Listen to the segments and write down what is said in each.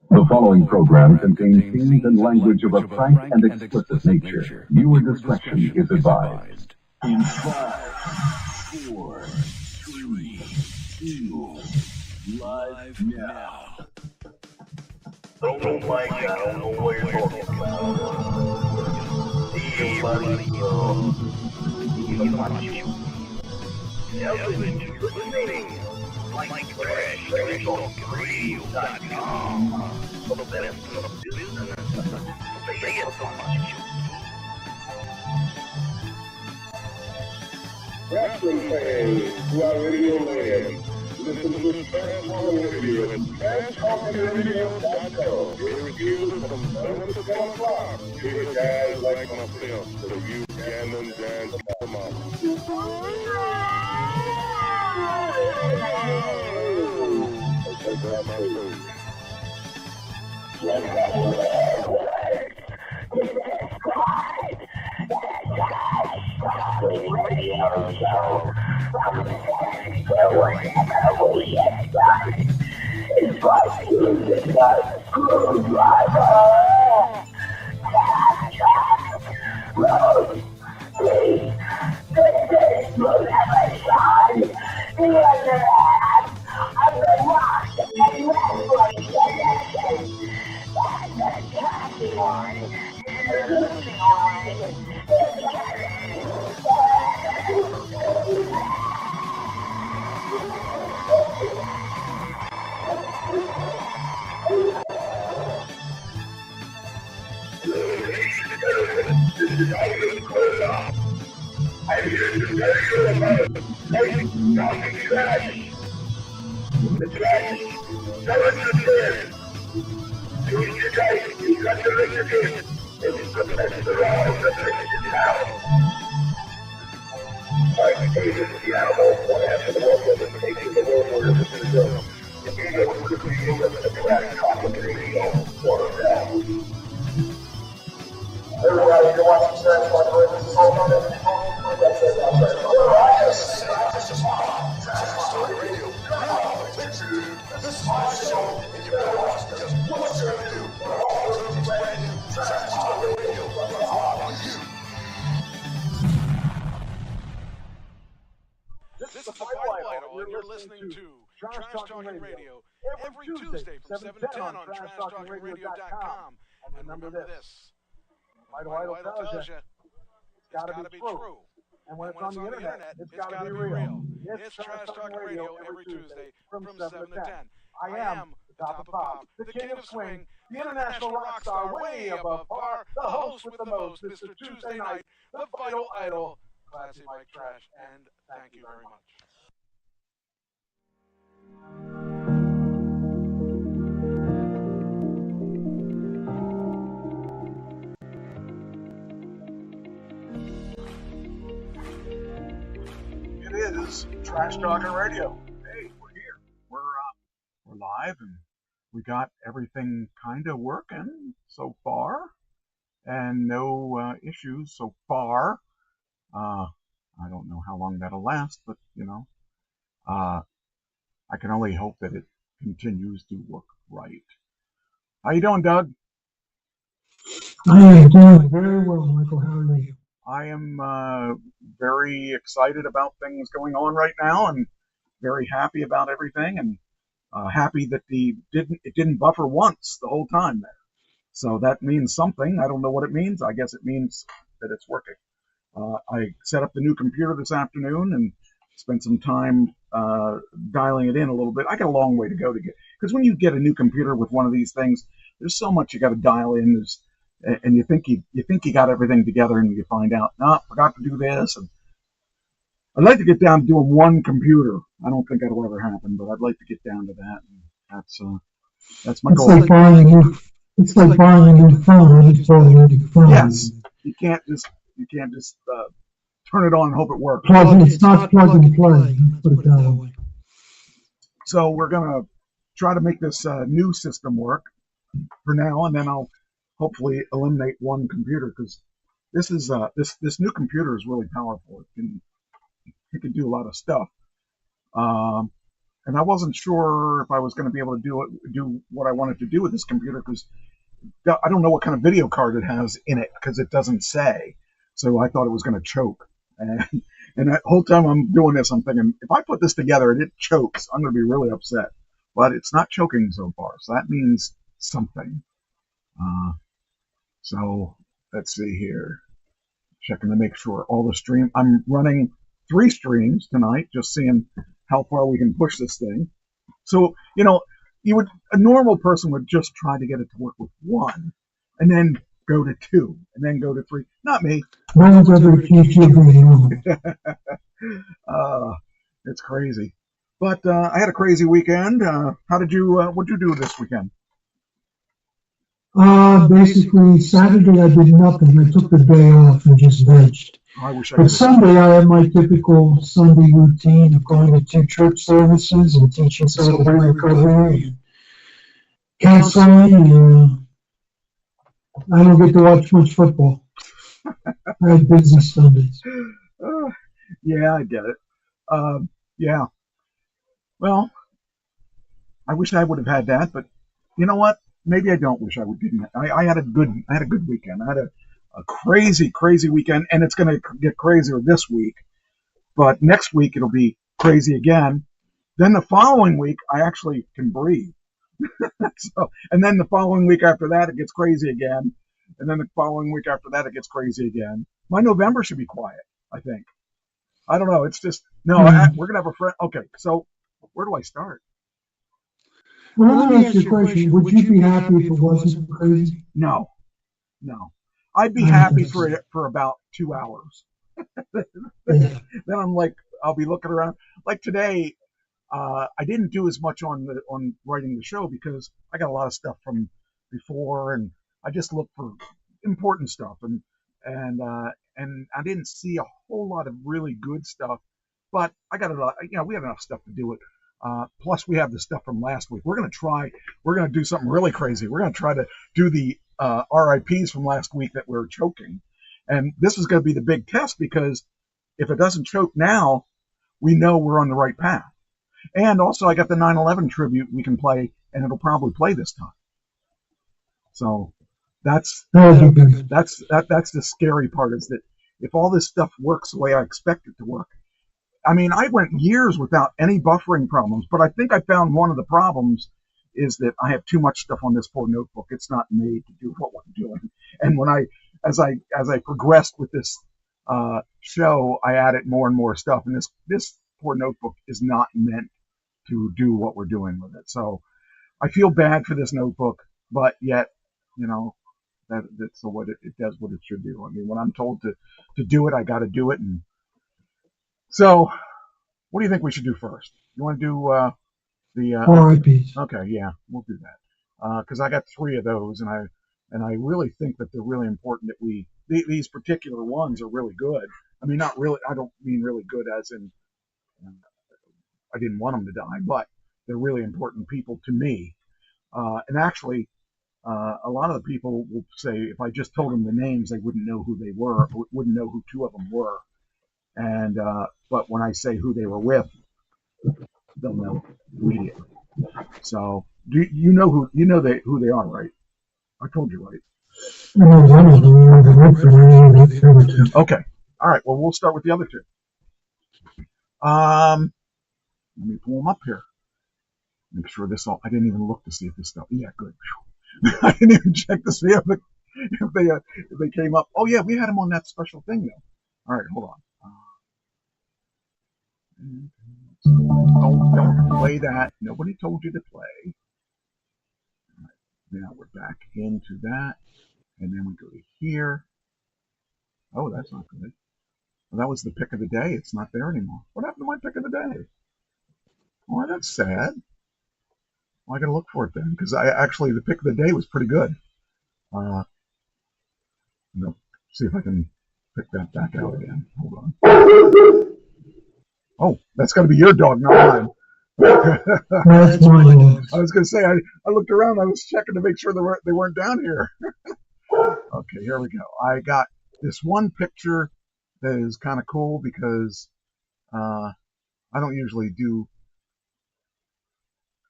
The following program contains scenes and language of a frank and explicit nature. Viewer discretion is advised. In 5, 4, 3, 2, live now. Oh my God, I don't know what you're talking about. Hey, buddy, you want you. Every Tues listening. Like trash.radio.com. For the best of the business. Say it so much. Wrestling fans who are radio land, listen to Sports Salaries and talkradio.com. Every Tues from 7 to 10 o'clock. Hear guys like myself, the review Gannon, Dan, Kimmel. I'm here to tell you about talking trash. The trash, tell us your tale. Do it your guys, you got to listen to it. It's the best around the place in town. I'm David Seattle, one half of the world and taking the world order to the zone. If you know what the creator of the trash talking radio, or now. Everybody, you're watching Trash Talk Radio. This is all about it. That's it. This is Trash Talk Radio. This is my show, and you better watch because what's there to do? All those brand new Trash Talk Radio. On you. This is the Pipeline, and you're listening to Trash Talking Radio every Tuesday from 7 to 10 on TrashTalkingRadio.com. And remember this. Idle tells you it's gotta be true. And when it's on the internet, it's gotta be real. It's Trash Talking Radio every Tuesday from 7 to 10. I am the top of pop, the king of swing, the international rock star way above par, the host with the most, Mr. Tuesday Night, the vital idol, Classy Mike Trash, and thank you very much. It is Trash Talking Radio. Hey, we're here. We're live, and we got everything kind of working so far, and no issues so far. I don't know how long that'll last, but I can only hope that it continues to work right. How you doing, Doug? I am doing very well, Michael. How are you? I am very excited about things going on right now, and very happy about everything, and happy that it didn't buffer once the whole time there. So that means something. I don't know what it means. I guess it means that it's working. I set up the new computer this afternoon and spent some time dialing it in a little bit. I got a long way to go to get, because when you get a new computer with one of these things, there's so much you got to dial in. And you think you got everything together, and you find out, no, forgot to do this. And I'd like to get down to doing one computer. I don't think that'll ever happen, but I'd like to get down to that. And that's my goal. It's like buying a new phone. Yes, you can't just turn it on and hope it works. It's not plug and play. Put it that way. So we're gonna try to make this new system work for now, and then I'll hopefully eliminate one computer, because this is this new computer is really powerful. It can do a lot of stuff. And I wasn't sure if I was going to be able to do what I wanted to do with this computer because I don't know what kind of video card it has in it because it doesn't say. So I thought it was going to choke. And that whole time I'm doing this, I'm thinking, if I put this together and it chokes, I'm going to be really upset. But it's not choking so far, so that means something. So let's see here. Checking to make sure all the stream. I'm running 3 streams tonight, just seeing how far we can push this thing. So, a normal person would just try to get it to work with 1, and then go to 2, and then go to 3. Not me. It's crazy. But I had a crazy weekend. What'd you do this weekend? Basically, Saturday I did nothing. I took the day off and just vegged. But Sunday I had my typical Sunday routine of going to 2 church services and teaching celebratory recovery and counseling. And I don't get to watch much football. I had busy Sundays. Yeah, I get it. Yeah. Well, I wish I would have had that, but you know what? Maybe I don't wish I would. Didn't. I had a good weekend. I had a crazy weekend, and it's going to get crazier this week. But next week it'll be crazy again. Then the following week I actually can breathe. And then the following week after that it gets crazy again. And then the following week after that it gets crazy again. My November should be quiet, I think. I don't know. It's just no. We're gonna have a friend. Okay, so where do I start? Well, let me ask you a question. Would you be happy if it wasn't crazy? No. I'd be happy for about 2 hours. Then I'm like, I'll be looking around. Like today, I didn't do as much on writing the show because I got a lot of stuff from before, and I just looked for important stuff, and I didn't see a whole lot of really good stuff. But I got a lot. We have enough stuff to do it. Plus, we have the stuff from last week. We're going to do something really crazy. We're going to try to do the RIPs from last week that we were choking. And this is going to be the big test because if it doesn't choke now, we know we're on the right path. And also, I got the 9/11 tribute we can play, and it'll probably play this time. So that's the scary part is that if all this stuff works the way I expect it to work, I mean, I went years without any buffering problems, but I think I found one of the problems is that I have too much stuff on this poor notebook. It's not made to do what I'm doing. And as I progressed with this show, I added more and more stuff. And this poor notebook is not meant to do what we're doing with it. So I feel bad for this notebook, but yet, that's what it does what it should do. I mean, when I'm told to do it, I got to do it. And so, what do you think we should do first? You want to do the RIPs? Okay, yeah, we'll do that because I got 3 of those, and I really think that they're really important that these particular ones are really good. I mean, not really. I don't mean really good as in I didn't want them to die, but they're really important people to me. And actually, a lot of the people will say if I just told them the names, they wouldn't know who they were, or wouldn't know who 2 of them were. And but when I say who they were with, they'll know immediately. So do you know who they are, right? I told you, right? Okay. All right. Well, we'll start with the other 2. Let me pull them up here. Make sure this all. I didn't even look to see if this stuff. Yeah, good. I didn't even check to see if they came up. Oh yeah, we had them on that special thing though. All right, hold on. Don't play that. Nobody told you to play. All right, now we're back into that, and then we go to here. Oh, that's not good. Well, that was the pick of the day. It's not there anymore. What happened to my pick of the day? Oh, that's sad. Well, I gotta look for it then, because the pick of the day was pretty good. See if I can pick that back out again. Hold on. Oh, that's got to be your dog, not mine. That's my dog. I was gonna say I looked around. I was checking to make sure they weren't down here. Okay, here we go. I got this one picture that is kind of cool because I don't usually do.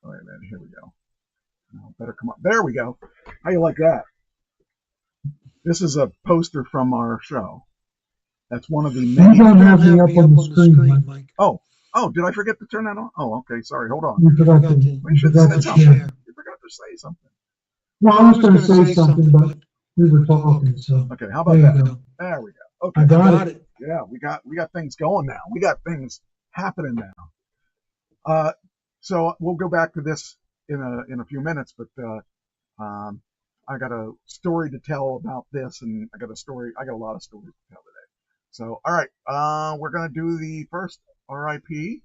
Wait a minute, here we go. Better come up. There we go. How you like that? This is a poster from our show. That's one of the many. You don't have me up on the screen, Mike. Oh, did I forget to turn that on? Oh, okay. Sorry. Hold on. You forgot to share. You forgot to say something. Well, I was going to say something, but we were talking. So okay, how about that? There we go. Okay, I got it. Yeah, we got things going now. We got things happening now. So we'll go back to this in a few minutes, but I got a story to tell about this, and I got a lot of stories to tell today. So, all right, we're gonna do the first RIP,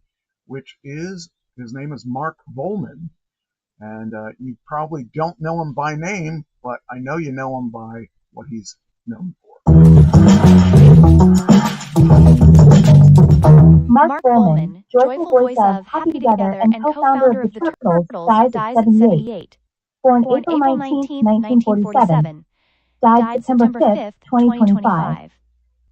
which is, his name is Mark Volman, and you probably don't know him by name, but I know you know him by what he's known for. Mark Volman, joyful voice of Happy Together and co-founder of the Turtles, dies at 78. Born April 19, 1947. Died September 5, 2025.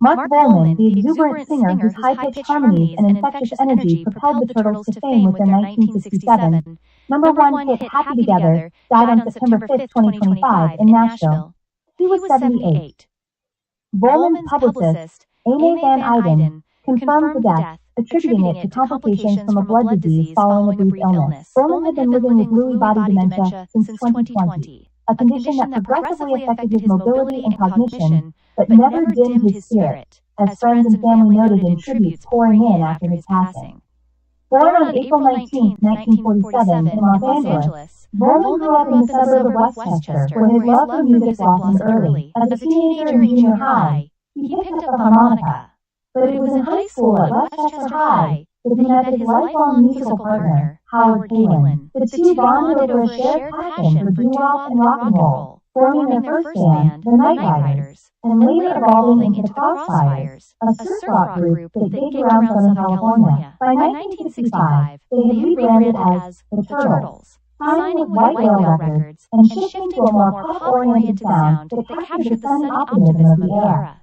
Mark Volman, the exuberant singer whose high-pitched harmonies and infectious energy propelled the Turtles to fame with their 1967 #1 hit Happy Together, died on September 5, 2025 in Nashville. He was 78. Volman's publicist, Amy Van Eyden, confirmed the death, attributing it to complications from a blood disease following a brief illness. Volman had been living with Lewy body dementia since 2020, a condition that progressively affected his mobility and cognition, but never dimmed his spirit, as friends and family noted in tributes pouring in after his passing. Born on April 19, 1947 in Los Angeles, Volman grew up in the suburb of Westchester, where his love for music blossomed early. As a teenager in junior high, he picked up the harmonica. But it was in high school at Westchester High that he met his lifelong musical partner, Howard Kaylan. The two bonded over a shared passion for doo-wop and rock and roll, forming their first band, the Night Riders, and later evolving into Crossfires, a surf rock group that gigged around Southern California. By 1965, they had rebranded as the Turtles, signing with White Whale Records and shifting to a more pop-oriented sound that captured the sunny optimism of the era.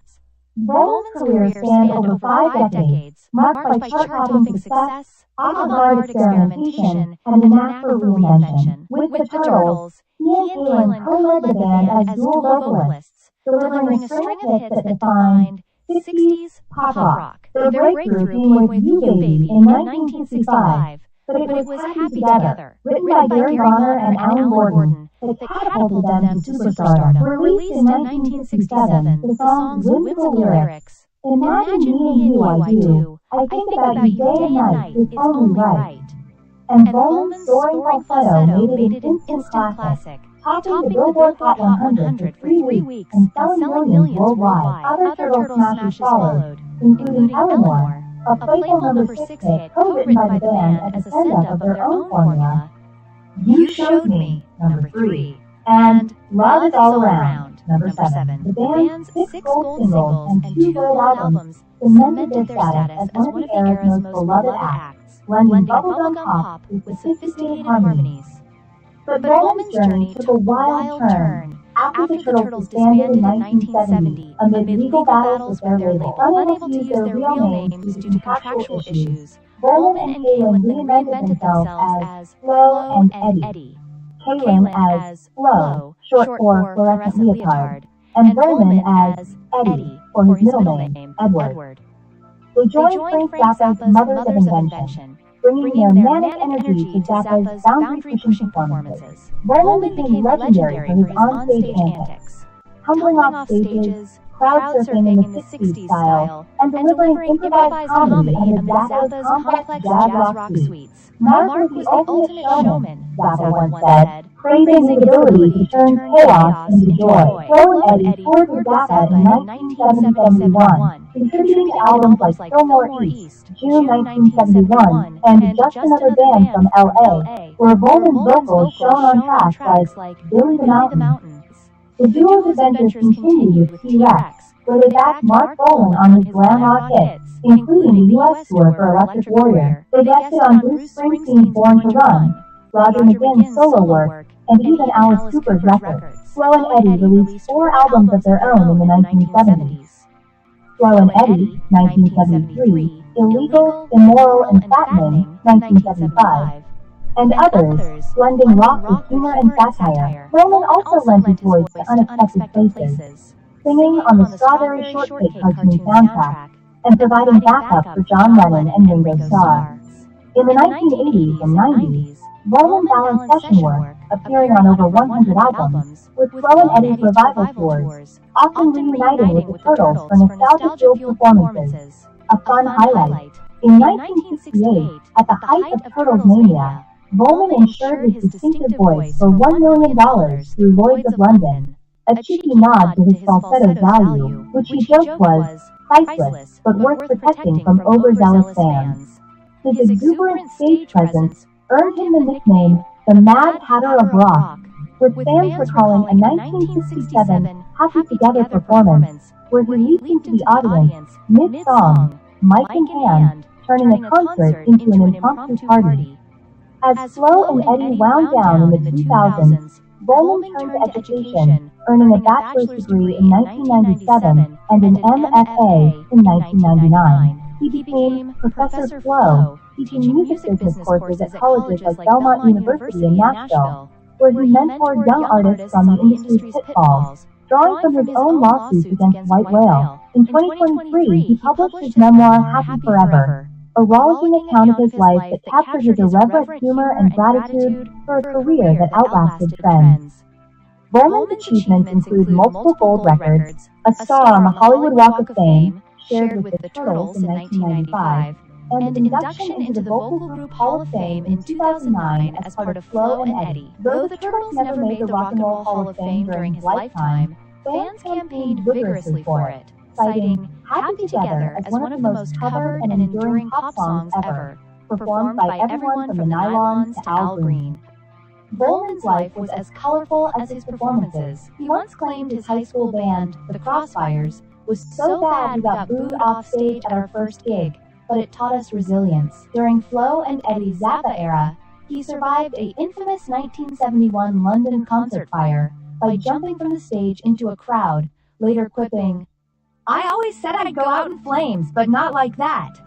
Volman's career spanned over 5 decades, marked by chart-topping success, avant-garde experimentation, and a knack for reinvention. With the Turtles, he and Kaylan co-led the band as dual vocalists, delivering a string of hits that defined 60s pop rock. Their breakthrough being with You Baby in 1965, but it was Happy Together, written by Gary Bonner and Alan Gordon, that catapulted them to superstardom. Released in 1967, the song's whimsical lyrics, "Imagine me and you, I do. I think about you day and night, is only right." And Volman's soaring falsetto made it an instant classic, topping the Billboard Hot 100 for 3 weeks and selling millions worldwide. Other Turtle smashes followed, including Eleanor, a playful number 6 hit co-written by the band as a send-up of their own formula, You Showed Me, number 3, and Love Is All Around, number 7. The band's 6 gold singles and 2 gold albums cemented their status as one of the era's most beloved acts, blending bubblegum pop with sophisticated harmonies. But Volman's journey took a wild turn after the Turtles disbanded in 1970 amid legal battles with their label. Unable to use their real names due to contractual issues, Volman and Kaylan reinvented themselves as Flo and Eddie. Kaylan as Flo, short for Fluorescent Leotard, and Volman as Eddie, or his middle name, Edward. They joined Frank Zappa's Mothers of Invention, bringing their manic energy to Zappa's boundary-pushing performances. Volman became legendary for his on-stage antics, tumbling off stages, crowd surfing in the 60s style, and delivering improvised comedy amid Zappa's complex jazz rock suites. Mark was the ultimate showman, Zappa once said, praising his ability to turn chaos into joy. Flo and Eddie toured with Zappa in 1970-71, contributing to albums like Fillmore East, June 1971, and Just Another Band from L.A., where Volman's vocals shone on tracks like Billy the Mountain. The duo's adventures continued with T-Rex, where they backed Mark Volman on his glam rock hits, including the U.S. tour for Electric Warrior. They guested on Bruce Springsteen's Born to Run, Roger McGuinn's solo work, and even Alice Cooper's records. Flo and Eddie released 4 albums of their own in the 1970s. Flo and Eddie, 1973, Illegal, Immoral, and Fattening, 1975, and others, blending rock with humor and satire. Roland also lent his voice to Unexpected Places, singing on the Strawberry Shortcake cartoon soundtrack, and providing backup for John Lennon and Ringo Starr. In the 1980s and 90s, Roland balanced session work, appearing on over 100 albums, with Flo and Eddie's revival tours, often reuniting with the Turtles for nostalgia-fueled performances. A fun highlight, in 1968, at the height of Turtles mania, Bowman insured his distinctive voice for $1 million through Lloyd's of London, a cheeky nod to his falsetto's value, which he joked was priceless but worth protecting from overzealous fans. His exuberant stage presence earned him the nickname the Mad Hatter of Rock, with fans recalling a 1967 Happy Together performance where he leaped into the audience mid-song, mic in hand, turning a concert into an impromptu party. As Flo and Eddie wound down in the 2000s, Bowman turned to education, earning a bachelor's degree in 1997 and an MFA in 1999. He became Professor Flo, teaching music business courses at colleges like Belmont University in Nashville, where he mentored young artists on the industry's pitfalls, drawing from his own lawsuits against White Whale. In 2023, he published his memoir Happy Forever, a rollicking account of his life that captured his irreverent humor and gratitude for a career that outlasted trends. Bowman's achievements include multiple gold records, a star on the Hollywood Walk of Fame, shared with the Turtles in 1995, and induction into the vocal group Hall of Fame in 2009 as part of Flo and Eddie. Though the Turtles never made the Rock and Roll Hall of Fame during his lifetime, fans campaigned vigorously for it, citing Happy Together as one of the most covered and enduring pop songs ever, performed by everyone from the Nylons to Al Green. Bowman's life was as colorful as his performances. He once claimed his high school band, the Crossfires, was so bad we got booed off stage at our first gig, but it taught us resilience. During Flo and Eddie's Zappa era, he survived a infamous 1971 London concert fire by jumping from the stage into a crowd, later quipping, "I always said I'd go out in flames, but not like that."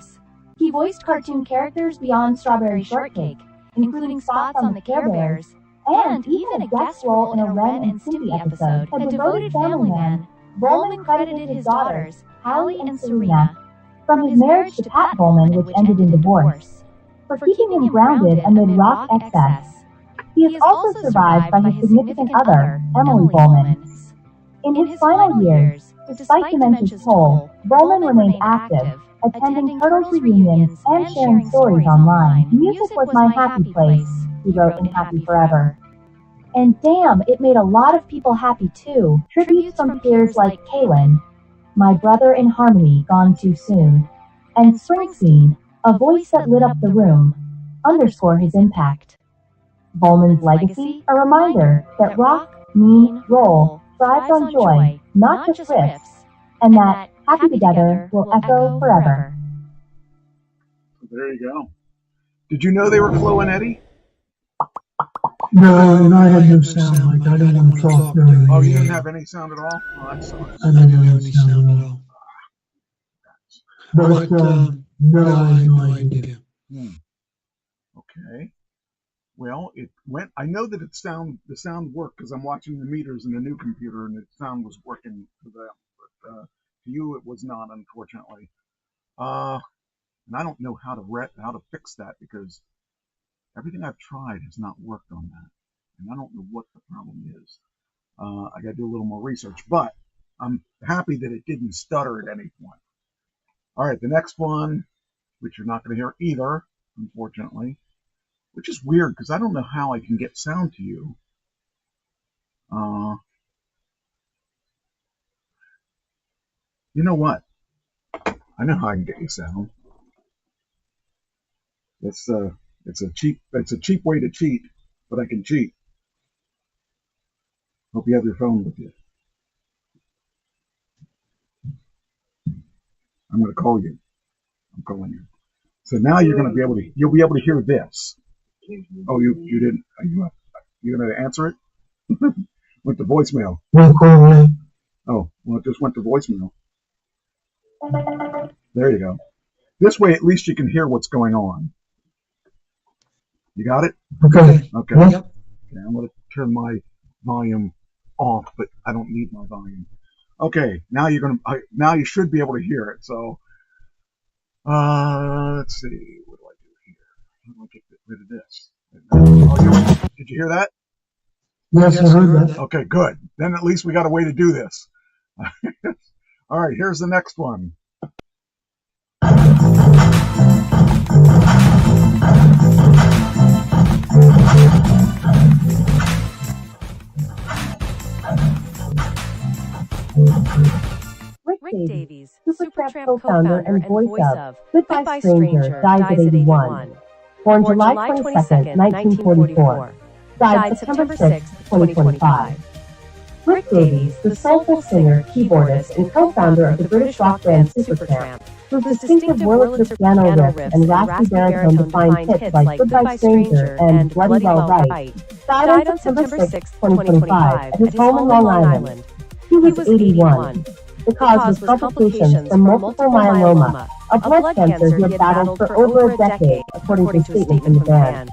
He voiced cartoon characters beyond Strawberry Shortcake, including spots on the Care Bears, and even a guest role in a Ren and Stimpy episode. A devoted family man, Bowman credited his daughters, Hallie and Serena, from his marriage to Pat Bowman, which ended in divorce, for keeping him grounded amid rock excess. He is also survived by his significant other, Emily Bowman. In his final years, despite dementia's toll, Bowman remained active, attending Turtles reunions and sharing stories online. "Music was my happy place," he wrote in Happy Forever. And damn, it made a lot of people happy too. Tributes from peers like Kaylin, "My Brother in Harmony, Gone Too Soon," and Springsteen, "A Voice That Lit Up the Room," underscore his impact. Bowman's legacy, a reminder that rock, mean, roll, thrives on joy, not just riffs, and that Happy Together will echo forever. There you go. Did you know they were Flo and Eddie? No, and I had no sound. Like I didn't want to talk during. Oh, you didn't have any sound at all? Oh, that sucks. I didn't have any sound at all. But no, I had no idea. Okay. Well, it went. I know that the sound worked because I'm watching the meters in the new computer, and the sound was working for them. But to you, it was not, unfortunately. And I don't know how to fix that because everything I've tried has not worked on that, and I don't know what the problem is. I got to do a little more research, but I'm happy that it didn't stutter at any point. All right, the next one, which you're not going to hear either, unfortunately, which is weird because I don't know how I can get sound to you. You know what? I know how I can get you sound. It's a cheap way to cheat, but I can cheat. Hope you have your phone with you. I'm going to call you. I'm calling you. So now you'll be able to hear this. Oh, you didn't. Are you going to answer it? Went to voicemail. No call. Oh, well, it just went to voicemail. There you go. This way, at least you can hear what's going on. You got it? Okay. Okay. Yep. Okay, I'm going to turn my volume off, but I don't need my volume. Okay, now now you should be able to hear it. So, let's see. What do I do here? How do I get rid of this? Did you hear that? Yes, I heard that. Okay, good. Then at least we got a way to do this. All right, here's the next one. Rick Davies, Supertramp co-founder and voice of Goodbye Stranger, dies at 81. Born July 22nd, 1944. Died September 6, 2025. Rick Davies, the soulful singer, keyboardist, and co-founder of the British rock band Supertramp, whose distinctive Wurlitzer piano riff and raspy baritone defined hits like Goodbye Stranger and Bloody Well Right, died on September 6, 2025 at his home in Long Island. He was 81. The cause was complications from multiple myeloma, a blood cancer he had battled for over a decade, according to a statement from the band.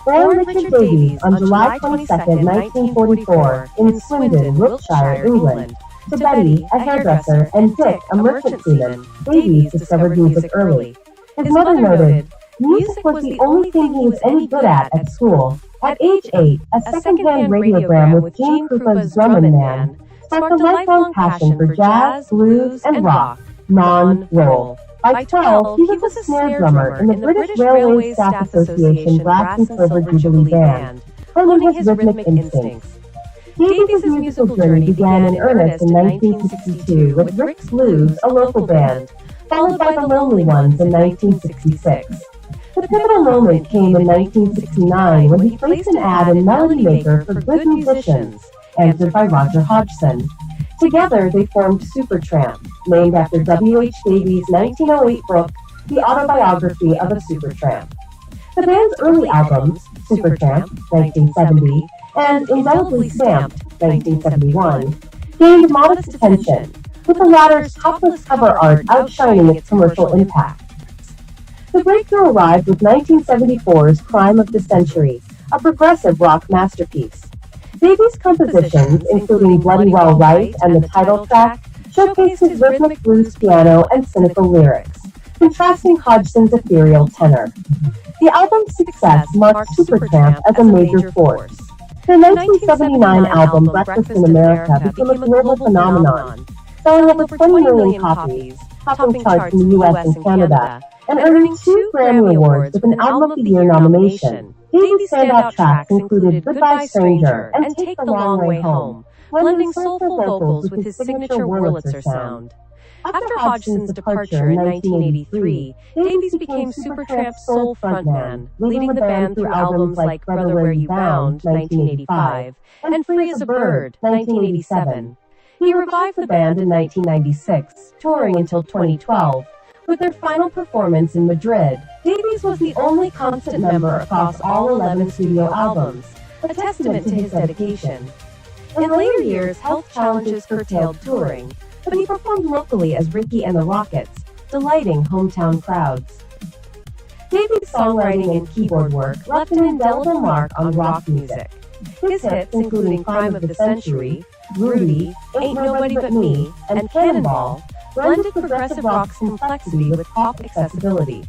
Born Richard Davies on July 22, 1944, in Swindon, Wiltshire, England, to Betty, a hairdresser, and Dick, a merchant seaman, Davies discovered music early. His mother noted, music was the only thing he was any good at school. At age 8, a second-hand radiogram with Gene Krupa's Drummin' Man sparked a lifelong passion for jazz, blues, and rock, non-roll. By 12, he was a snare drummer in the British Railway Staff Association Brass and Silver Jubilee Band, honing his rhythmic instincts. Davies' musical journey began in earnest in 1962 with Rick's Blues, a local band, followed by the Lonely Ones in 1966. The pivotal moment came in 1969 when he placed an ad in Melody Maker for Good Musicians, answered by Roger Hodgson. Together, they formed Supertramp, named after W.H. Davies' 1908 book, The Autobiography of a Supertramp. The band's early albums, Supertramp, 1970, and Indelibly Stamped, 1971, gained modest attention, with the latter's topless cover art outshining its commercial impact. The breakthrough arrived with 1974's Crime of the Century, a progressive rock masterpiece. Davies' compositions, including Bloody Well Right and the title track, showcased his rhythmic blues piano and cynical lyrics, contrasting Hodgson's ethereal tenor. The album's success marked Supertramp as a major force. Their 1979 album Breakfast in America became a global phenomenon, selling over 20 million copies, topping charts in the U.S. and Canada, and earning 2 Grammy Awards with an Album of the Year nomination. Davies' standout tracks included Goodbye Stranger and Take the Long Way Home, blending soulful vocals with his signature Wurlitzer sound. After Hodgson's departure in 1983, Davies became Supertramp's sole frontman, leading the band through albums like Brother Where You Bound, 1985, and Free as a Bird, 1987. He revived the band in 1996, touring until 2012. With their final performance in Madrid, Davies was the only constant member across all 11 studio albums, a testament to his dedication. In later years, health challenges curtailed touring, but he performed locally as Ricky and the Rockets, delighting hometown crowds. Davies' songwriting and keyboard work left an indelible mark on rock music. His hits, including Crime of the Century, Rudy, Ain't Nobody But Me, and Cannonball, blended progressive rock's complexity with pop accessibility.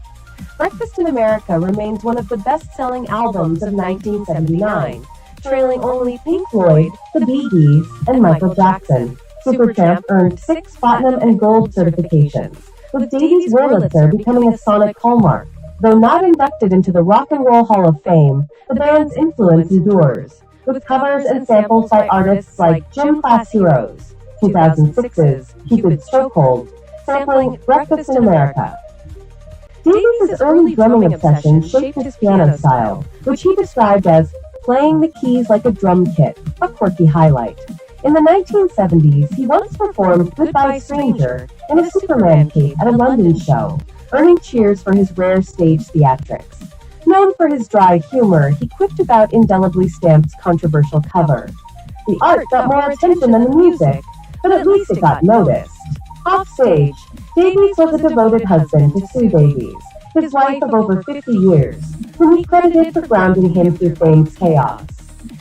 Breakfast in America remains one of the best-selling albums of 1979, trailing only Pink Floyd, the Bee Gees, and Michael Jackson. Supertramp earned 6 platinum and gold certifications, with Davies' Wurlitzer becoming a sonic hallmark. Though not inducted into the Rock and Roll Hall of Fame, the band's influence endures, with covers and samples by artists like Gym Class Heroes, 2006's Cupid's Chokehold, sampling Breakfast in America. Davies' early drumming obsession shaped his piano style, which he described as playing the keys like a drum kit, a quirky highlight. In the 1970s, he once performed Goodbye Stranger in a Superman cape at a London show, earning cheers for his rare stage theatrics. Known for his dry humor, he quipped about Indelibly Stamped's controversial cover. The art got more attention than the music, but at least it got noticed. Offstage, Davies was a devoted husband to Sue Davies, his wife of over 50 years, whom he credited for grounding him through fame's chaos.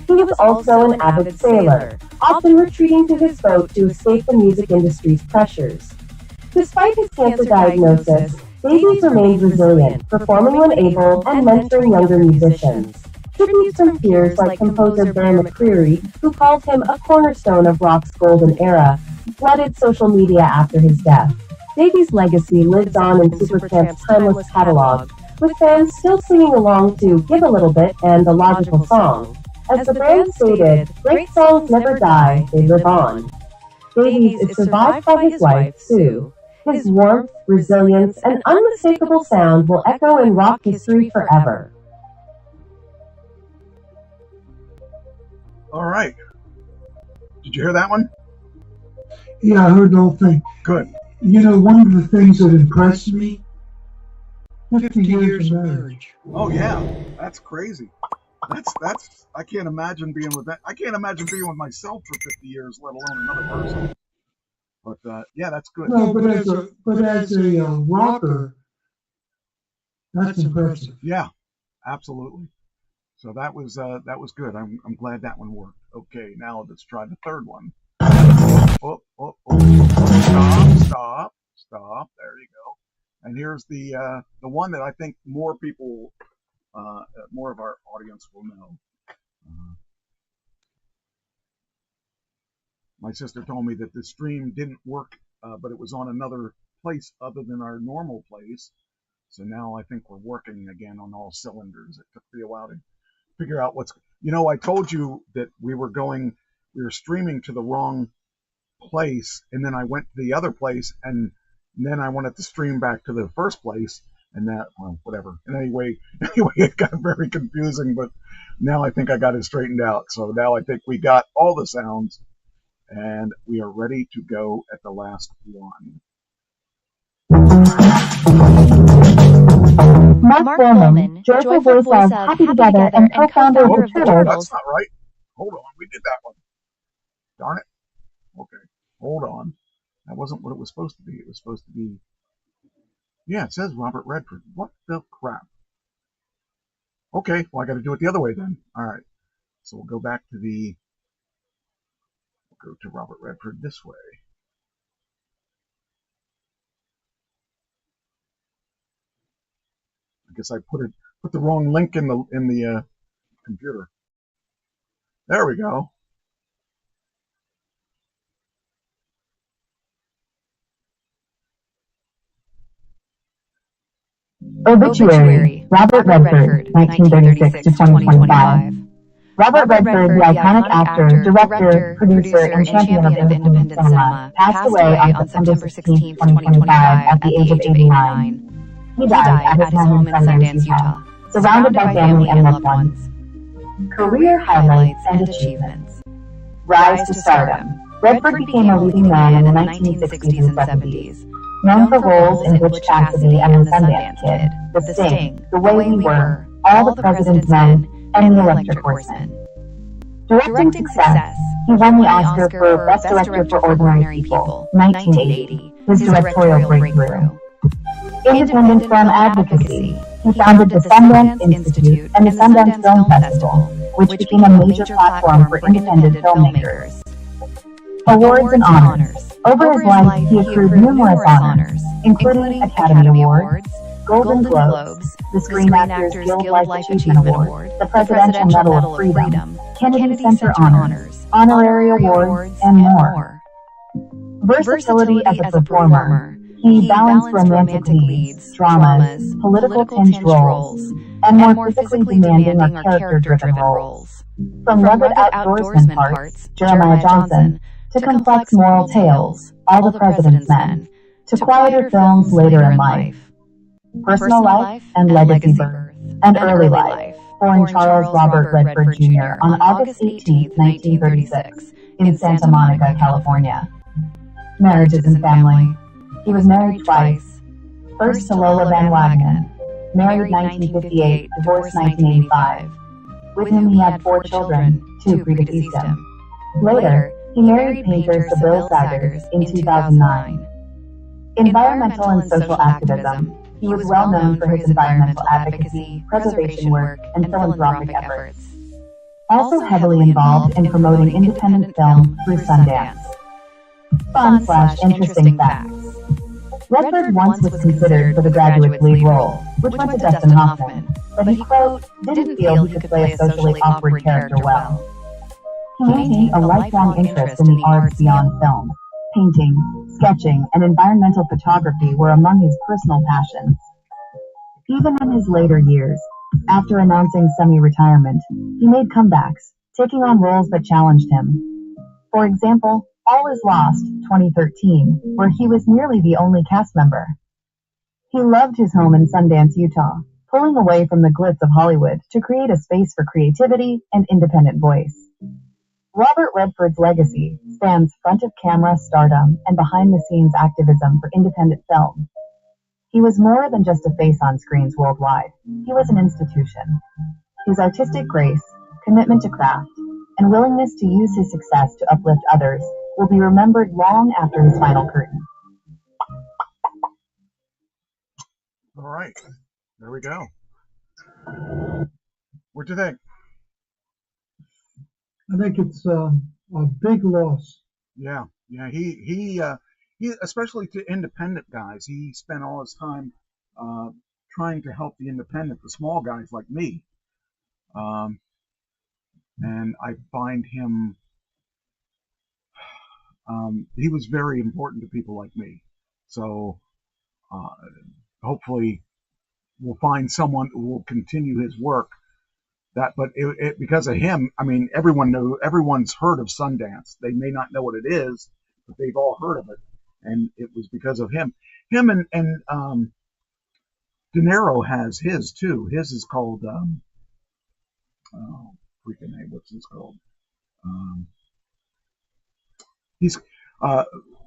He was also an avid sailor, often retreating to his boat to escape the music industry's pressures. Despite his cancer diagnosis, Davies remained resilient, performing when able and mentoring younger musicians. Tributes from peers like composer Barry McCreary, who called him a cornerstone of rock's golden era, flooded social media after his death. Davies' legacy lives on in Supertramp's timeless catalog, with fans still singing along to Give a Little Bit and The Logical Song. As the band stated, great songs never die, they live on. Davies is survived by his wife, Sue. His warmth, resilience, and unmistakable sound will echo in rock history forever. All right. Did you hear that one? Yeah, I heard the whole thing. Good. You know, one of the things that impressed me, 50 years of marriage. Oh, yeah. That's crazy. That's. I can't imagine being with that. I can't imagine being with myself for 50 years, let alone another person. But, yeah, that's good. No, but as a rocker, that's impressive. Yeah, absolutely. So that was good. I'm glad that one worked. Okay, now let's try the third one. Oh. Stop. There you go. And here's the one that I think more people, more of our audience will know. My sister told me that the stream didn't work, but it was on another place other than our normal place. So now I think we're working again on all cylinders. It took me a while to figure out what's. You know, I told you that we were streaming to the wrong place, and then I went to the other place, and then I wanted to stream back to the first place, and that, well, whatever. And anyway, it got very confusing, but now I think I got it straightened out. So now I think we got all the sounds, and we are ready to go at the last one. Mark Bowman, joyful voice of Happy Together and co-founder of the Turtles. That's not right. Hold on, we did that one. Darn it. Okay, hold on. That wasn't what it was supposed to be. It was supposed to be. Yeah, it says Robert Redford. What the crap? Okay, well, I got to do it the other way then. All right. So we'll go back to we'll go to Robert Redford this way. I guess I put the wrong link in the computer. There we go. Obituary, Robert Redford, 1936 to 2025. Robert Redford, the iconic actor, director, producer, and champion of independent cinema, passed away on September 16, 2025, at the age of 89. He died at his home in Sundance, Utah, surrounded by family and loved ones. Career highlights and achievements. Rise to stardom. Redford became a leading man in the 1960s and 70s. Known for roles in Butch Cassidy and The Sundance Kid, The Sting, The Way We Were, All the President's Men, and The Electric Horseman. Directing success. He won the Oscar for Best Director for Ordinary People, 1980, his directorial breakthrough. Independent film advocacy. He founded the Sundance Institute and the Sundance Film Festival, which became a major platform for independent filmmakers. Awards and honors. Over his life, he accrued numerous honors, including Academy Awards, Golden Globes, the Screen Actors Guild Life Achievement Award, the Presidential Medal of Freedom, Kennedy Center Honors, honorary awards, and more. Versatility as a performer. He balanced romantic leads, dramas, political tinged roles, and more physically demanding or character-driven roles. From rugged outdoorsman parts, Jeremiah Johnson, to complex moral tales, All the President's Men, to quieter films later in life. Personal life and legacy birth, and early life, born Charles Robert Redford Jr. on August 18, 1936, in Santa Monica, California. Marriages and family. He was married twice. First to Lola Van Wagenen, married 1958, divorced 1985. With whom he had 4 children, 2 predeceased him. Later, he married painter Sybil Saggers in 2009. Environmental and social activism. He was well known for his environmental advocacy, preservation work, and philanthropic efforts. Also heavily involved in promoting independent film through Sundance. Fun/interesting facts. Redford once was considered for the graduate's lead role, which went to Dustin Hoffman, but he, quote, didn't feel he could play a socially awkward character well. He maintained a lifelong interest in the arts beyond film. Painting, sketching, and environmental photography were among his personal passions. Even in his later years, after announcing semi-retirement, he made comebacks, taking on roles that challenged him. For example, All Is Lost, 2013, where he was nearly the only cast member. He loved his home in Sundance, Utah, pulling away from the glitz of Hollywood to create a space for creativity and independent voice. Robert Redford's legacy spans front-of-camera stardom and behind-the-scenes activism for independent film. He was more than just a face on screens worldwide. He was an institution. His artistic grace, commitment to craft, and willingness to use his success to uplift others will be remembered long after his final curtain. All right, there we go. What do you think? I think it's a big loss. Yeah. He especially to independent guys. He spent all his time trying to help the independent, the small guys like me. And I find him. He was very important to people like me. So hopefully we'll find someone who will continue his work. But because of him, I mean, everyone's heard of Sundance. They may not know what it is, but they've all heard of it, and it was because of him. Him and De Niro has his too. His is called freaking name. What's his called? He's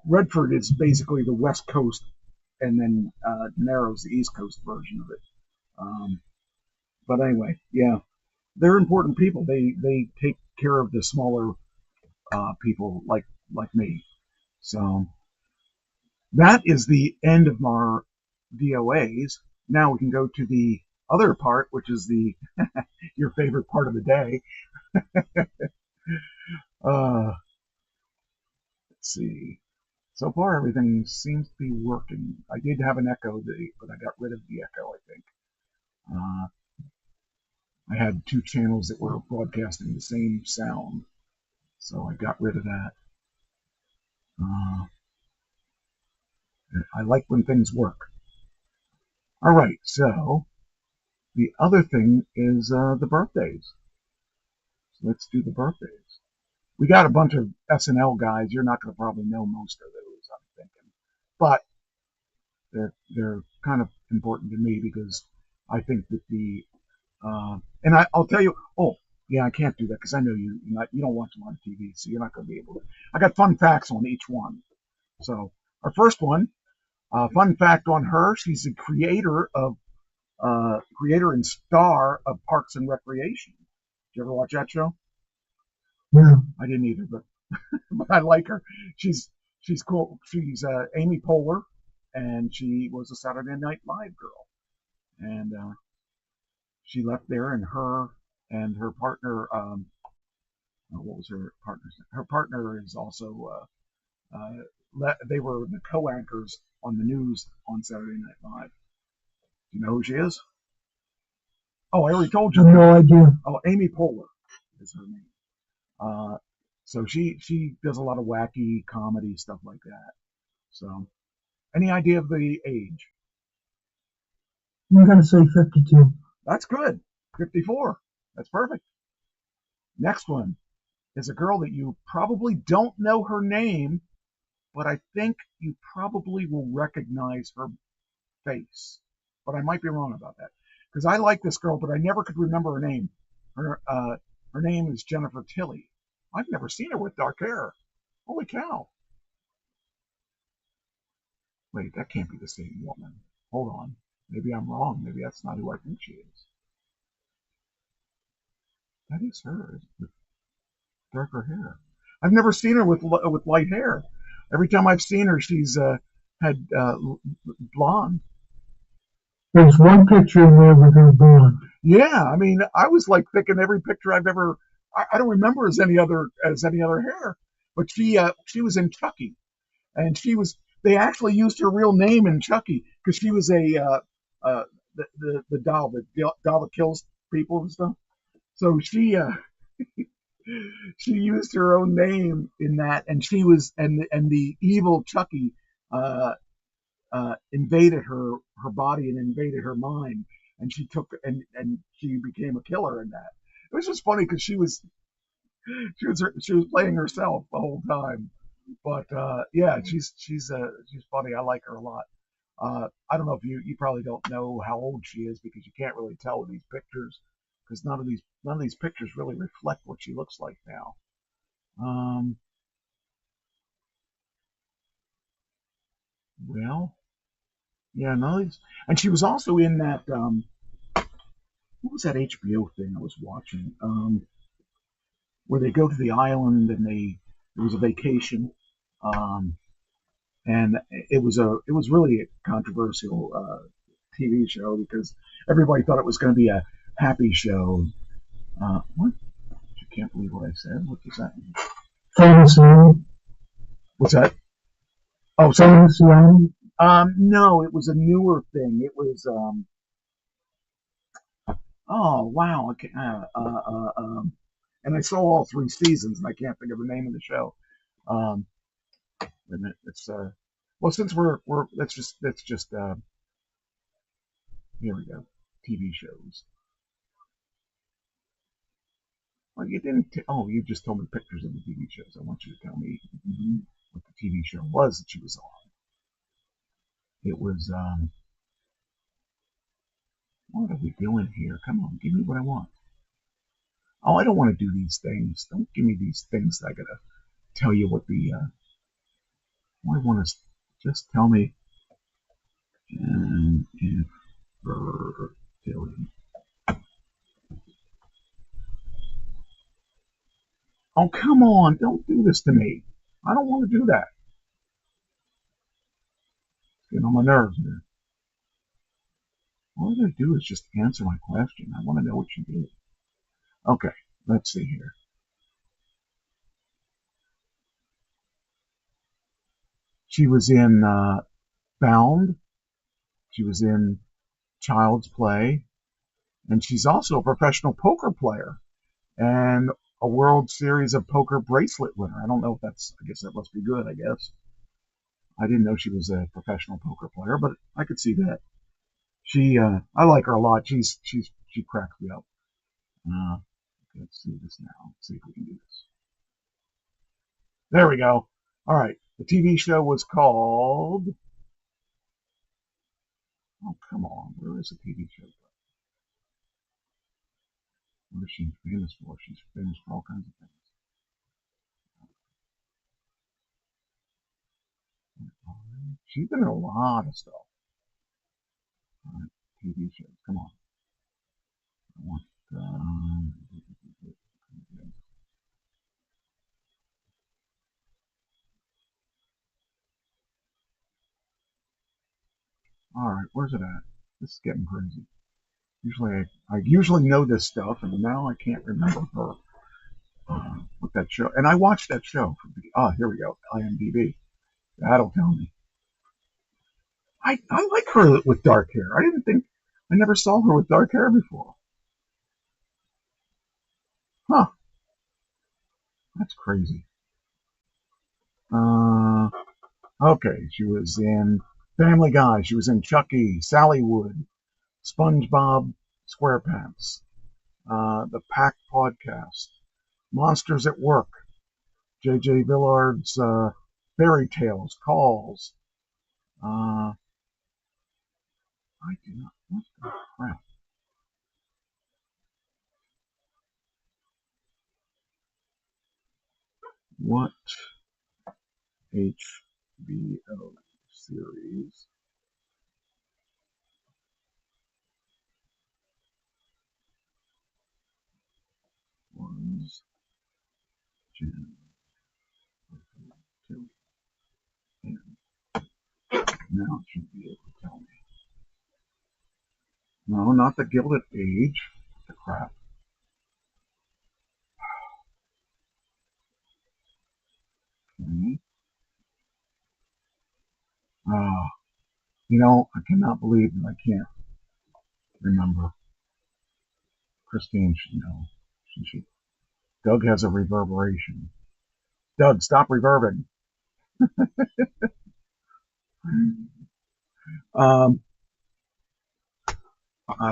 Redford is basically the West Coast, and then De Niro's the East Coast version of it. But anyway, yeah. They're important people. They take care of the smaller people like me. So that is the end of our DOAs. Now we can go to the other part, which is the your favorite part of the day. Let's see. So far, everything seems to be working. I did have an echo, but I got rid of the echo, I think. I had two channels that were broadcasting the same sound, so I got rid of that. I like when things work. All right, so the other thing is the birthdays. So let's do the birthdays. We got a bunch of SNL guys. You're not going to probably know most of those, I'm thinking, but they're kind of important to me because I think that and I'll tell you. Oh, yeah, I can't do that because I know you don't watch a lot of TV, so you're not going to be able to. I got fun facts on each one. So our first one, fun fact on her: she's the creator and star of Parks and Recreation. Did you ever watch that show? Yeah. I didn't either, but but I like her. She's cool. She's Amy Poehler, and she was a Saturday Night Live girl, and she left there, and her partner, what was her partner's name? Her partner is also, they were the co-anchors on the news on Saturday Night Live. Do you know who she is? Oh, I already told you. No idea. Oh, Amy Poehler is her name. So she does a lot of wacky comedy stuff like that. So, any idea of the age? I'm going to say 52. That's good. 54. That's perfect. Next one is a girl that you probably don't know her name, but I think you probably will recognize her face. But I might be wrong about that. Because I like this girl, but I never could remember her name. Her name is Jennifer Tilly. I've never seen her with dark hair. Holy cow. Wait, that can't be the same woman. Hold on. Maybe I'm wrong. Maybe that's not who I think she is. That is her with darker hair. I've never seen her with light hair. Every time I've seen her, she's had blonde. There's one picture in there with her blonde. Yeah, I mean, I was like thinking every picture I've ever. I don't remember as any other hair, but she was in Chucky, and she was. They actually used her real name in Chucky because she was the doll, the doll that kills people and stuff. So she used her own name in that, and she was and the evil Chucky invaded her body and invaded her mind, and she took and she became a killer in that. It was just funny because she was playing herself the whole time. But yeah, she's funny. I like her a lot. I don't know if you probably don't know how old she is because you can't really tell with these pictures because none of these pictures really reflect what she looks like now. Well, yeah, none of these, and she was also in that what was that HBO thing I was watching? Where they go to the island and it was a vacation, um, and it was really a controversial TV show because everybody thought it was going to be a happy show. What? I can't believe what I said. What does that mean? Fantasy. What's that? Oh, Fantasy Island. No, it was a newer thing. It was oh wow, okay, and I saw all 3 seasons, and I can't think of the name of the show. Wait a minute, it's well, since we're let's just here we go, TV shows. Well, you didn't. Oh, you just told me pictures of the TV shows. I want you to tell me what the TV show was that she was on. It was what are we doing here? Come on, give me what I want. Oh, I don't want to do these things. Don't give me these things that I gotta tell you what the. I want to just tell me. Infertility. Oh, come on. Don't do this to me. I don't want to do that. It's getting on my nerves here. All I gotta do is just answer my question. I want to know what you did. Okay, let's see here. She was in Bound. She was in Child's Play. And she's also a professional poker player and a World Series of Poker bracelet winner. I don't know if that's, I guess that must be good, I guess. I didn't know she was a professional poker player, but I could see that. I like her a lot. She cracks me up. Let's see this now. Let's see if we can do this. There we go. All right. The TV show was called. Oh, come on. Where is the TV show? What is she famous for? She's famous for all kinds of things. She's been in a lot of stuff. All right. TV shows. Come on. I want. All right. Where's it at? This is getting crazy. Usually, I usually know this stuff, and now I can't remember her. With that show, and I watched that show. Here we go. IMDb. That'll tell me. I like her with dark hair. I never saw her with dark hair before. Huh. That's crazy. Okay. She was in Family Guy. She was in Chucky, Sallywood, SpongeBob SquarePants, the Pack Podcast, Monsters at Work, J.J. Villard's Fairy Tales, Calls. I do not. What the crap? What HBO series was Jen in? now it should be able to tell me. No, not the Gilded Age. The crap. Okay. I cannot believe that I can't remember. Christine should know. She should. Doug has a reverberation. Doug, stop reverbing. I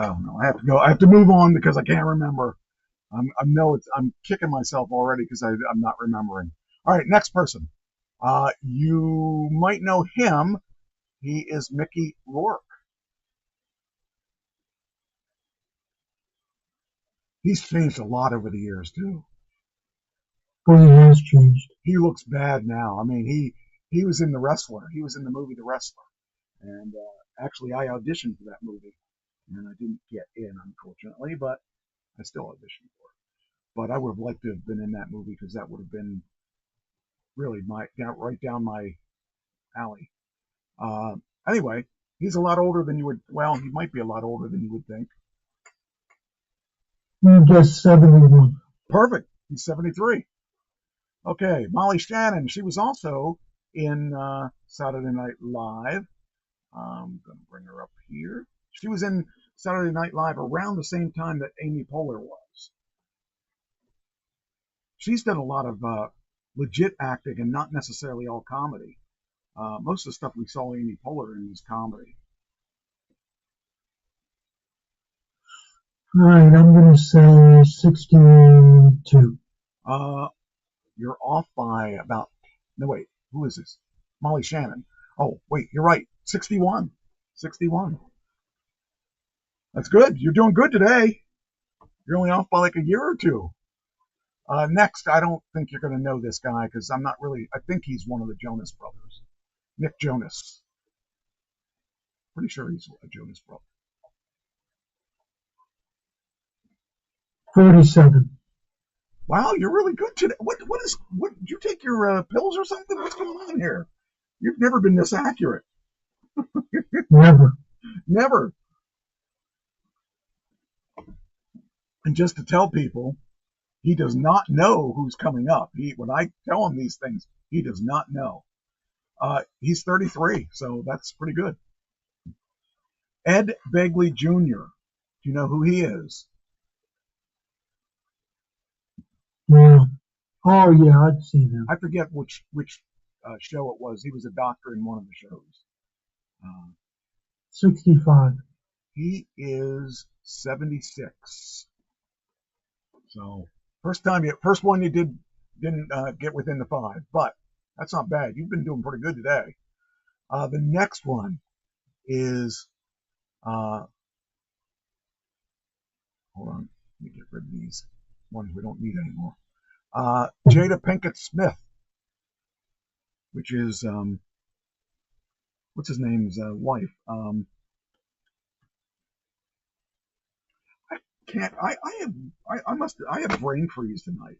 don't know. I have to go. I have to move on because I can't remember. I'm kicking myself already because I'm not remembering. All right, next person. You might know him. He is Mickey Rourke. He's changed a lot over the years too. Well, he has changed. He looks bad now. I mean, he was in The Wrestler. He was in the movie The Wrestler, and actually, I auditioned for that movie, and I didn't get in, unfortunately, but I still auditioned for it. But I would have liked to have been in that movie because that would have been really right down my alley. Anyway, he's a lot older than you would. Well, he might be a lot older than you would think. I guess 71. Perfect. He's 73. Okay, Molly Shannon. She was also in Saturday Night Live. I'm going to bring her up here. She was in Saturday Night Live around the same time that Amy Poehler was. She's done a lot of legit acting and not necessarily all comedy. Most of the stuff we saw Amy Poehler in was comedy. All right, I'm going to say 62. You're off by about... No, wait. Who is this? Molly Shannon. Oh, wait. You're right. 61. 61. That's good. You're doing good today. You're only off by like a year or two. Next, I don't think you're going to know this guy because I'm not really... I think he's one of the Jonas Brothers. Nick Jonas. Pretty sure he's a Jonas brother. 47. Wow, you're really good today. What did you take your pills or something? What's going on here? You've never been this accurate. Never. Never. And just to tell people, he does not know who's coming up. When I tell him these things, he does not know. He's 33, so that's pretty good. Ed Begley Jr. Do you know who he is? Yeah. Oh, yeah, I've seen him. I forget which show it was. He was a doctor in one of the shows. 65. He is 76. So first one you didn't get within the 5, but that's not bad. You've been doing pretty good today. The next one is hold on, let me get rid of these ones we don't need anymore. Jada Pinkett Smith, which is what's his name's wife. I have brain freeze tonight.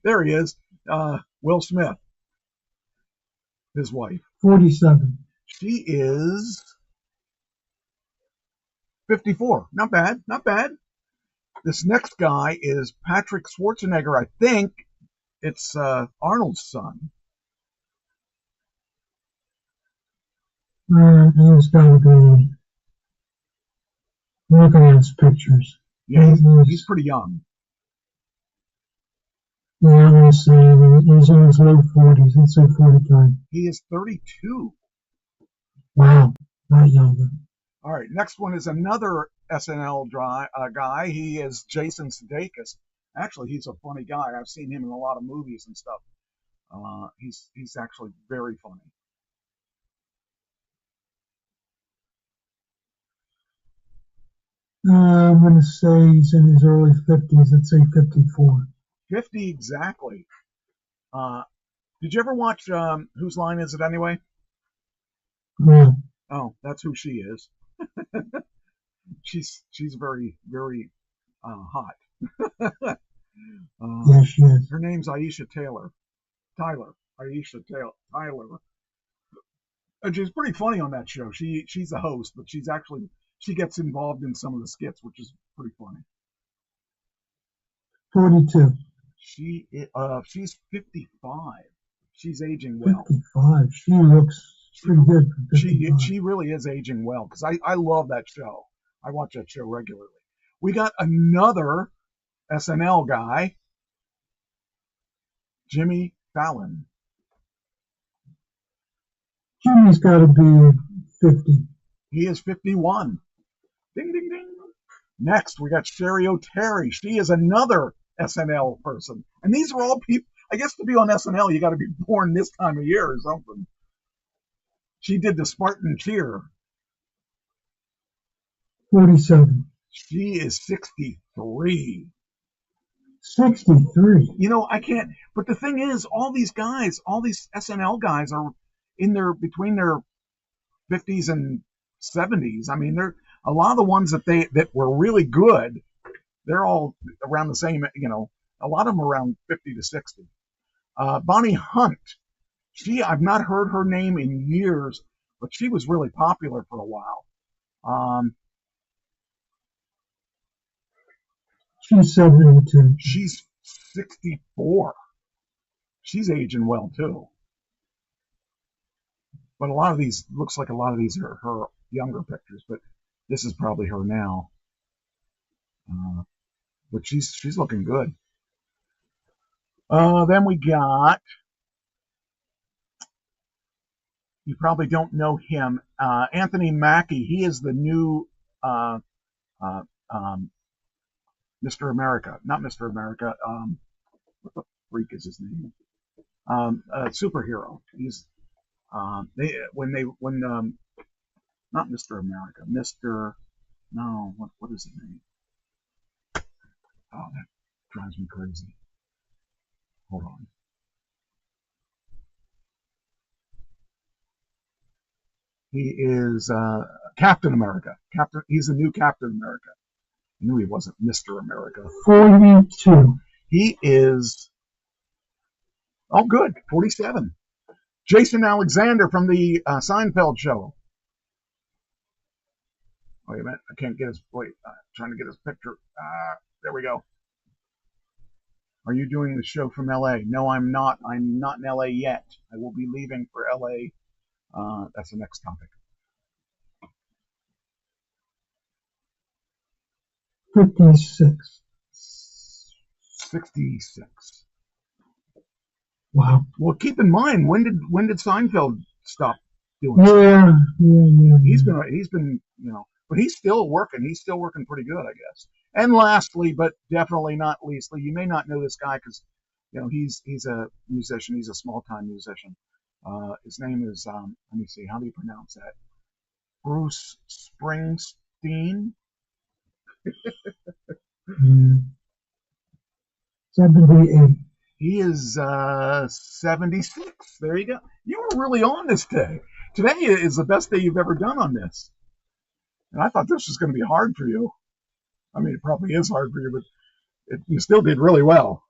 There he is. Will Smith, his wife. 47. She is 54. Not bad. Not bad. This next guy is Patrick Schwarzenegger. I think it's Arnold's son. He's got to be. Looking at his pictures. Yeah, he's pretty young. Yeah, I'm going to say he's in his low 40s. Let's say 43. He is 32. Wow, not younger. All right, next one is another SNL guy. He is Jason Sudeikis. Actually, he's a funny guy. I've seen him in a lot of movies and stuff. He's actually very funny. I'm going to say he's in his early 50s. Let's say 54. 50 exactly. Did you ever watch Whose Line Is It Anyway? Yeah. Oh, that's who she is. She's very, very hot. Yeah, she is. Her name's Aisha Tyler. Aisha Tyler. And she's pretty funny on that show. She's a host, but she gets involved in some of the skits, which is pretty funny. 42. She's 55. She's aging well. 55. She looks pretty good. She really is aging well, because I love that show. I watch that show regularly. We got another SNL guy, Jimmy Fallon. Jimmy's got to be 50. He is 51. Ding, ding, ding. Next, we got Sherry O'Terry. She is another SNL person. And these are all people, I guess to be on SNL, you got to be born this time of year or something. She did the Spartan Cheer. 47. She is 63. 63. You know, I can't, but the thing is, all these SNL guys are between their 50s and 70s. I mean, they're a lot of the ones that were really good. They're all around the same, you know, a lot of them around 50 to 60. Bonnie Hunt, I've not heard her name in years, but she was really popular for a while. She's 72. She's 64. She's aging well too. But looks like a lot of these are her younger pictures, but this is probably her now. But she's looking good. Then we got, you probably don't know him, Anthony Mackie. He is the new Mr. America. Not Mr. America. What the freak is his name? Superhero. He's not Mr. America. What is his name? Oh, that drives me crazy. Hold on. He is Captain America. He's the new Captain America. I knew he wasn't Mr. America. 42. He is, good, 47. Jason Alexander from the Seinfeld show. Wait a minute, I can't get trying to get his picture. There we go. Are you doing the show from LA? No, I'm not. I'm not in LA yet. I will be leaving for LA. That's the next topic. 56. 66. Wow. Well, keep in mind, when did Seinfeld stop doing it? Yeah. He's been, you know, but he's still working. He's still working pretty good, I guess. And lastly, but definitely not leastly, you may not know this guy because, you know, he's a musician. He's a small-time musician. His name is, let me see, how do you pronounce that? Bruce Springsteen. 78. He is 76. There you go. You were really on this day. Today is the best day you've ever done on this. And I thought this was going to be hard for you. I mean, it probably is hard for you, but you still did really well.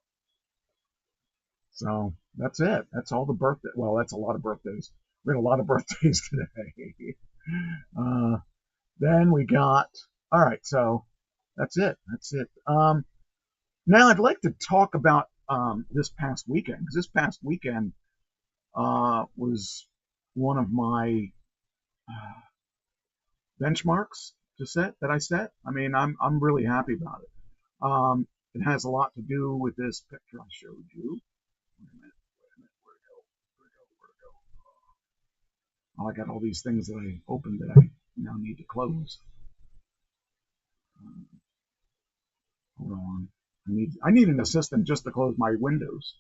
So that's it. That's all the birthday. Well, that's a lot of birthdays. We had a lot of birthdays today. Then we got, all right, so that's it. That's it. Now I'd like to talk about this past weekend, because this past weekend was one of my benchmarks that I set. I mean, I'm really happy about it. It has a lot to do with this picture I showed you. Wait a minute, where'd it go? Oh, I got all these things that I opened that I now need to close. Hold on. I need an assistant just to close my windows.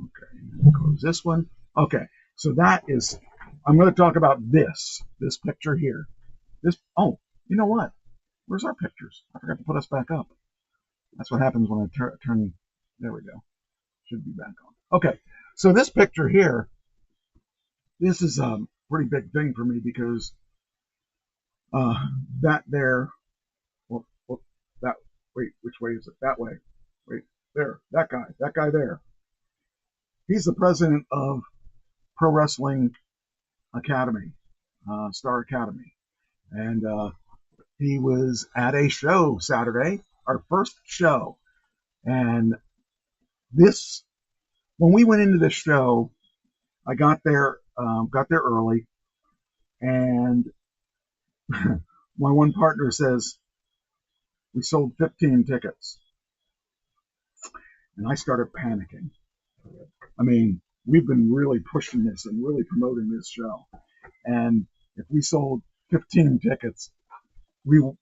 Okay, close this one. Okay, so that is, I'm going to talk about this picture here. Oh, you know what? Where's our pictures? I forgot to put us back up. That's what happens when I turn, there we go. Should be back on. Okay, so this picture here, this is a pretty big thing for me because that there, wait, which way is it? That way. Wait, there, that guy there. He's the president of Pro Wrestling Academy, Star Academy. And he was at a show Saturday, our first show. And when we went into this show, I got there early, and my one partner says, we sold 15 tickets. And I started panicking. I mean, we've been really pushing this and really promoting this show. And if we sold 15 tickets,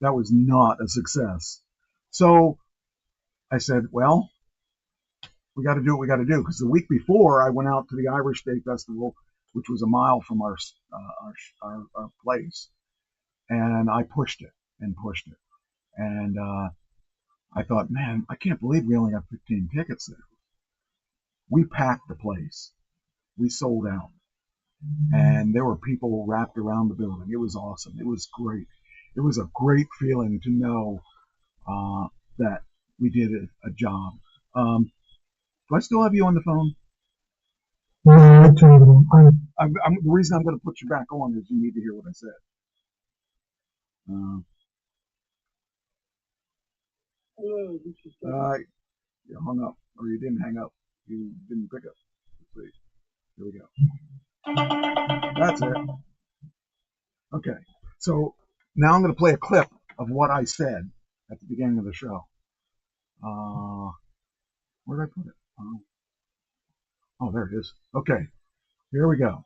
that was not a success. So I said, well, we got to do what we got to do. Because the week before, I went out to the Irish Day Festival, which was a mile from our place. And I pushed it. And I thought, man, I can't believe we only have 15 tickets there. We packed the place. We sold out. And there were people wrapped around the building. It was awesome. It was great. It was a great feeling to know that we did a job. Do I still have you on the phone? No, I turned it on. The reason I'm going to put you back on is you need to hear what I said. You hung up, or you didn't hang up. You didn't pick up. Let's see. Here we go. That's it. Okay. So now I'm going to play a clip of what I said at the beginning of the show. Where did I put it? Oh, there it is. Okay. Here we go.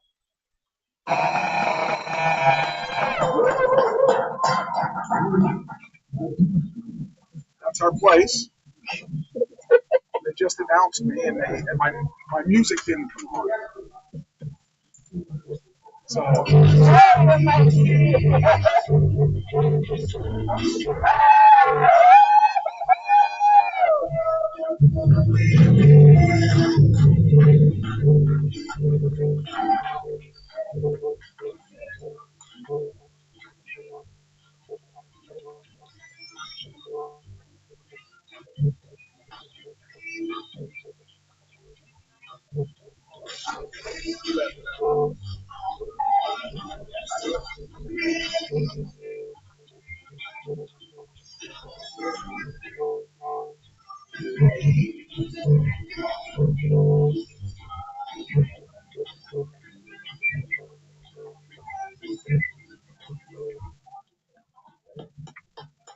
That's our place. They just announced me, and my music didn't come on. So.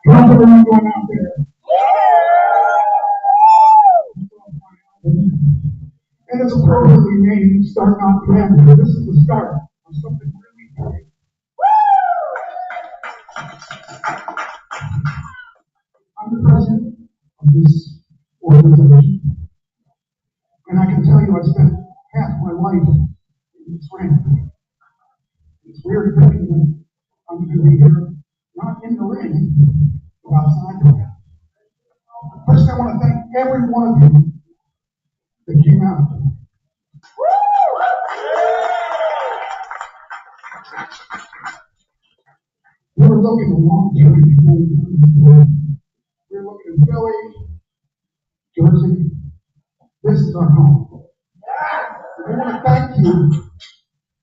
How's everyone going out there? And it's appropriately named Start Not the End. This is the start of something really big. I'm the president of this organization, and I can tell you I spent half my life in this ring. It's weird thinking that I'm going to be here, not in the ring, but outside the ring. First, I want to thank every one of you that came out. We were looking a long time before we got this going. We were looking at Philly, Jersey. This is our home. We want to thank you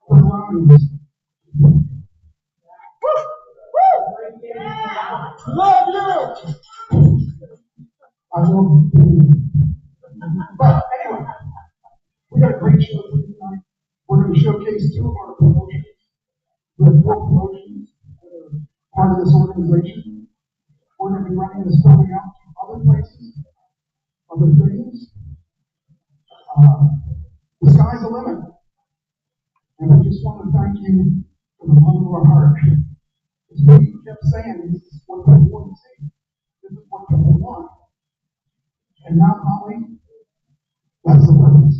for allowing us. Love you! I love you. But anyway, we got a great show for you tonight. We're going to showcase two of our promotions. We have 4 promotions that are part of this organization. We're going to be running this building out to other places, other things. The sky's the limit. And we just want to thank you from the bottom of our heart. As we kept saying, this is what people want to see. This is what people want. And now, Holly, that's the purpose.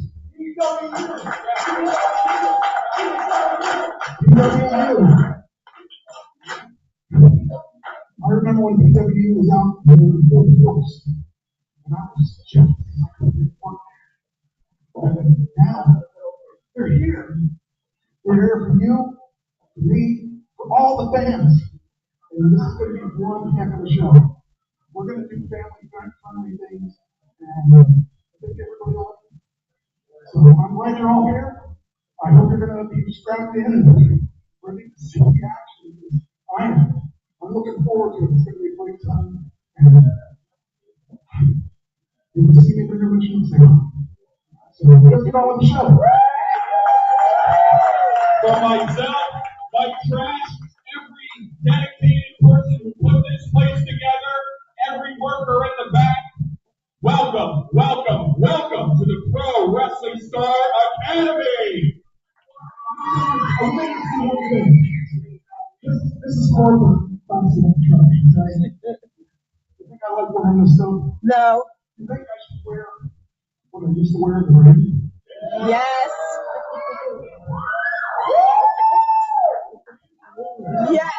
I remember when PWU was out in the full force, and I was just I couldn't work there. And now they're here. They're here for you, for me, for all the fans. And this is going to be one heck of a show. We're going to do family-friendly things, and I think everybody will. So I'm glad you're all here. I hope you're going to be strapped in and ready to see the action. I am. I'm looking forward to it. It's going to be a great time. And you can see me pretty much in the sound. So let's get on with the show. For myself, like Trash, every dedicated person who put this place together, every worker in the back, welcome, welcome, welcome to the Pro Wrestling Star Academy. This is hard to bounce off track. You think I like wearing this stuff? No. You think I should wear what I used to wear in the ring? Yes. Yes.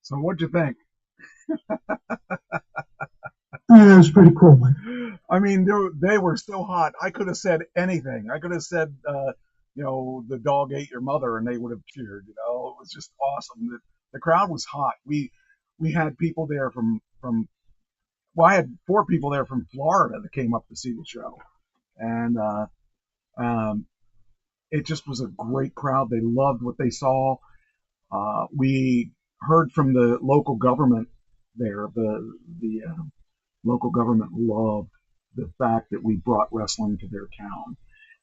So what'd you think? That was pretty cool. I mean, they were so hot. I could have said anything. I could have said, the dog ate your mother, and they would have cheered. It was just awesome. The crowd was hot. We had people there from. Well, I had 4 people there from Florida that came up to see the show, and it just was a great crowd. They loved what they saw. We heard from the local government there. The local government loved the fact that we brought wrestling to their town,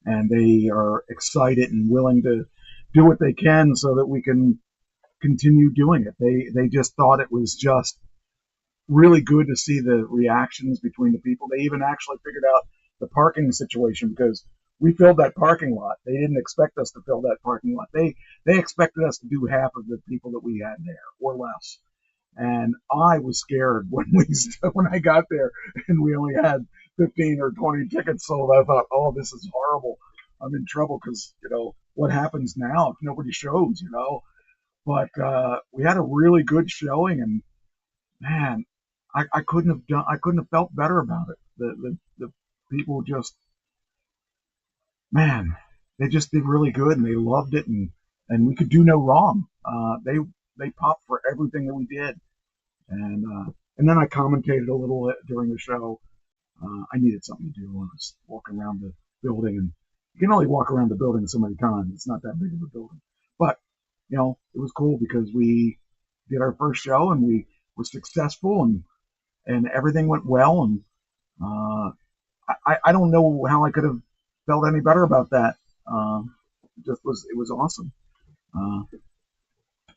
and they are excited and willing to do what they can so that we can continue doing it. They just thought it was just really good to see the reactions between the people. They even actually figured out the parking situation because we filled that parking lot. They didn't expect us to fill that parking lot. They expected us to do half of the people that we had there or less. And I was scared when I got there and we only had 15 or 20 tickets sold. I thought, oh, this is horrible. I'm in trouble because, what happens now if nobody shows, But we had a really good showing, and man, I couldn't have felt better about it. The people just, man, they just did really good, and they loved it, and we could do no wrong. They popped for everything that we did. And then I commentated a little during the show. I needed something to do. I was walking around the building, and you can only walk around the building so many times. It's not that big of a building. But, it was cool because we did our first show, and we were successful, and everything went well. And I don't know how I could have felt any better about that. It was awesome.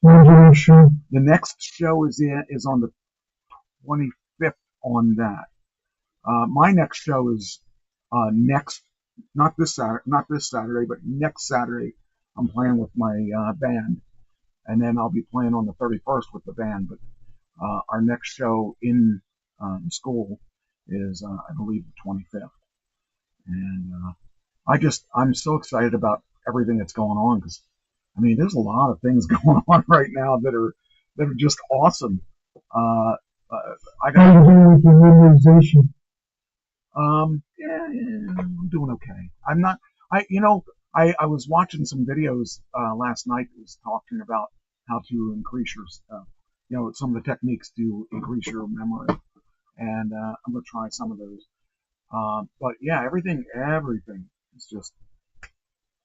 The next show is on the 25th on that. My next show is not this Saturday, but next Saturday. I'm playing with my band, and then I'll be playing on the 31st with the band. But our next show in the school is, I believe, the 25th. And I'm so excited about everything that's going on because, there's a lot of things going on right now that are just awesome. I got. How are you doing with your memorization? I'm doing okay. I'm not. I was watching some videos last night that was talking about how to increase your, some of the techniques to increase your memory, and I'm gonna try some of those. But yeah, everything is just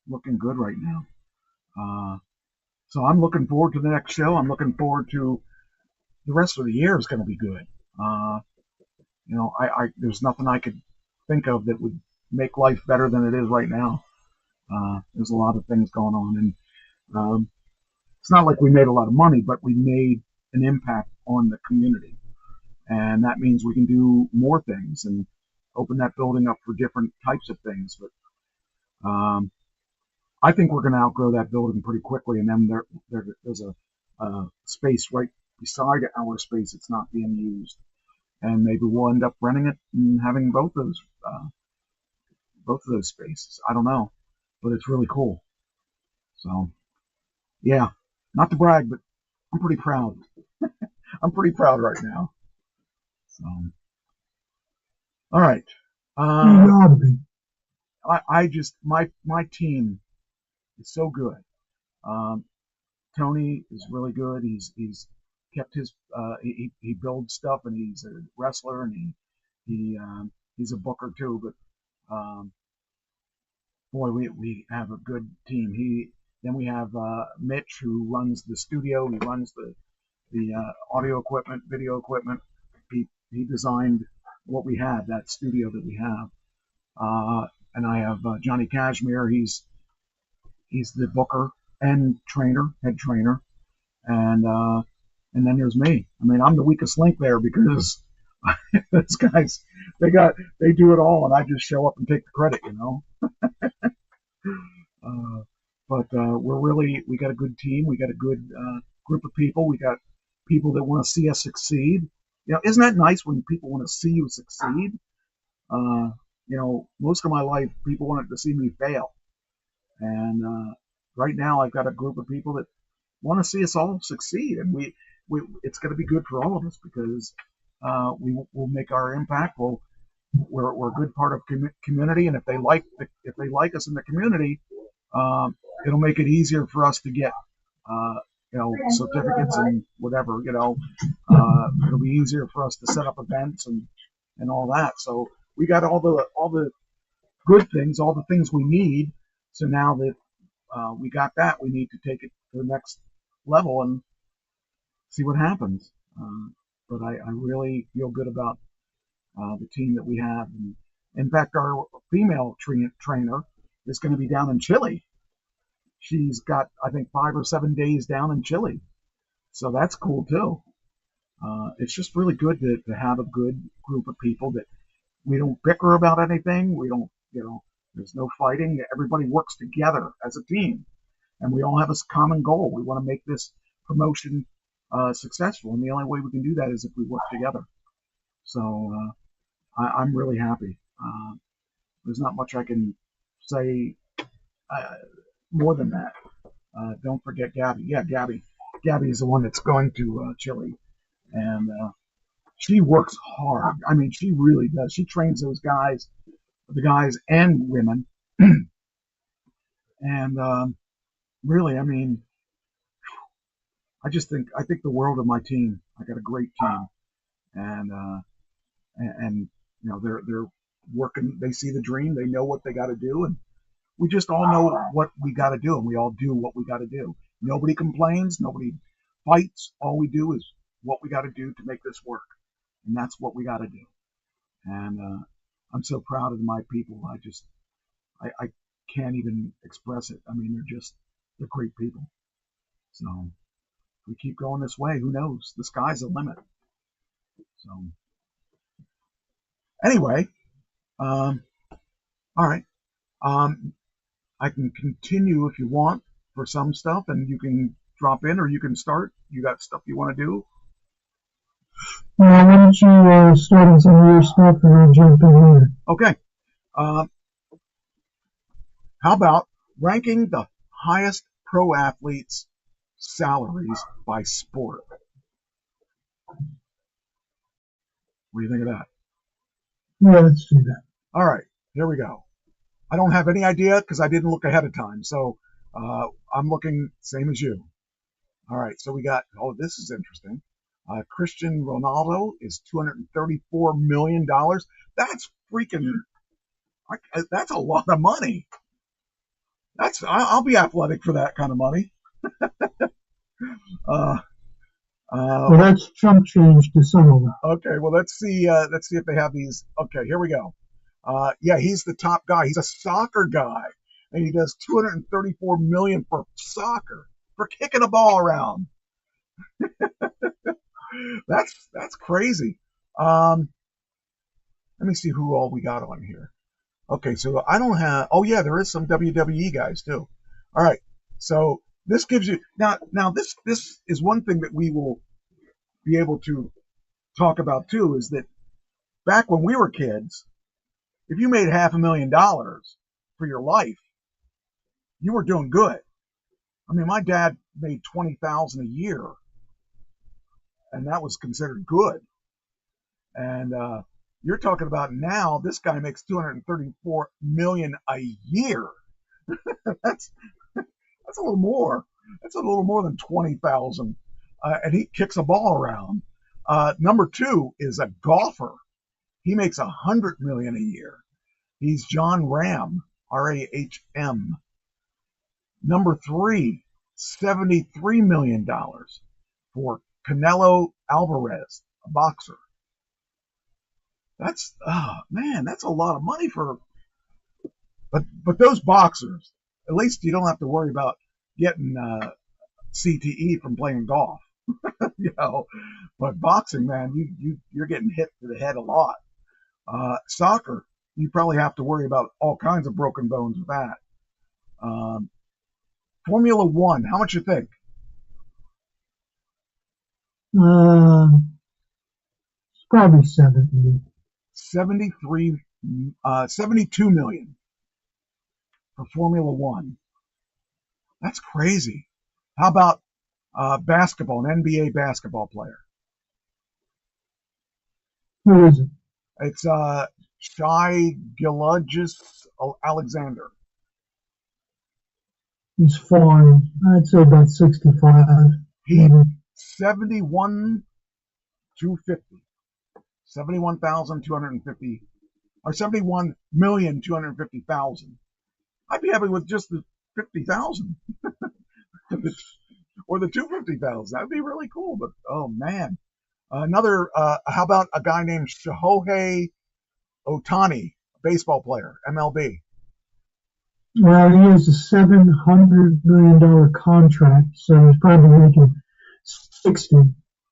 looking good right now. So I'm looking forward to the next show. I'm looking forward to the rest of the year is going to be good. There's nothing I could think of that would make life better than it is right now. There's a lot of things going on, and it's not like we made a lot of money, but we made an impact on the community, and that means we can do more things and open that building up for different types of things. But I think we're going to outgrow that building pretty quickly, and then there's a space right beside our space that's not being used, and maybe we'll end up renting it and having both of those spaces. I don't know, but it's really cool. So, yeah, not to brag, but I'm pretty proud. I'm pretty proud right now. So, all right. I just my team is so good. Tony is really good. He's kept his he builds stuff, and he's a wrestler, and he's a booker too. But boy, we have a good team. Then we have Mitch, who runs the studio. He runs the audio equipment, video equipment. He designed what we have, that studio that we have. And I have Johnny Cashmere. He's the booker and head trainer. And then there's me. I mean, I'm the weakest link there because those guys, they do it all, and I just show up and take the credit, you know. But we got a good team. We got a good group of people. We got people that want to see us succeed. You know, isn't that nice when people want to see you succeed? You know, most of my life, people wanted to see me fail. And right now, I've got a group of people that want to see us all succeed. And it's going to be good for all of us because we'll make our impact. We're a good part of community. And if they like us in the community, it'll make it easier for us to get, you know, certificates and whatever, you know. It'll be easier for us to set up events and all that. So we got all the good things, all the things we need. So now that we got that, we need to take it to the next level and see what happens. But I really feel good about the team that we have. And in fact, our female trainer is going to be down in Chile. She's got, I think, 5 or 7 days down in Chile. So that's cool too. It's just really good to have a good group of people that we don't bicker about anything. We don't, you know, there's no fighting. Everybody works together as a team, and we all have a common goal. We want to make this promotion successful, and the only way we can do that is if we work together. So I'm really happy. There's not much I can say more than that. Don't forget Gabby. Yeah, Gabby is the one that's going to Chile, and she works hard. I mean, she really does. She trains those guys, the guys and women, and really, I mean, I think the world of my team. I got a great team, and you know, they're working. They see the dream. They know what they got to do, and we just all know what we got to do, and we all do what we got to do. Nobody complains. Nobody fights. All we do is what we got to do to make this work, and that's what we got to do. And I'm so proud of my people. I can't even express it. I mean, they're great people. So if we keep going this way, who knows? The sky's the limit. So anyway, all right. I can continue if you want for some stuff, and you can drop in or you can start. You got stuff you want to do? Why don't you start on some of your stuff and I'll jump in later. Okay. How about ranking the highest pro athletes' salaries by sport? What do you think of that? Yeah, let's do that. All right, here we go. I don't have any idea because I didn't look ahead of time, so I'm looking same as you. All right, so we got, oh, this is interesting. Cristiano Ronaldo is $234 million. That's freaking, that's a lot of money. I'll be athletic for that kind of money. Well, that's chump change to some of them. Okay, well, let's see if they have these. Okay, here we go. Yeah, he's the top guy. He's a soccer guy, and he does $234 million for soccer, for kicking a ball around. That's crazy. Let me see who all we got on here. Okay, so I don't have. Oh yeah, there is some WWE guys too. All right, so this gives you now. This is one thing that we will be able to talk about too is that back when we were kids, if you made $500,000 for your life, you were doing good. I mean, my dad made $20,000 a year, and that was considered good. And you're talking about now, this guy makes $234 million a year. that's a little more. That's a little more than 20,000, and he kicks a ball around. Number 2 is a golfer. He makes $100 million a year. He's John Ram, R-A-H-M. Number 3, $73 million for Canelo Alvarez, a boxer. That's that's a lot of money for. But those boxers, at least you don't have to worry about getting CTE from playing golf. But boxing, man, you're getting hit to the head a lot. Soccer, you probably have to worry about all kinds of broken bones with that. Formula One, how much you think? It's probably 70. 72 million for Formula One. That's crazy. How about basketball, an NBA basketball player? Who is it? It's Shai Gilgeous-Alexander. He's fine. I'd say about 65. He 71,250. 71,250, or 71,250,000. I'd be happy with just the 50,000, or the 250,000. That'd be really cool. But oh man, another. How about a guy named Shohei Ohtani, baseball player, MLB? Well, he has a $700 million contract, so he's probably making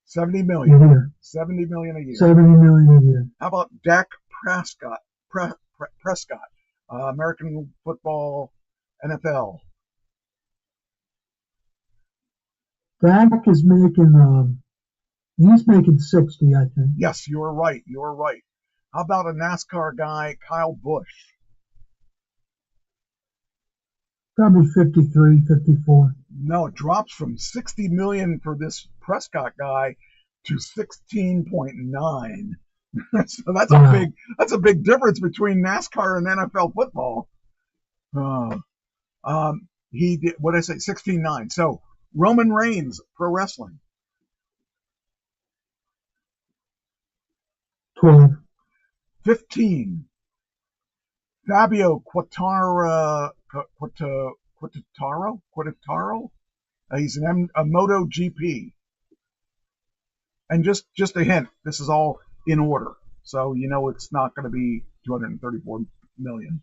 70 million a year. 70 million a year. 70 million a year. How about Dak Prescott? Prescott, American football, NFL. Dak is making he's making 60, I think. Yes, you're right. How about a NASCAR guy, Kyle Busch? Probably 53, 54. No, it drops from 60 million for this Prescott guy to 16.9. So that's a big difference between NASCAR and NFL football. He did, what did I say? 16.9. So Roman Reigns, pro wrestling. 12. 15. Fabio Quartararo. He's a Moto GP. And just a hint, this is all in order, so you know it's not going to be 234 million.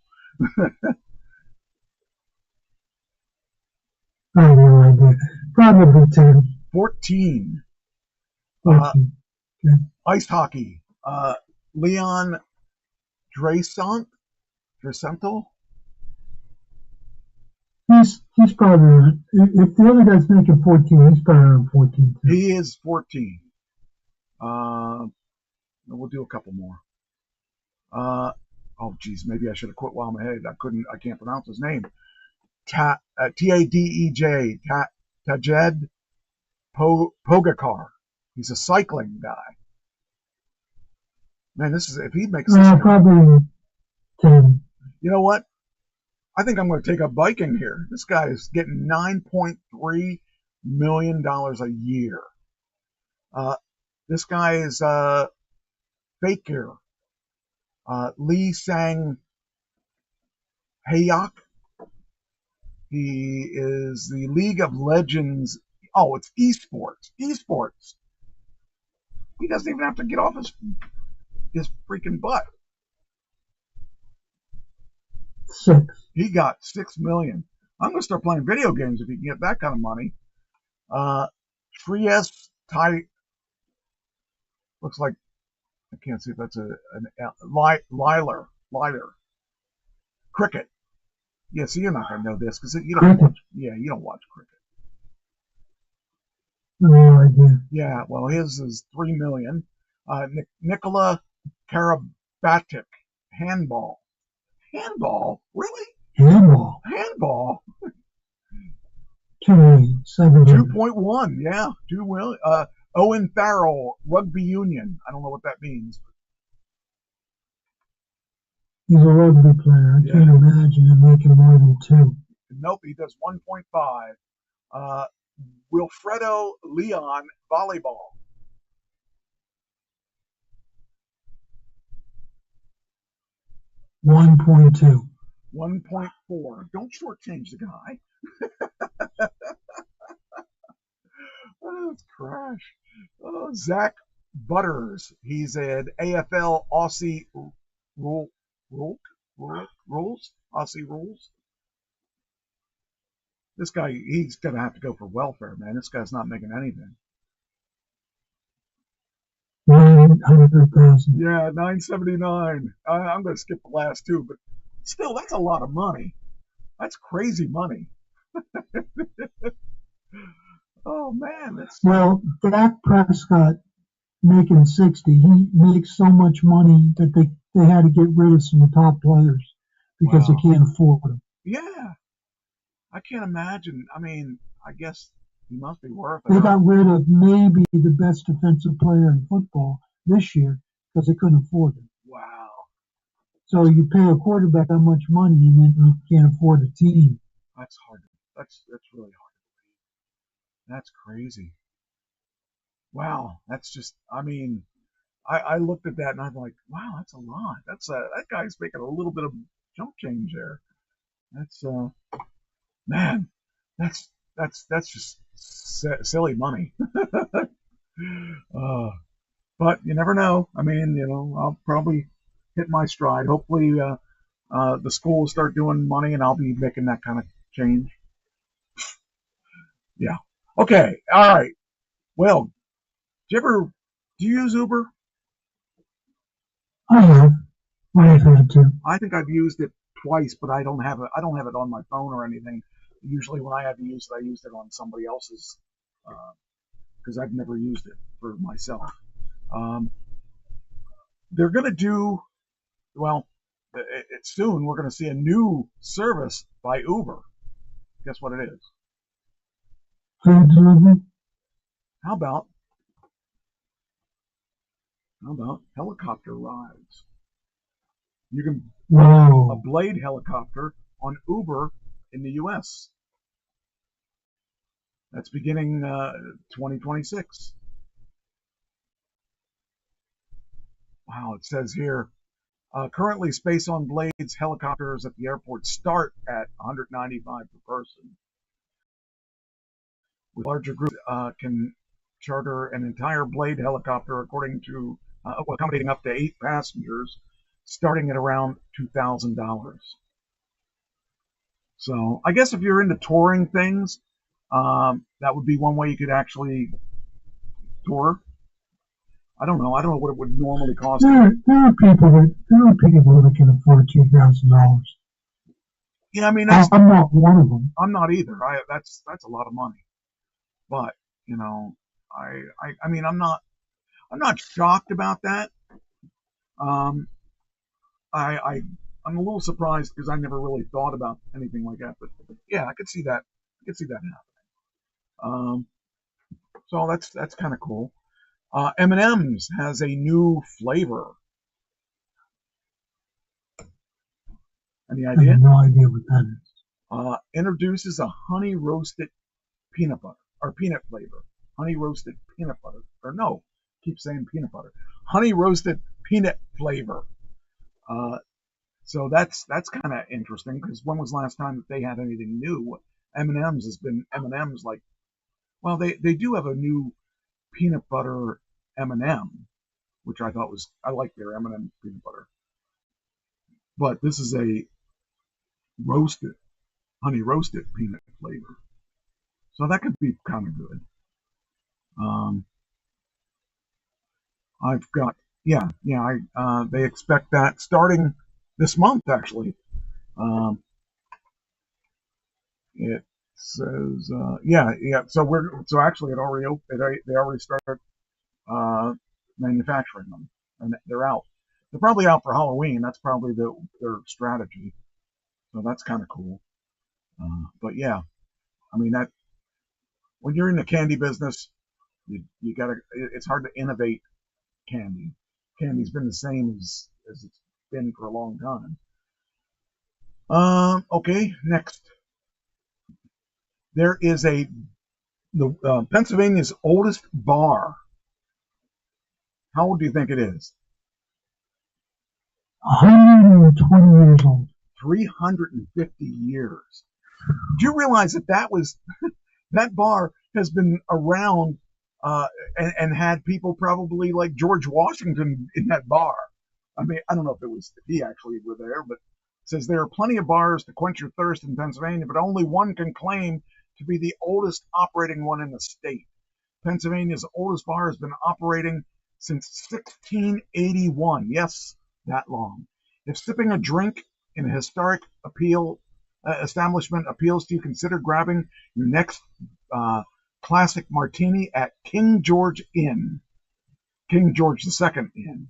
I have no idea. Probably 10. 14. 14. Okay. Ice hockey. Leon Draisaitl. He's probably around. If the other guy's making 14, he's probably around 14 too. He is 14. We'll do a couple more. Oh geez, maybe I should have quit while I'm ahead. I can't pronounce his name. Tadej Pogacar. He's a cycling guy. Man, this is, if he makes this, probably 10. You know what? I think I'm going to take up biking here. This guy is getting $9.3 million a year. This guy is Fakir. Lee Sang Hayok. He is the League of Legends. Oh, it's esports. Esports. He doesn't even have to get off his freaking butt. 6. He got $6 million. I'm going to start playing video games if he can get that kind of money. Trieste looks like, I can't see if that's Liler. Cricket. Yeah, so you're not going to know this because you don't watch. Yeah, you don't watch cricket. No idea. Yeah, well, his is $3 million. Nikola Karabatic, handball. Handball? Really? Handball. Handball. 2.1. Yeah. 2 million. Owen Farrell, rugby union. I don't know what that means. He's a rugby player. I can't imagine him making more than 2. Nope, he does 1.5. Wilfredo Leon, volleyball. 1.2. 1.4. Don't shortchange the guy. Oh, it's crash. Oh, Zach Butters. He's an AFL Aussie rules. Aussie rules. This guy, he's gonna have to go for welfare, man. This guy's not making anything. 900,000. Yeah, 979. I'm gonna skip the last 2, but still, that's a lot of money. That's crazy money. Oh man, well, Dak Prescott making 60. He makes so much money that they had to get rid of some top players because they can't afford them. Yeah, I can't imagine. I mean, I guess he must be worth it. They got rid of maybe the best defensive player in football this year because they couldn't afford him. Wow. So you pay a quarterback that much money and then you can't afford a team. That's hard. That's really hard to believe. That's crazy. Wow. That's just. I mean, I looked at that and I'm like, wow, that's a lot. That guy's making a little bit of jump change there. That's man. That's just silly money. But you never know. I mean, I'll probably hit my stride. Hopefully, the school will start doing money, and I'll be making that kind of change. Yeah. Okay. All right. Well, do you use Uber? I have. I've had to. I think I've used it twice, but I don't have it on my phone or anything. Usually, when I had to use it, I used it on somebody else's because I've never used it for myself. They're going to do, well, soon we're going to see a new service by Uber. Guess what it is? Food delivery? How about helicopter rides? You can book a Blade helicopter on Uber in the U.S. That's beginning 2026. Wow, it says here, currently Space on Blade's helicopters at the airport start at $195 per person. With larger groups can charter an entire Blade helicopter according to accommodating up to 8 passengers, starting at around $2,000. So I guess if you're into touring things, that would be one way you could actually tour. I don't know what it would normally cost. There are people that can afford $2,000. Yeah, I mean, I'm not one of them. I'm not either. That's a lot of money. But I mean, I'm not shocked about that. I'm a little surprised because I never really thought about anything like that. But yeah, I could see that. Happening. So that's kind of cool. M&M's has a new flavor. Any idea? I have no idea what that is. Introduces a honey roasted peanut butter or peanut flavor. Honey roasted peanut butter. Or no, keep saying peanut butter. Honey roasted peanut flavor. So that's kind of interesting because when was the last time that they had anything new? M&M's has been M&M's like, well, they do have a new peanut butter M&M, which I like their M&M peanut butter. But this is a honey roasted peanut flavor. So that could be kind of good. I've got, they expect that starting this month, actually. It says, So actually, it already opened. They already started manufacturing them, and they're out. They're probably out for Halloween. That's probably their strategy. So that's kind of cool. But yeah, I mean, that when you're in the candy business, you gotta. It's hard to innovate candy. Candy's been the same as it's been for a long time. Okay, next. There is Pennsylvania's oldest bar. How old do you think it is? 120 years old. 350 years. Do you realize that bar has been around and had people probably like George Washington in that bar? I mean, I don't know if he actually were there, but it says there are plenty of bars to quench your thirst in Pennsylvania, but only one can claim to be the oldest operating one in the state. Pennsylvania's oldest bar has been operating since 1681. Yes, that long. If sipping a drink in a historic establishment appeals to you, consider grabbing your next classic martini at King George Inn. King George II Inn.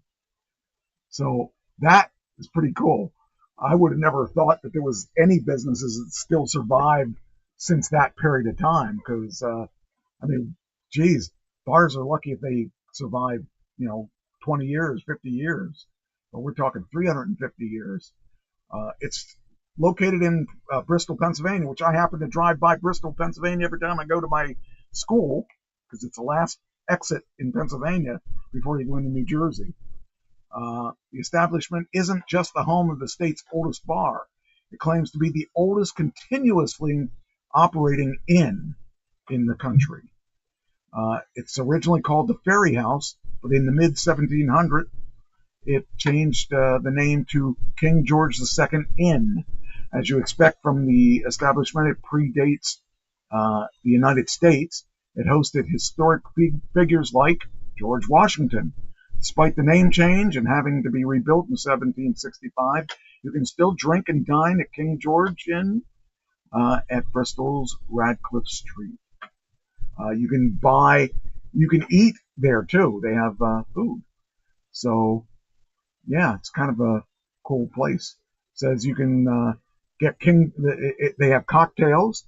So that is pretty cool. I would have never thought that there was any businesses that still survived since that period of time, because I mean, geez, bars are lucky if they survive, 20 years, 50 years. But we're talking 350 years. It's located in Bristol, Pennsylvania, which I happen to drive by Bristol, Pennsylvania every time I go to my school, because it's the last exit in Pennsylvania before you go into New Jersey. The establishment isn't just the home of the state's oldest bar. It claims to be the oldest continuously operating inn in the country. It's originally called the Ferry House, but in the mid-1700s, it changed the name to King George II Inn. As you expect from the establishment, it predates the United States. It hosted historic figures like George Washington. Despite the name change and having to be rebuilt in 1765, you can still drink and dine at King George Inn at Bristol's Radcliffe Street. You can eat there too. They have food. So, yeah, it's kind of a cool place. It says you can get they have cocktails.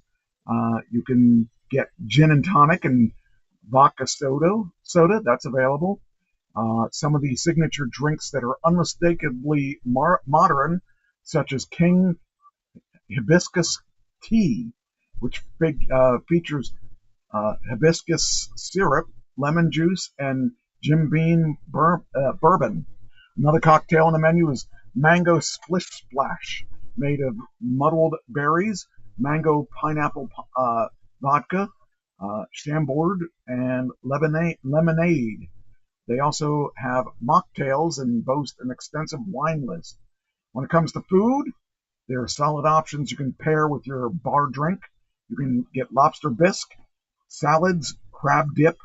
You can get gin and tonic and vodka soda. That's available. Some of the signature drinks that are unmistakably modern, such as King Hibiscus Tea, which features hibiscus syrup, lemon juice, and Jim Beam bourbon. Another cocktail on the menu is Mango Splish Splash, made of muddled berries, mango pineapple vodka, Chambord, and lemonade. They also have mocktails and boast an extensive wine list. When it comes to food, there are solid options you can pair with your bar drink. You can get lobster bisque, salads, crab dip,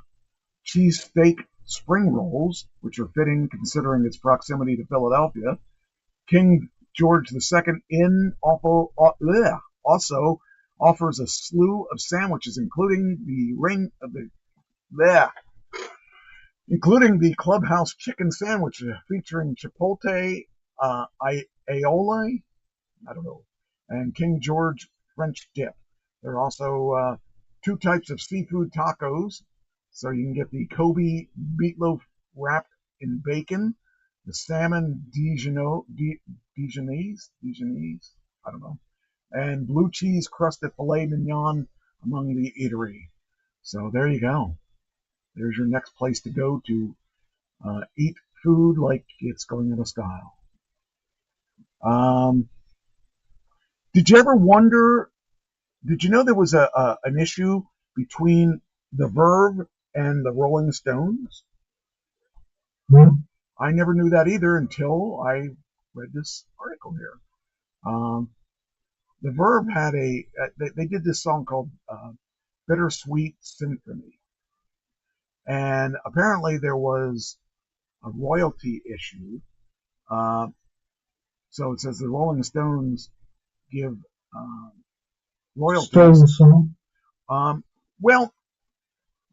cheesesteak spring rolls, which are fitting considering its proximity to Philadelphia. King George II Inn also offers a slew of sandwiches, including the clubhouse chicken sandwich featuring chipotle, aioli, I don't know, and King George French dip. There are also two types of seafood tacos. So you can get the Kobe meatloaf wrapped in bacon, the salmon Dijonese, I don't know, and blue cheese crusted filet mignon among the eatery. So there you go. There's your next place to go to eat food like it's going out of style. Did you ever wonder? Did you know there was an issue between the Verve and the Rolling Stones? I never knew that either until I read this article here. The Verve had they did this song called Bittersweet Symphony. And apparently there was a royalty issue. So it says the Rolling Stones give royalties. Stole the song? Well,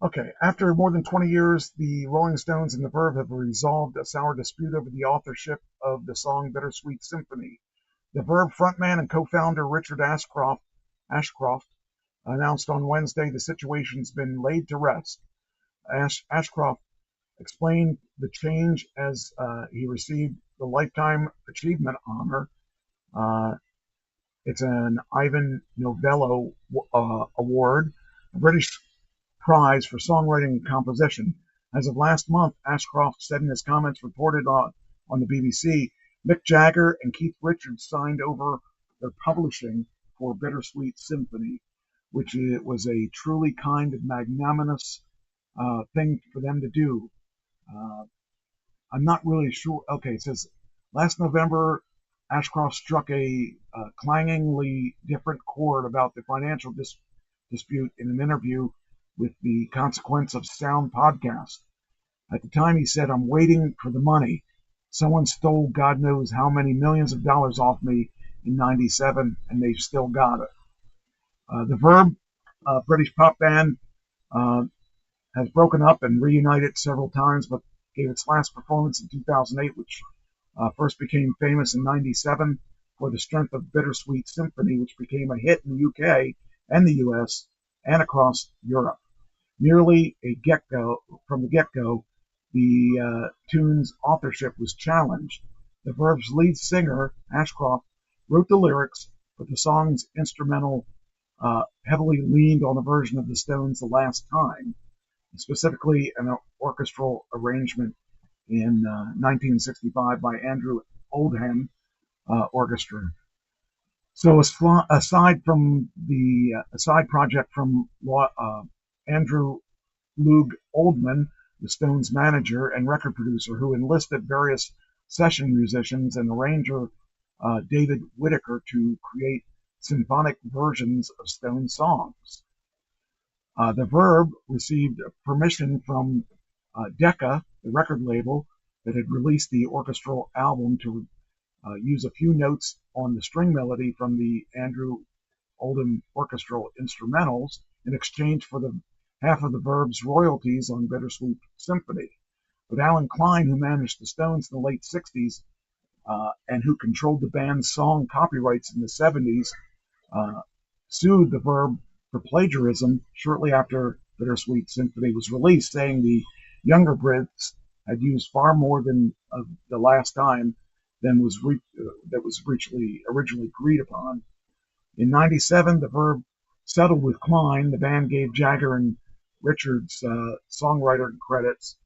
Okay, after more than 20 years, the Rolling Stones and the Verve have resolved a sour dispute over the authorship of the song Bittersweet Symphony. The Verve frontman and co-founder Richard Ashcroft announced on Wednesday the situation's been laid to rest. Ashcroft explained the change as he received the Lifetime Achievement Honor. It's an Ivan Novello Award, a British prize for songwriting and composition. As of last month, Ashcroft said in his comments reported on the BBC, Mick Jagger and Keith Richards signed over their publishing for Bittersweet Symphony, which was a truly kind and magnanimous thing for them to do. I'm not really sure. Okay, it says last November, Ashcroft struck a clangingly different chord about the financial dispute in an interview with the Consequence of Sound podcast. At the time, he said, "I'm waiting for the money. Someone stole God knows how many millions of dollars off me in '97, and they've still got it." The Verve, British pop band, has broken up and reunited several times, but gave its last performance in 2008, which first became famous in '97 for the strength of Bittersweet Symphony, which became a hit in the UK and the US and across Europe. Nearly from the get-go, the tune's authorship was challenged. The Verve's lead singer, Ashcroft, wrote the lyrics, but the song's instrumental heavily leaned on a version of the Stones' The Last Time, specifically an orchestral arrangement in 1965 by Andrew Oldham Orchestra. So aside from a side project from Andrew Loog Oldham, the Stones' manager and record producer, who enlisted various session musicians and arranger David Whittaker to create symphonic versions of Stones songs. The Verve received permission from Decca, the record label that had released the orchestral album, to use a few notes on the string melody from the Andrew Oldham orchestral instrumentals in exchange for the half of the Verve's royalties on Bittersweet Symphony. But Alan Klein, who managed the Stones in the late 60s and who controlled the band's song copyrights in the 70s, sued the Verve for plagiarism shortly after Bittersweet Symphony was released, saying the younger Brits had used far more than the last time than was originally agreed upon. In '97, the Verve settled with Klein. The band gave Jagger and Richards songwriter credits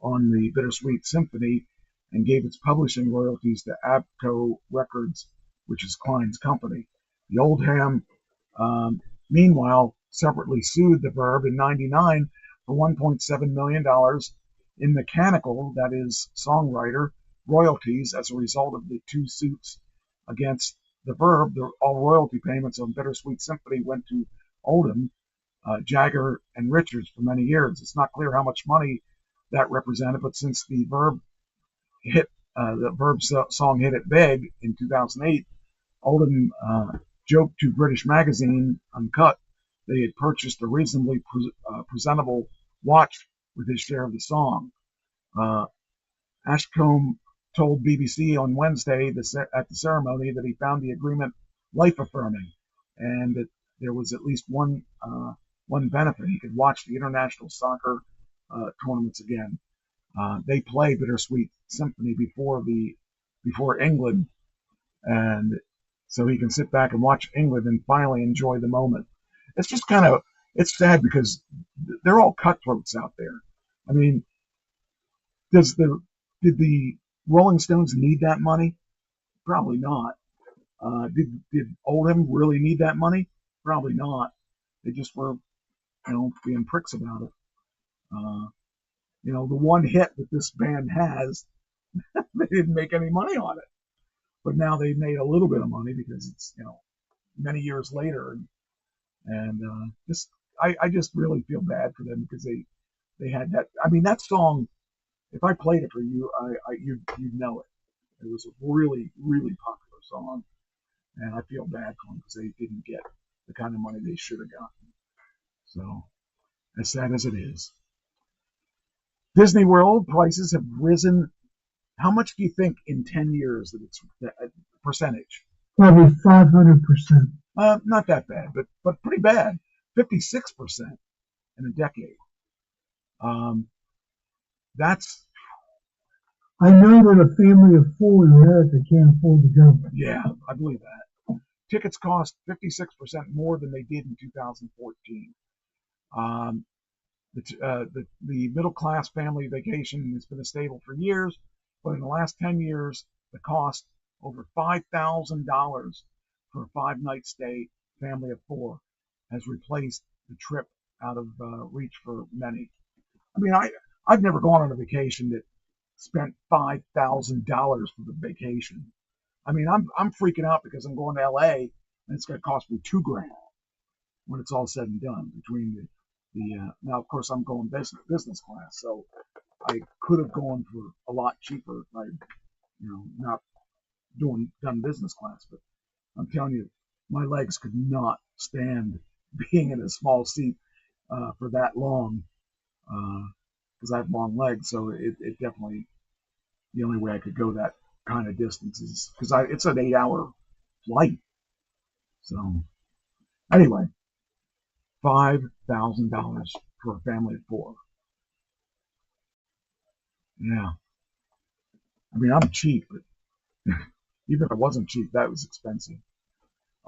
on the Bittersweet Symphony and gave its publishing royalties to Abco Records, which is Klein's company. The Oldham, meanwhile, separately sued the Verve in '99 for $1.7 million in mechanical, that is, songwriter, royalties as a result of the two suits against the Verve. All royalty payments on Bittersweet Symphony went to Oldham, Jagger, and Richards for many years. It's not clear how much money that represented, but since the Verve song hit it big in 2008, Oldham joked to British magazine Uncut they had purchased a reasonably presentable watch with his share of the song. Ashcombe told BBC on Wednesday at the ceremony that he found the agreement life-affirming and that there was at least one benefit. He could watch the international soccer tournaments again. They play Bittersweet Symphony before England, and so he can sit back and watch England and finally enjoy the moment. It's just it's sad because they're all cutthroats out there. I mean, did the Rolling Stones need that money? Probably not. Did Oldham really need that money? Probably not. They just were, being pricks about it. The one hit that this band has, they didn't make any money on it. But now they've made a little bit of money because it's, many years later. And I just really feel bad for them because they had that. I mean, that song, if I played it for you, you'd know it. It was a really, really popular song. And I feel bad for them because they didn't get the kind of money they should have gotten. So, as sad as it is. Disney World prices have risen. How much do you think in 10 years that it's percentage? Probably 500%. Not that bad, but pretty bad. 56% in a decade. That's. I know that a family of 4 in America can't afford to go. Yeah, I believe that. Tickets cost 56% more than they did in 2014. The middle class family vacation has been stable for years, but in the last 10 years, the cost over $5,000 for a 5-night stay, family of 4, has replaced the trip out of reach for many. I mean, I've never gone on a vacation that spent $5,000 for the vacation. I mean, I'm freaking out because I'm going to LA and it's going to cost me $2,000 when it's all said and done. Between now, of course, I'm going business class, so I could have gone for a lot cheaper if I, not done business class. But I'm telling you, my legs could not stand being in a small seat for that long because I have long legs. So it definitely, the only way I could go that kind of distance is because it's an 8-hour flight. So anyway, $5,000 for a family of 4. Yeah. I mean, I'm cheap, but even if I wasn't cheap, that was expensive.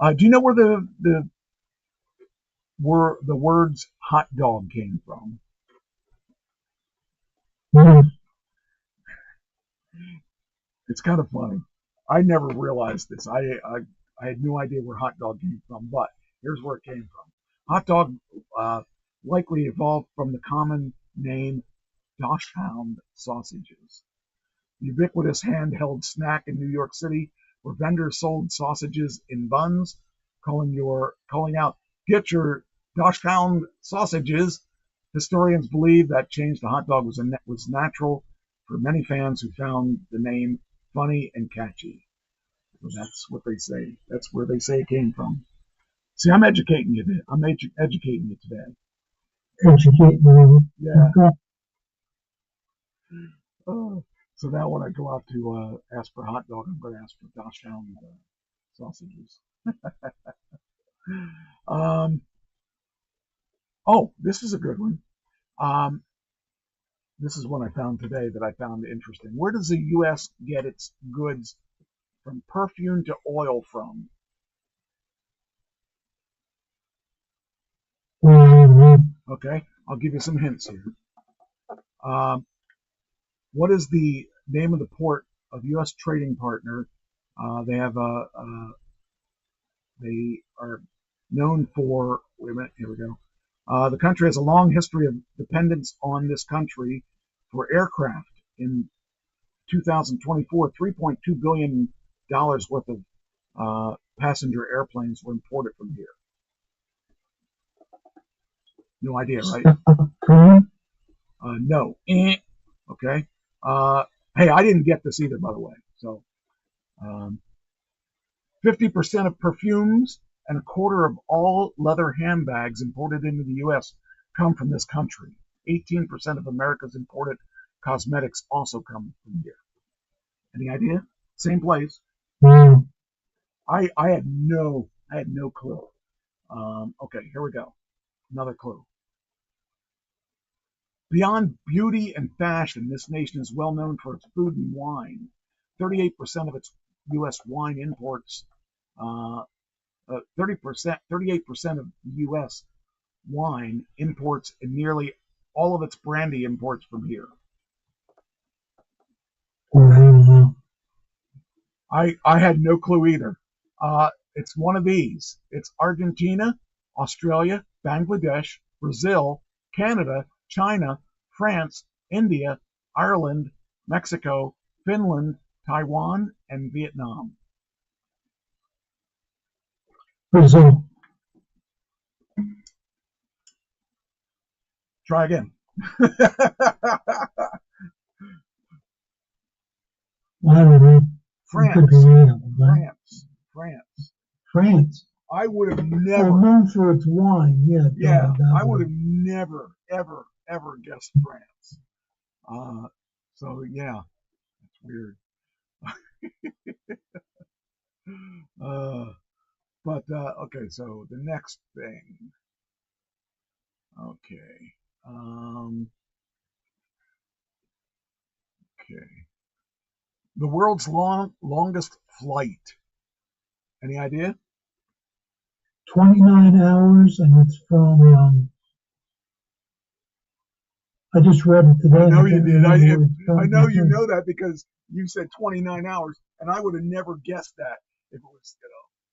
Do you know where the words hot dog came from? It's kind of funny. I never realized this. I had no idea where hot dog came from, but here's where it came from. Hot dog likely evolved from the common name Dachshund sausages. The ubiquitous handheld snack in New York City where vendors sold sausages in buns, calling out, "Get your Dachshund sausages." Historians believe that change to hot dog was natural for many fans who found the name funny and catchy. So that's what they say. That's where they say it came from. See, I'm educating you. I'm educating you today. Educate me. Yeah. Oh, so now when I go out to ask for a hot dog, I'm going to ask for Dachshund sausages. Oh, this is a good one. This is one I found today that I found interesting. Where does the U.S. get its goods from perfume to oil from? Okay, I'll give you some hints here. What is the name of the port of U.S. trading partner? They are known for. Wait a minute. Here we go. The country has a long history of dependence on this country for aircraft. In 2024, $3.2 billion worth of passenger airplanes were imported from here. No idea, right? No. Okay. Hey, I didn't get this either, by the way. So, 50% of perfumes and a quarter of all leather handbags imported into the U.S. come from this country. 18% of America's imported cosmetics also come from here. Any idea? Same place. I had no clue. Okay, here we go. Another clue. Beyond beauty and fashion, this nation is well known for its food and wine. 38% of its U.S. wine imports, 38% of U.S. wine imports, and nearly all of its brandy imports from here. I had no clue either. It's one of these. It's Argentina, Australia, Bangladesh, Brazil, Canada, China, France, India, Ireland, Mexico, Finland, Taiwan, and Vietnam. Brazil. Try again. I don't know. France. France. I would have Well, never. known for its wine, yeah. Yeah, I would have never, ever, ever guessed France. So yeah, it's weird. But okay, so the next thing. Okay. Okay. The world's longest flight. Any idea? 29 hours, and it's from. I just read it today. I know you did. I know you from. know that because you said 29 hours, and I would have never guessed that if it was,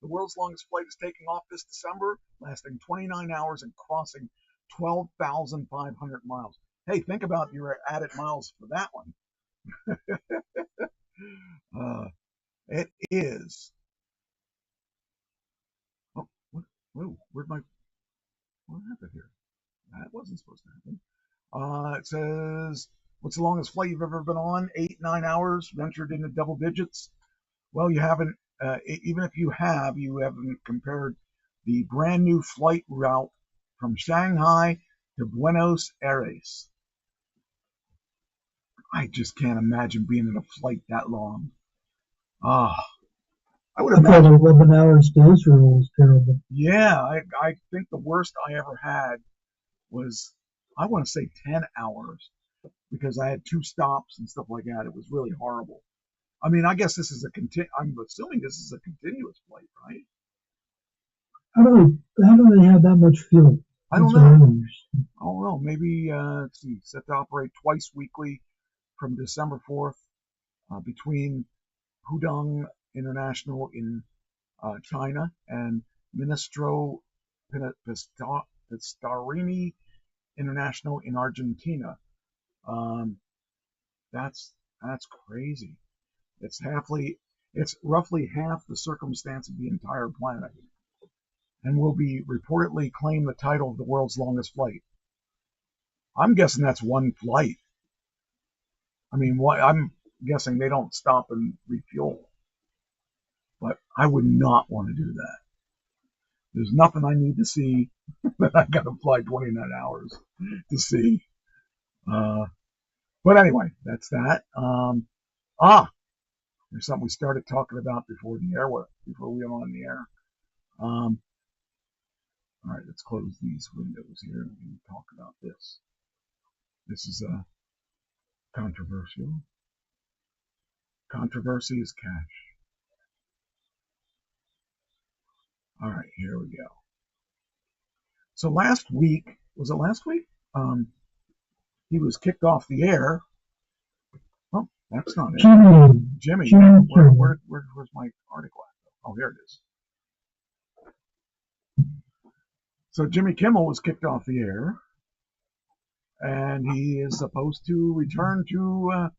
the world's longest flight is taking off this December, lasting 29 hours and crossing 12,500 miles. Hey, think about your added miles for that one. It is. Oh, what happened here? That wasn't supposed to happen. It says, what's the longest flight you've ever been on? 8-9 hours, ventured into double digits. Well, you haven't, even if you haven't compared the brand new flight route from Shanghai to Buenos Aires. I just can't imagine being in a flight that long. I would imagine 11 hours to Israel was terrible. Yeah, I think the worst I ever had was, I want to say 10 hours, because I had 2 stops and stuff like that. It was really horrible. I mean, I guess this is I'm assuming this is a continuous flight, right? How do they have that much fuel? I don't know. Maybe, let's see, set to operate twice weekly from December 4th between Pudong International in China and Ministro Pistarini International in Argentina. That's crazy. It's roughly half the circumstance of the entire planet, and will be reportedly claim the title of the world's longest flight. I'm guessing that's one flight. I mean, I'm guessing they don't stop and refuel. But I would not want to do that. There's nothing I need to see that I got to fly 29 hours to see. But anyway, that's that. There's something we started talking about before we went on the air. All right, let's close these windows here and talk about this. This is controversial. Controversy is cash. All right, here we go. So last week, was it last week? He was kicked off the air. Oh, that's not it. Jimmy. Where's my article at? Oh, here it is. So Jimmy Kimmel was kicked off the air, and he is supposed to return to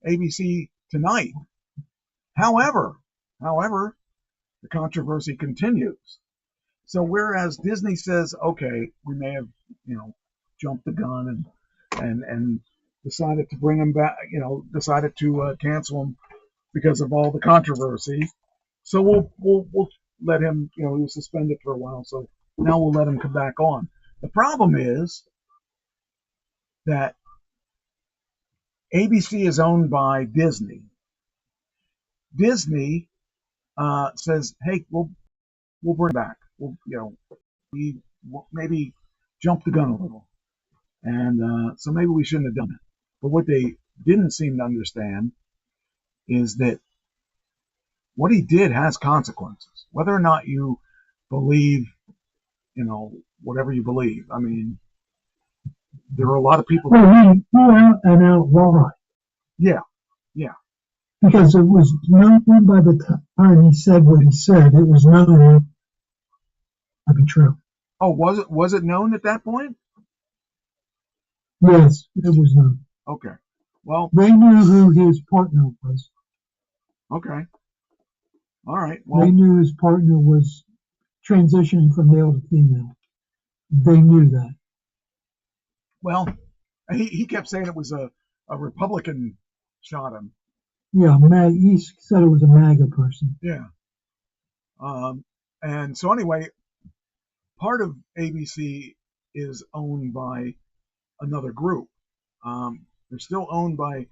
ABC tonight. However, the controversy continues. So whereas Disney says, okay, we may have, jumped the gun and decided to bring him back, decided to cancel him because of all the controversy. So we'll let him, he was suspended for a while, so now we'll let him come back on. The problem is that ABC is owned by Disney. Disney says, hey, we'll bring it back. We maybe jumped the gun a little. And so maybe we shouldn't have done it. But what they didn't seem to understand is that what he did has consequences. Whether or not you believe, whatever you believe. I mean, there are a lot of people. Well, he out and outlawed. Yeah. Because it was known by the time he said what he said, it was known to be true. Oh, was it known at that point? Yes, it was known. Okay. Well, they knew who his partner was. Okay. All right. Well, they knew his partner was transitioning from male to female. They knew that. Well, he kept saying it was a Republican shot him. Yeah, he said it was a MAGA person. Yeah. And so anyway, part of ABC is owned by another group. They're still owned by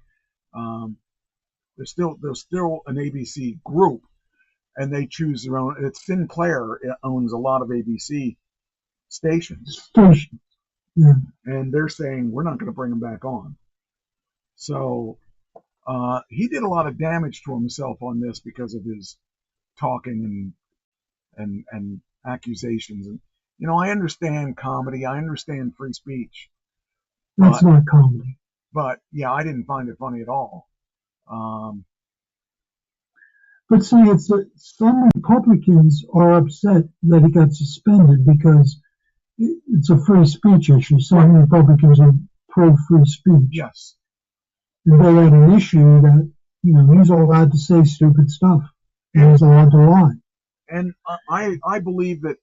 they're still an ABC group, and they choose their own. It's Sinclair owns a lot of ABC stations, Yeah. and they're saying we're not going to bring them back on. So he did a lot of damage to himself on this because of his talking and accusations. And I understand comedy, I understand free speech. That's not comedy. But yeah, I didn't find it funny at all. But see, some Republicans are upset that he got suspended because it's a free speech issue. Some Republicans are pro-free speech. Yes. And they had an issue that, he's allowed to say stupid stuff. And he's allowed to lie. And I believe that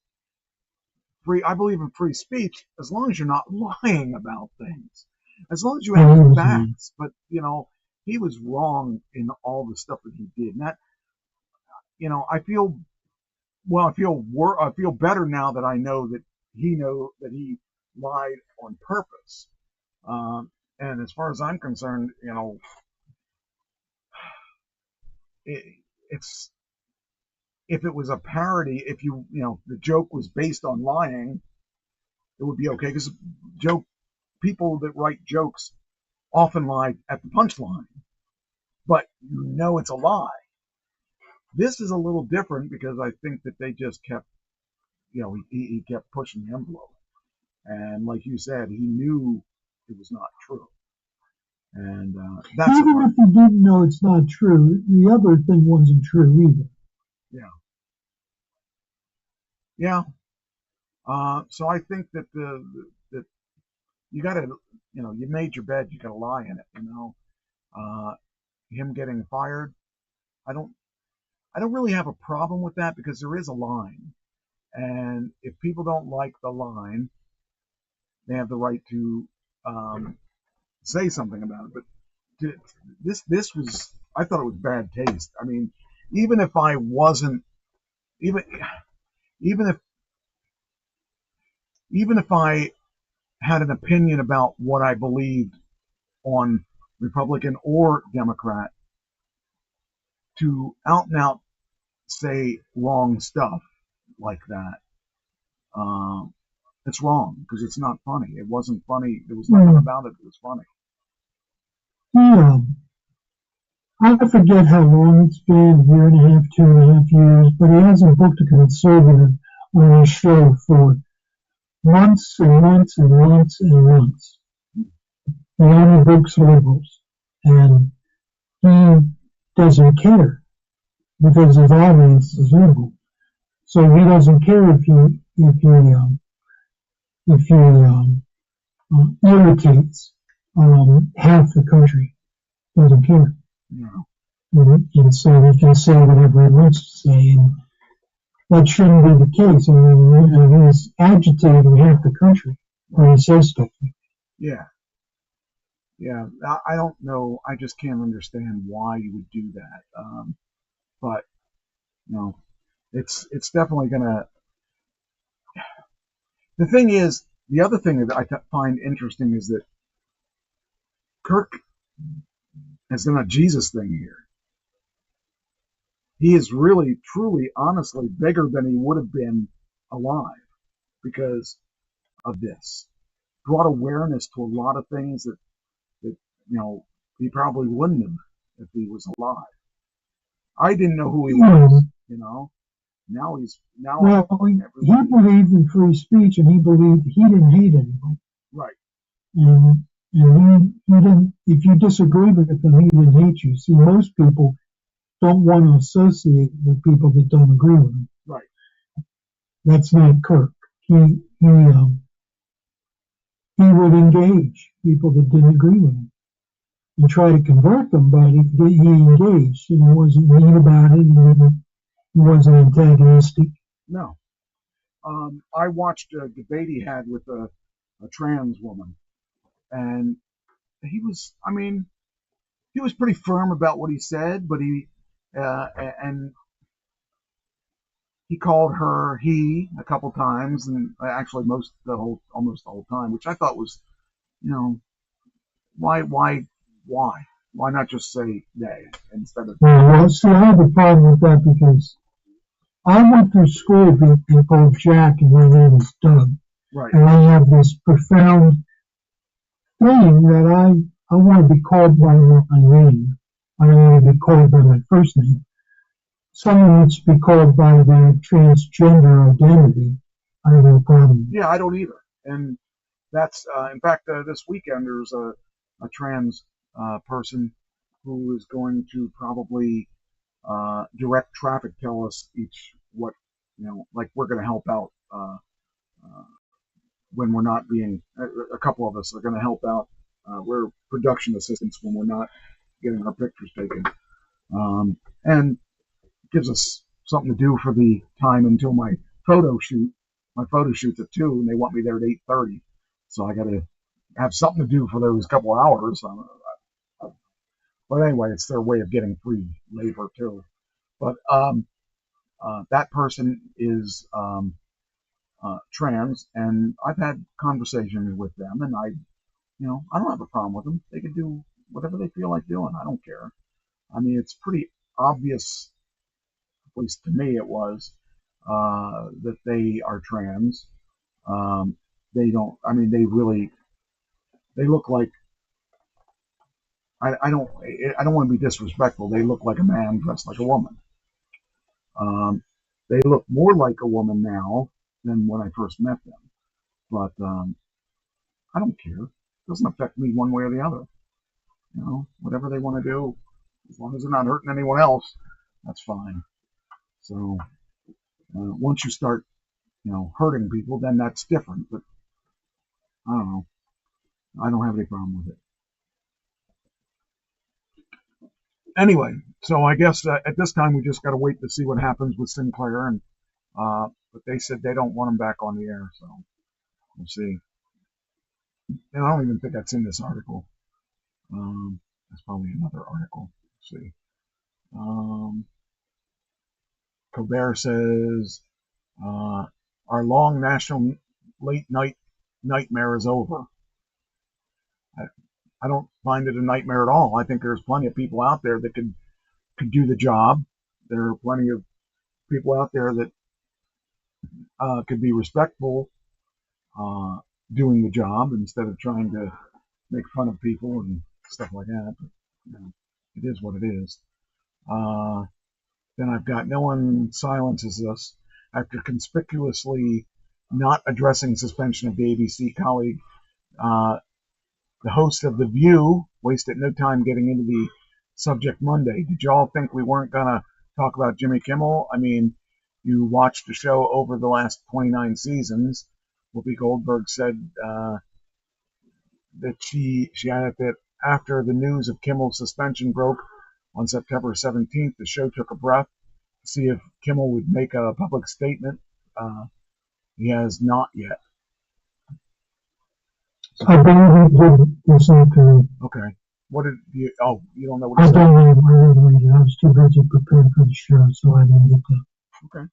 I believe in free speech as long as you're not lying about things. As long as you have facts. But, he was wrong in all the stuff that he did. And that, I feel better now that I know that he lied on purpose. And as far as I'm concerned, it's if it was a parody, if the joke was based on lying, it would be okay because people that write jokes often lie at the punchline, but it's a lie. This is a little different because I think that they just kept, he kept pushing the envelope, and like you said, he knew it was not true. And that's even if he didn't know it's not true, the other thing wasn't true either. Yeah. So I think that that you got to, you made your bed, you got to lie in it. Him getting fired, I don't really have a problem with that because there is a line, and if people don't like the line, they have the right to say something about it. But this was, I thought it was bad taste. I mean, even if I wasn't, even if I had an opinion about what I believed on Republican or Democrat, to out and out say wrong stuff like that, it's wrong because it's not funny. It wasn't funny. There was nothing about it that was funny. Yeah. I forget how long it's been, a year and a half, 2.5 years, but he hasn't booked a conservative on his show for months and months and months and months. He only books liberals, and he doesn't care because his audience is liberal. So he doesn't care if he irritates half the country. Doesn't care. No. And so he can say whatever he wants to say, and that shouldn't be the case. I mean, he's agitating half the country when he says stuff like that. Yeah. I don't know. I just can't understand why you would do that. But it's definitely gonna. The thing is, the other thing that I find interesting is that Kirk has done a Jesus thing here. He is really, truly, honestly bigger than he would have been alive because of this. Brought awareness to a lot of things that he probably wouldn't have if he was alive. I didn't know who he was, Now he believed in free speech, and he believed he didn't hate anybody. Right. And he didn't. If you disagreed with him, he didn't hate you. See, most people don't want to associate with people that don't agree with him. Right. That's not Kirk. He would engage people that didn't agree with him and try to convert them, but he engaged, and he wasn't mean about it. He wasn't antagonistic. No. I watched a debate he had with a trans woman, and he was pretty firm about what he said, but he he called her he a couple times, and actually almost the whole time, which I thought was, why not just say they instead of? Well, see, I have a problem with that because I went through school being called Jack, and my name is Doug. Right. And I have this profound thing that I want to be called by my name. I don't want to be called by my first name. Someone needs to be called by their transgender identity. I have no problem. Yeah, I don't either. And that's, in fact, this weekend there's a trans person who is going to probably direct traffic tell us each what, like we're going to help out when we're not being, a couple of us are going to help out. We're production assistants when we're not getting our pictures taken. And gives us something to do for the time until my photo shoot. My photo shoot's at 2, and they want me there at 8:30. So I got to have something to do for those couple hours. But anyway, it's their way of getting free labor too. But that person is trans, and I've had conversations with them, and I don't have a problem with them. They can do whatever they feel like doing. I don't care. I mean, it's pretty obvious, at least to me it was, that they are trans. They don't, I mean, they look like, I don't want to be disrespectful. They look like a man dressed like a woman. They look more like a woman now than when I first met them. But I don't care. It doesn't affect me one way or the other. Whatever they want to do, as long as they're not hurting anyone else, that's fine. So once you start, hurting people, then that's different. But I don't know. I don't have any problem with it. Anyway, so I guess at this time we just got to wait to see what happens with Sinclair, and but they said they don't want him back on the air, so we'll see. And I don't even think that's in this article. That's probably another article. Let's see. Colbert says our long national late night nightmare is over. I don't find it a nightmare at all. I think there's plenty of people out there that could do the job. There are plenty of people out there that could be respectful doing the job instead of trying to make fun of people and stuff like that. But, it is what it is. Then I've got no one silences us after conspicuously not addressing suspension of the ABC colleague. The host of The View wasted no time getting into the subject Monday. Did y'all think we weren't going to talk about Jimmy Kimmel? I mean, you watched the show over the last 29 seasons. Whoopi Goldberg said that she added that after the news of Kimmel's suspension broke on September 17th, the show took a breath to see if Kimmel would make a public statement. He has not yet. I believe he did this afternoon. Okay. What did you? Oh, you don't know what I he said? didn't read it. I was too busy preparing for the show, so I didn't get to. Okay.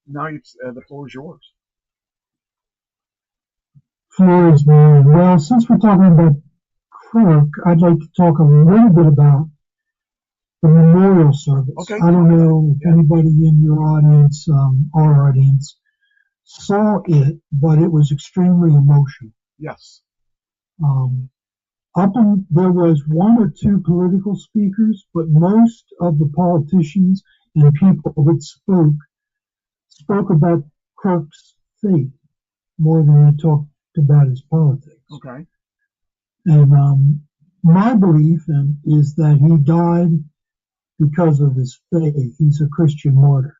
Now the floor is yours. Floor is mine. Well, since we're talking about Kirk, I'd like to talk a little bit about the memorial service. Okay. I don't know if anybody in your audience, our audience, saw it, but it was extremely emotional. Yes. There was one or two political speakers, but most of the politicians and people that spoke about Kirk's faith more than they talked about his politics. Okay. And my belief is that he died because of his faith. He's a Christian martyr.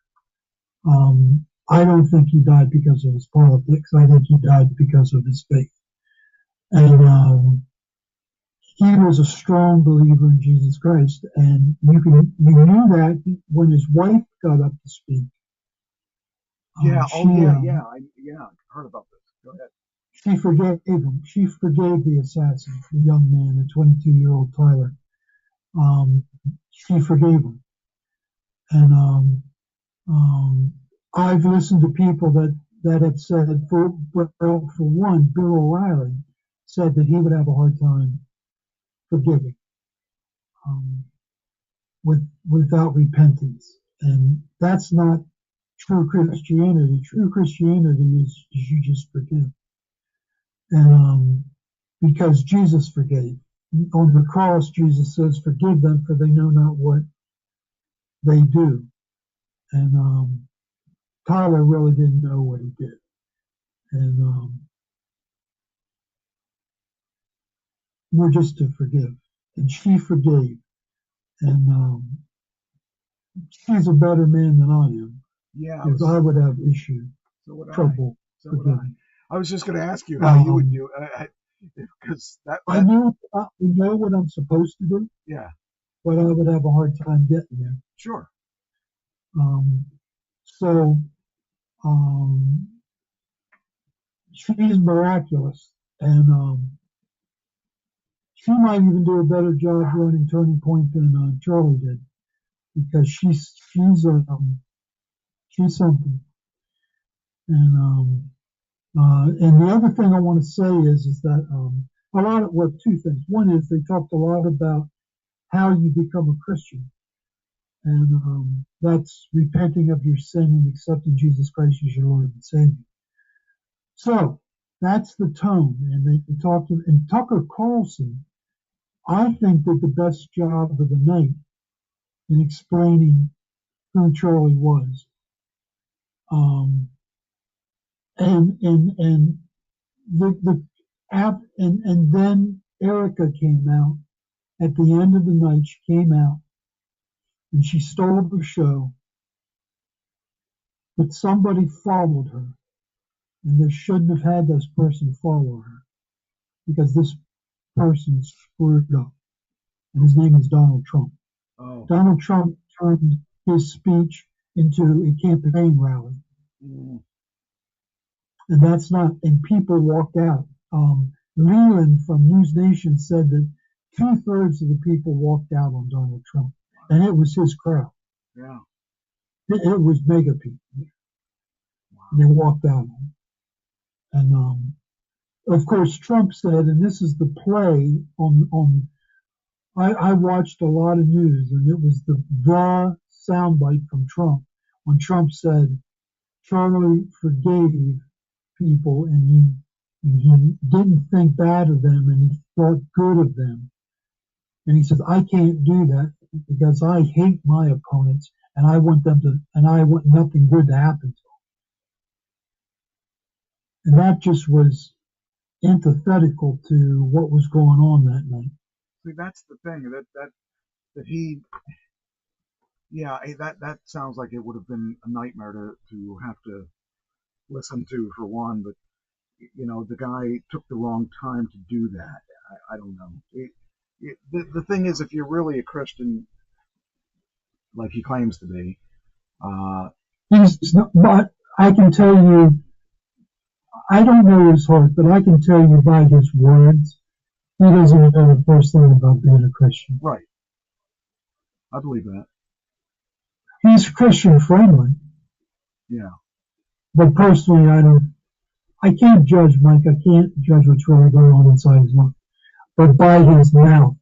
I don't think he died because of his politics. I think he died because of his faith. And he was a strong believer in Jesus Christ. And you knew that when his wife got up to speak. Yeah. I heard about this. Go ahead. She forgave him. She forgave the assassin, the young man, the 22-year-old Tyler. She forgave him. And I've listened to people that have said, for one, Bill O'Reilly said that he would have a hard time forgiving without repentance. And that's not true Christianity. True Christianity is you just forgive. And because Jesus forgave. On the cross, Jesus says, forgive them, for they know not what they do. And Tyler really didn't know what he did. And we're just to forgive. And she forgave. And she's a better man than I am. Yeah. Because I would have issue, trouble forgiving. I was just going to ask you how you would do it. Because I know what I'm supposed to do. Yeah. But I would have a hard time getting there. Sure. So she's miraculous, and she might even do a better job running Turning Point than Charlie did, because she's something. And the other thing I want to say is that a lot of two things. One is they talked a lot about how you become a Christian, and that's repenting of your sin and accepting Jesus Christ as your Lord and Savior. So that's the tone, and they talked. And Tucker Carlson, I think, did the best job of the night in explaining who Charlie was. And then Erica came out at the end of the night. She came out and she stole the show, but somebody followed her, and they shouldn't have had this person follow her, because this person screwed up, and his name is Donald Trump. Oh. Donald Trump turned his speech into a campaign rally. Mm. And that's not, and people walked out. Leland from News Nation said that 2/3 of the people walked out on Donald Trump, and it was his crowd. Yeah. It was mega people. Wow. They walked out. And of course, Trump said, and this is the play on I watched a lot of news, and it was the soundbite from Trump when Trump said Charlie forgave people, and he didn't think bad of them, and he thought good of them. And he says, I can't do that because I hate my opponents, and I want nothing good to happen to them. And that just was antithetical to what was going on that night. See, that's the thing that he, yeah, that sounds like it would have been a nightmare to have to listen to, for one. But the guy took the wrong time to do that. I don't know. The thing is, if you're really a Christian, like he claims to be, he's not, but I can tell you, I don't know his heart, but I can tell you by his words, he doesn't know the first thing about being a Christian. Right. I believe that. He's Christian friendly. Yeah. But personally, I can't judge Mike. I can't judge what's really going on inside his mouth. But by his mouth,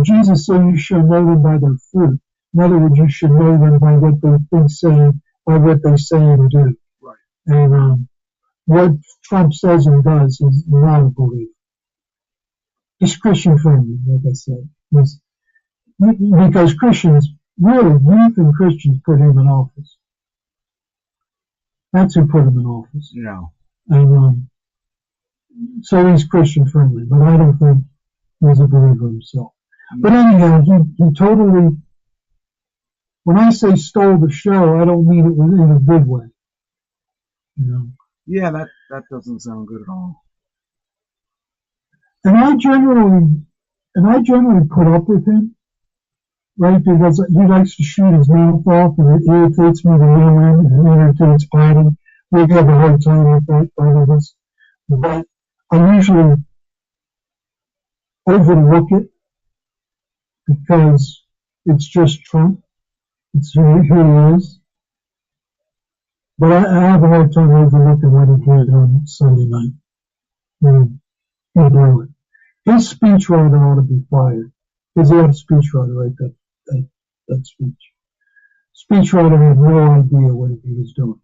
Jesus said you shall know them by their fruit. In other words, you should know them by what they say, by what they say and do. Right. And what Trump says and does is not a belief. He's Christian friendly, like I said. Because Christians, really, youth and Christians put him in office. That's who put him in office. Yeah. And so he's Christian friendly, but I don't think he's a believer himself. But anyhow, he totally, when I say stole the show, I don't mean it in a good way. Yeah, that doesn't sound good at all. And I generally put up with him, right? Because he likes to shoot his mouth off, and it irritates me to know him, and it irritates Patty. We have a hard time with that, part of us. But I usually overlook it because it's just Trump. It's who he is. But I have a hard time overlooking what he did on Sunday night. He blew it. His speechwriter ought to be fired. Because he had a speechwriter write that speech. Speechwriter had no idea what he was doing.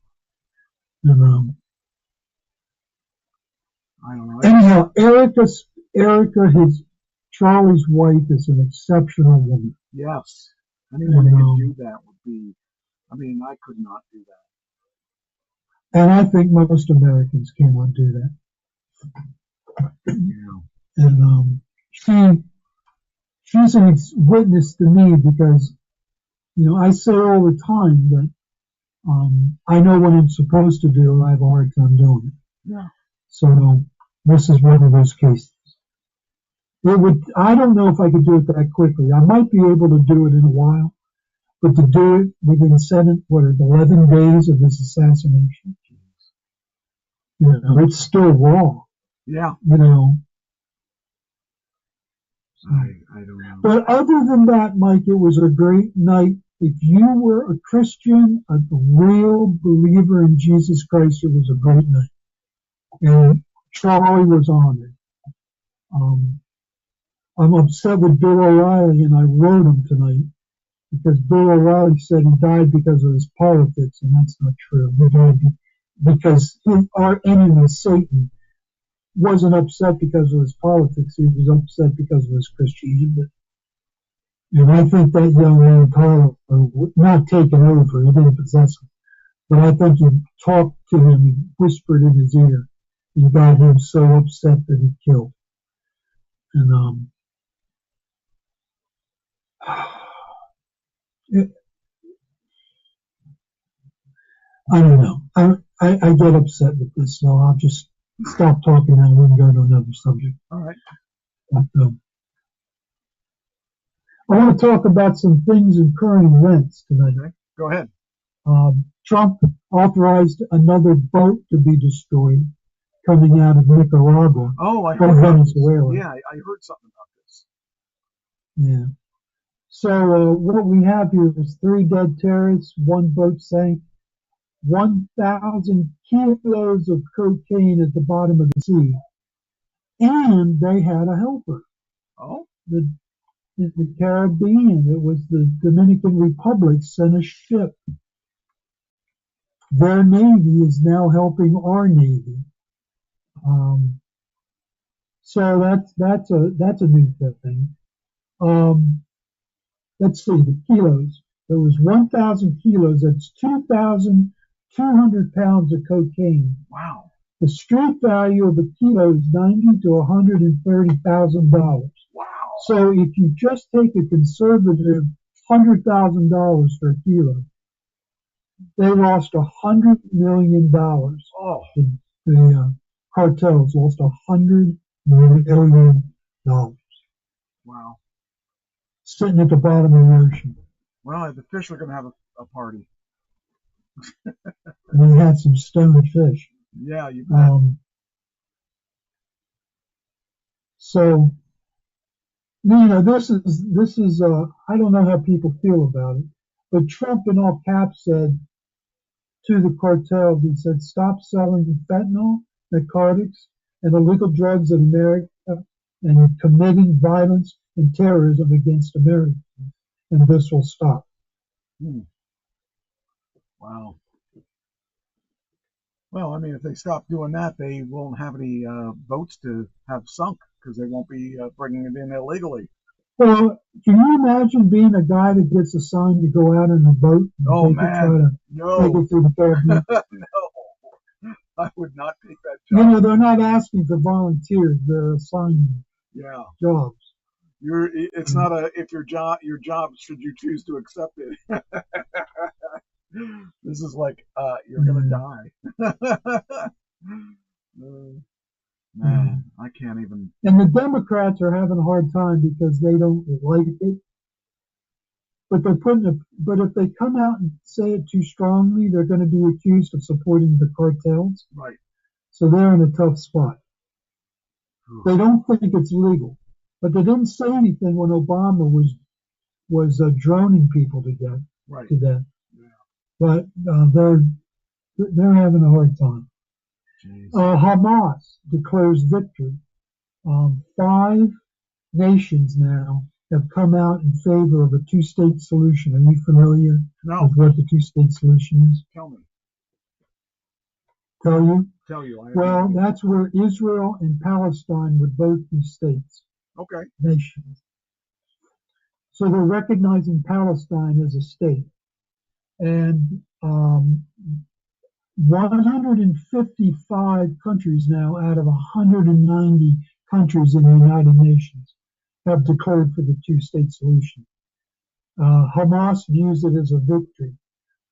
And I don't know. anyhow, Erica, Charlie's wife, is an exceptional woman. Yes. Anyone who can do that would be, I mean, I could not do that. And I think most Americans cannot do that. Yeah. And she's a witness to me because, I say all the time that I know what I'm supposed to do. I have a hard time doing it. Yeah. So this is one of those cases. I don't know if I could do it that quickly. I might be able to do it in a while, but to do it within 11 days of this assassination, it's still raw. Yeah. I don't know. But other than that, Mike, it was a great night. If you were a Christian, a real believer in Jesus Christ, it was a great night. And Charlie was honored. I'm upset with Bill O'Reilly, and I wrote him tonight because Bill O'Reilly said he died because of his politics, and that's not true. He died because our enemy, Satan, wasn't upset because of his politics. He was upset because of his Christianity. And I think that young man, Tyler, not taken over, he didn't possess him, but I think he talked to him, he whispered in his ear, and got him so upset that he killed. And I don't know. I get upset with this, so I'll just stop talking and we can go to another subject. All right. But, I want to talk about some things in current events tonight. Okay. Go ahead. Trump authorized another boat to be destroyed coming out of Nicaragua. Oh, I from heard Venezuela. Yeah, I heard something about this. Yeah. So what we have here is 3 dead terrorists, 1 boat sank, 1,000 kilos of cocaine at the bottom of the sea, and they had a helper. Oh. In the Caribbean, it was the Dominican Republic sent a ship. Their Navy is now helping our Navy. So that's a new thing. Let's see, the kilos. There was 1,000 kilos. That's 2,200 pounds of cocaine. Wow. The street value of a kilo is $90,000 to $130,000. Wow. So if you just take a conservative $100,000 for a kilo, they lost $100 million. Oh. The cartels lost $100 million. Wow. Sitting at the bottom of the ocean. Well, the fish are going to have a party. And they had some stoned fish. Yeah, you bet. So, this is I don't know how people feel about it, but Trump in all caps said to the cartels, he said, stop selling fentanyl, narcotics, and illegal drugs in America and committing violence and terrorism against Americans, and this will stop. Wow. Well, I mean, if they stop doing that, they won't have any boats to have sunk because they won't be bringing it in illegally. Well, can you imagine being a guy that gets assigned to go out in a boat and no. take it through the Caribbean? No, I would not take that job. They're not asking for volunteers; they're assigning jobs. It's not if your job should you choose to accept it. This is like you're gonna die. Man, I can't even. And the Democrats are having a hard time because they don't like it. But but if they come out and say it too strongly, they're going to be accused of supporting the cartels. Right. So they're in a tough spot. They don't think it's legal, but they didn't say anything when Obama was droning people to death. right. to death. Yeah. But they're having a hard time. Hamas declares victory. 5 nations now have come out in favor of a two-state solution. Are you familiar with what the two-state solution is? Tell me. Tell you? Tell you. Well, that's where Israel and Palestine would both be states. Okay. Nations. So they're recognizing Palestine as a state. And 155 countries now out of 190 countries in the United Nations have declared for the two-state solution. Hamas views it as a victory.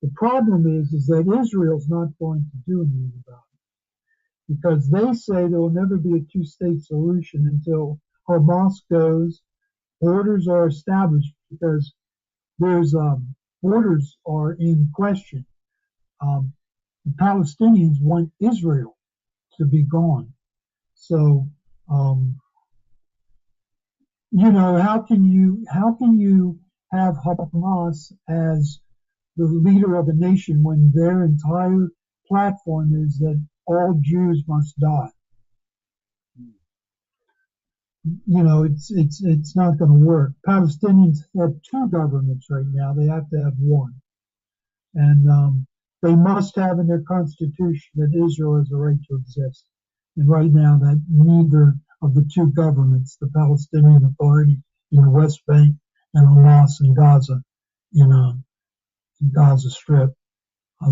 The problem is that Israel's not going to do anything about it because they say there will never be a two-state solution until Hamas goes, borders are established because there's borders are in question. The Palestinians want Israel to be gone. So, how can you have Hamas as the leader of a nation when their entire platform is that all Jews must die? It's not going to work. Palestinians have 2 governments right now. They have to have one, and they must have in their constitution that Israel has a right to exist. And right now, that neither of the 2 governments, the Palestinian Authority in the West Bank and Hamas in Gaza, in Gaza Strip,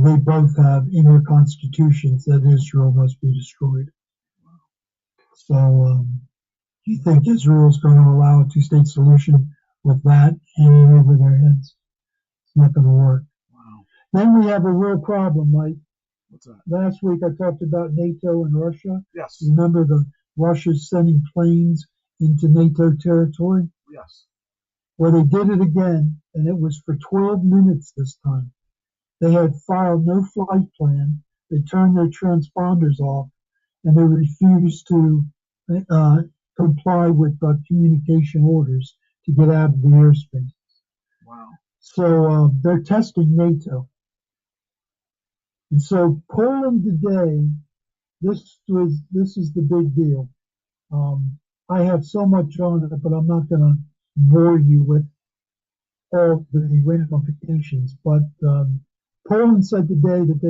they both have in their constitutions that Israel must be destroyed. So, do you think Israel is going to allow a two-state solution with that hanging over their heads? It's not going to work. Wow. Then we have a real problem, Mike. What's that? Last week I talked about NATO and Russia. Yes. Remember the Russia's sending planes into NATO territory? Yes. Well, they did it again, and it was for 12 minutes this time. They had filed no flight plan. They turned their transponders off, and they refused to comply with communication orders to get out of the airspace. Wow. So they're testing NATO. And so Poland today, this is the big deal. I have so much on it, but I'm not going to bore you with all the ramifications. But Poland said today that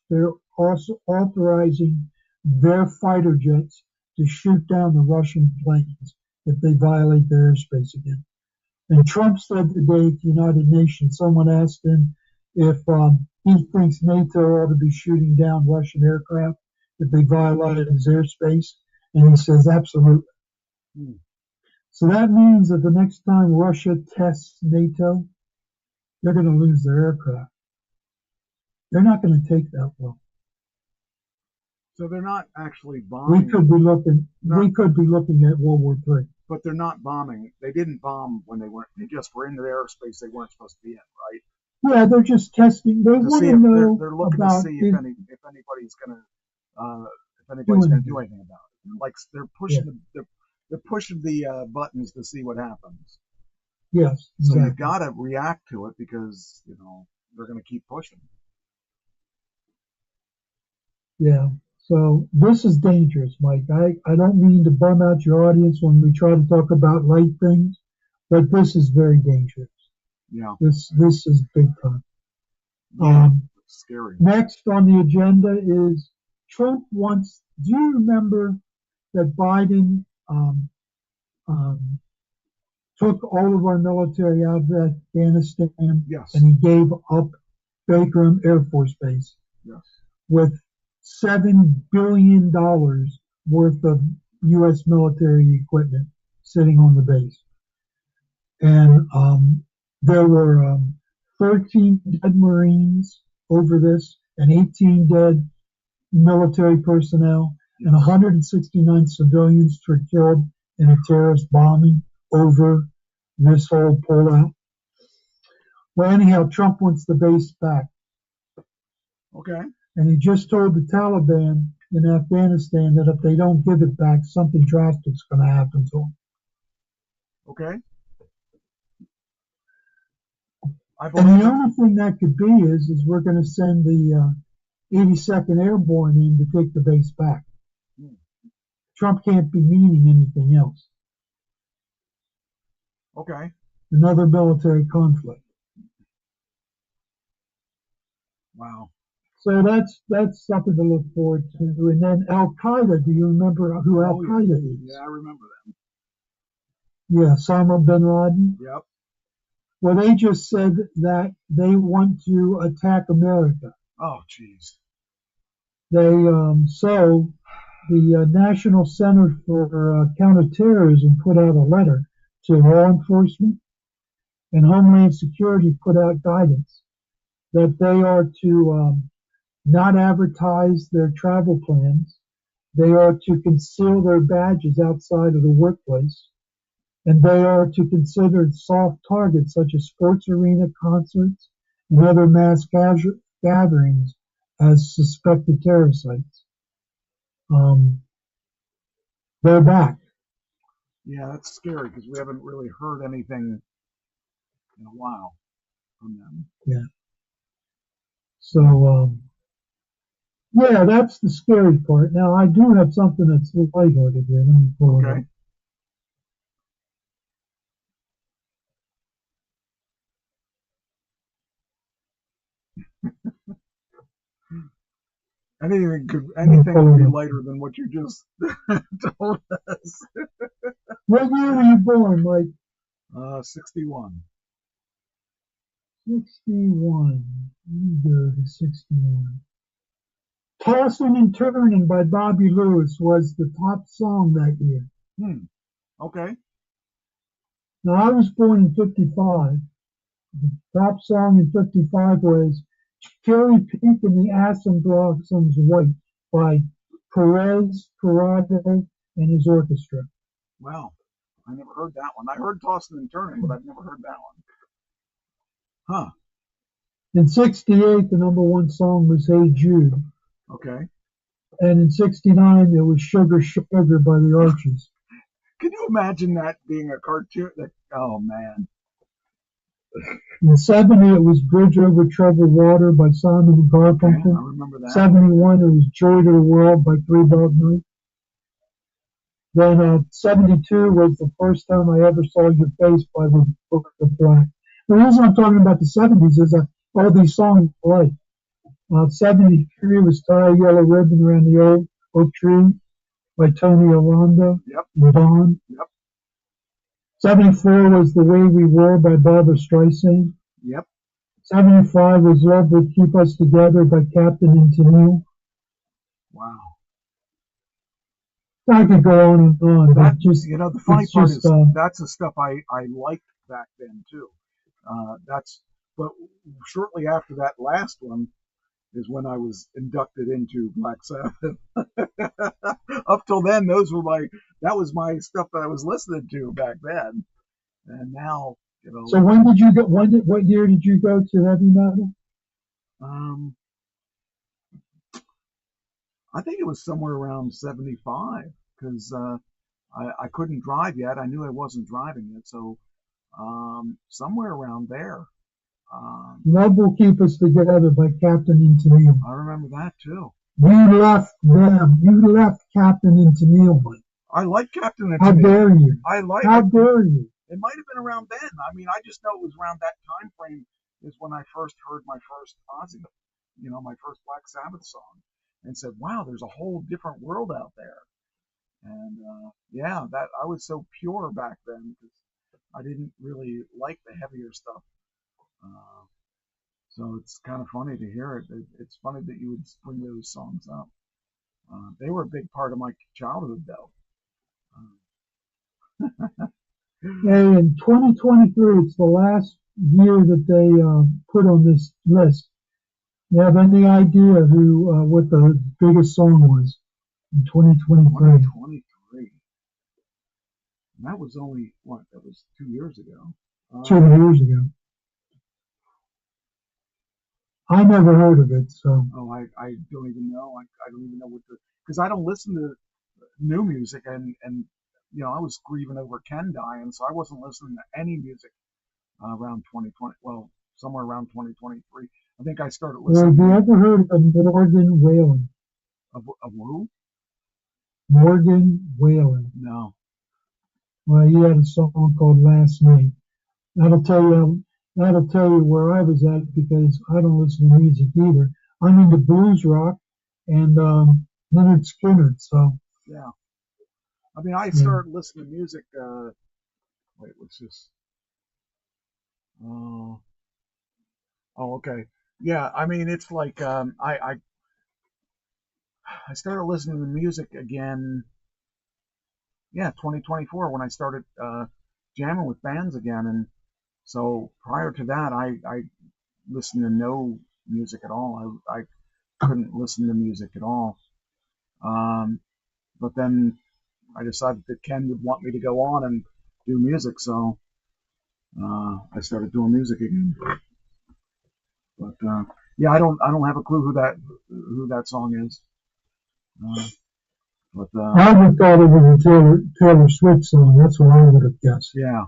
they're also authorizing their fighter jets to shoot down the Russian planes if they violate their airspace again. And Trump said today at the United Nations, someone asked him if he thinks NATO ought to be shooting down Russian aircraft if they violated his airspace, and he says absolutely. So that means that the next time Russia tests NATO, they're going to lose their aircraft. They're not going to take that well. So they're not actually bombing. We could be looking at World War III. But they're not bombing. They didn't bomb when they weren't. They just were into the airspace they weren't supposed to be in, right? Yeah, they're just testing. They want to know they're looking about to see if anybody's going to do anything about it. Like they're pushing they're pushing the buttons to see what happens. Yes, so exactly. you got to react to it because they're going to keep pushing. Yeah. So this is dangerous, Mike. I don't mean to bum out your audience when we try to talk about light things, but this is very dangerous. Yeah. This is big time. Yeah, scary. Next on the agenda is Trump wants. Do you remember that Biden took all of our military out of Afghanistan? Yes. And he gave up Bagram Air Force Base. Yes. With $7 billion worth of U.S. military equipment sitting on the base. And there were 13 dead Marines over this, and 18 dead military personnel, and 169 civilians were killed in a terrorist bombing over this whole pullout. Well, anyhow, Trump wants the base back. Okay. And he just told the Taliban in Afghanistan that if they don't give it back, something drastic is going to happen to them. Okay. And the only thing that could be is we're going to send the 82nd Airborne in to take the base back. Trump can't be meaning anything else. Okay. Another military conflict. Wow. So that's something to look forward to. And then Al Qaeda. Do you remember who Al Qaeda is? Yeah, I remember them. Yeah, Osama bin Laden. Yep. Well, they just said that they want to attack America. Oh, jeez. So the National Center for Counterterrorism put out a letter to law enforcement, and Homeland Security put out guidance that they are to not advertise their travel plans. They are to conceal their badges outside of the workplace, and they are to consider soft targets such as sports arena concerts and other mass gatherings as suspected terrorist sites. They're back. Yeah, that's scary because we haven't really heard anything in a while from them. Yeah. So, yeah, that's the scary part. Now, I do have something that's lighthearted here. Let me pull it up. Anything could be lighter than what you just told us. What year were you born, Mike? 61. 61. Let me go to 61. Tossing and Turning by Bobby Lewis was the top song that year. Okay. Now, I was born in 55. The top song in 55 was Cherry Pink and the Aspen Blossoms White by Perez Parado and his orchestra. Wow. I never heard that one. I heard Tossing and Turning, but I've never heard that one. Huh. In 68, the number one song was Hey Jude. Okay. And in 69, it was Sugar Sugar by the Archies. Can you imagine that being a cartoon? Oh, man. In 70, it was Bridge Over Troubled Water by Simon and Garfunkel. Okay, I remember that. 71, it was Joy to the World by Three Dog Night. Then 72 was the first time I ever saw your face by the Book of Black. The reason I'm talking about the 70s is that all these songs are like 73 was Tie a Yellow Ribbon Around the Old Oak Tree by Tony Orlando and Dawn. Yep. 74 was The Way We Were by Barbara Streisand. Yep. 75 was Love Will Keep Us Together by Captain and Tennille. Wow. I could go on and on. But the funny part is that's the stuff I liked back then too. But shortly after that last one is when I was inducted into Black Sabbath. Up till then, that was my stuff that I was listening to back then. And now, So when did you go? What year did you go to heavy metal? I think it was somewhere around 75 because I couldn't drive yet. I knew I wasn't driving yet, so somewhere around there. Love Will Keep Us Together by Captain and Tennille. I remember that too. You left them. You left Captain and Tennille. I like Captain and How Tennille. dare you? How dare you? It might have been around then. I mean, I just know it was around that time frame is when I first heard my first Ozzy, my first Black Sabbath song, and said, "Wow, there's a whole different world out there." And that I was so pure back then because I didn't really like the heavier stuff. So it's kind of funny to hear it. It's funny that you would bring those songs up. They were a big part of my childhood, though. And in 2023, it's the last year that they put on this list. You have any idea what the biggest song was in 2023? 2023. And that was only, that was 2 years ago. 2 years ago. I never heard of it, so. Oh, I don't even know. I don't even know because I don't listen to new music, and I was grieving over Ken dying, so I wasn't listening to any music around 2020. Well, somewhere around 2023. I think I started Well, have listening. you ever heard of Morgan Whalen? Of who? Morgan Whalen. No. Well, he had a song called Last Night. That'll tell you where I was at, because I don't listen to music either. I'm into blues rock and Leonard Skinner. So yeah, I mean, I started listening to music. Wait, what's this? Oh, okay. Yeah, I mean, it's like I started listening to music again. Yeah, 2024 when I started jamming with bands again, and so prior to that, I listened to no music at all. I couldn't listen to music at all. But then I decided that Ken would want me to go on and do music, so I started doing music again. But yeah, I don't have a clue who that song is. But I would have thought it was a Taylor Swift song. That's what I would have guessed. Yeah,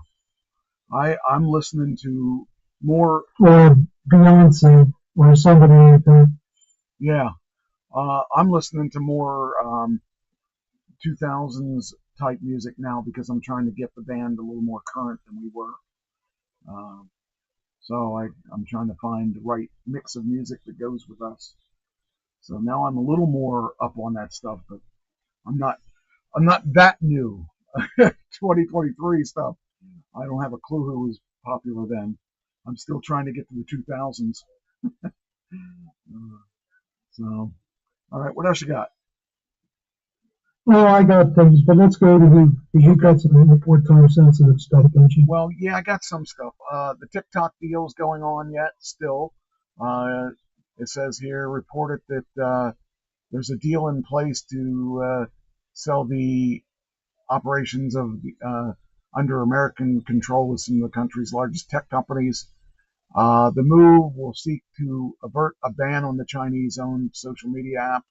I'm listening to more or Beyonce or somebody like that. Yeah, I'm listening to more 2000s type music now because I'm trying to get the band a little more current than we were. So I'm trying to find the right mix of music that goes with us. So now I'm a little more up on that stuff, but I'm not that new. 2023 stuff. I don't have a clue who was popular then. I'm still trying to get to the 2000s. So, all right, what else you got? Oh, I got things, but let's go to you, because you got some more time-sensitive stuff, don't you? Well, yeah, I got some stuff. The TikTok deal's going on yet still. It says here, reported that there's a deal in place to sell the operations of under American control with some of the country's largest tech companies. The move will seek to avert a ban on the Chinese-owned social media app,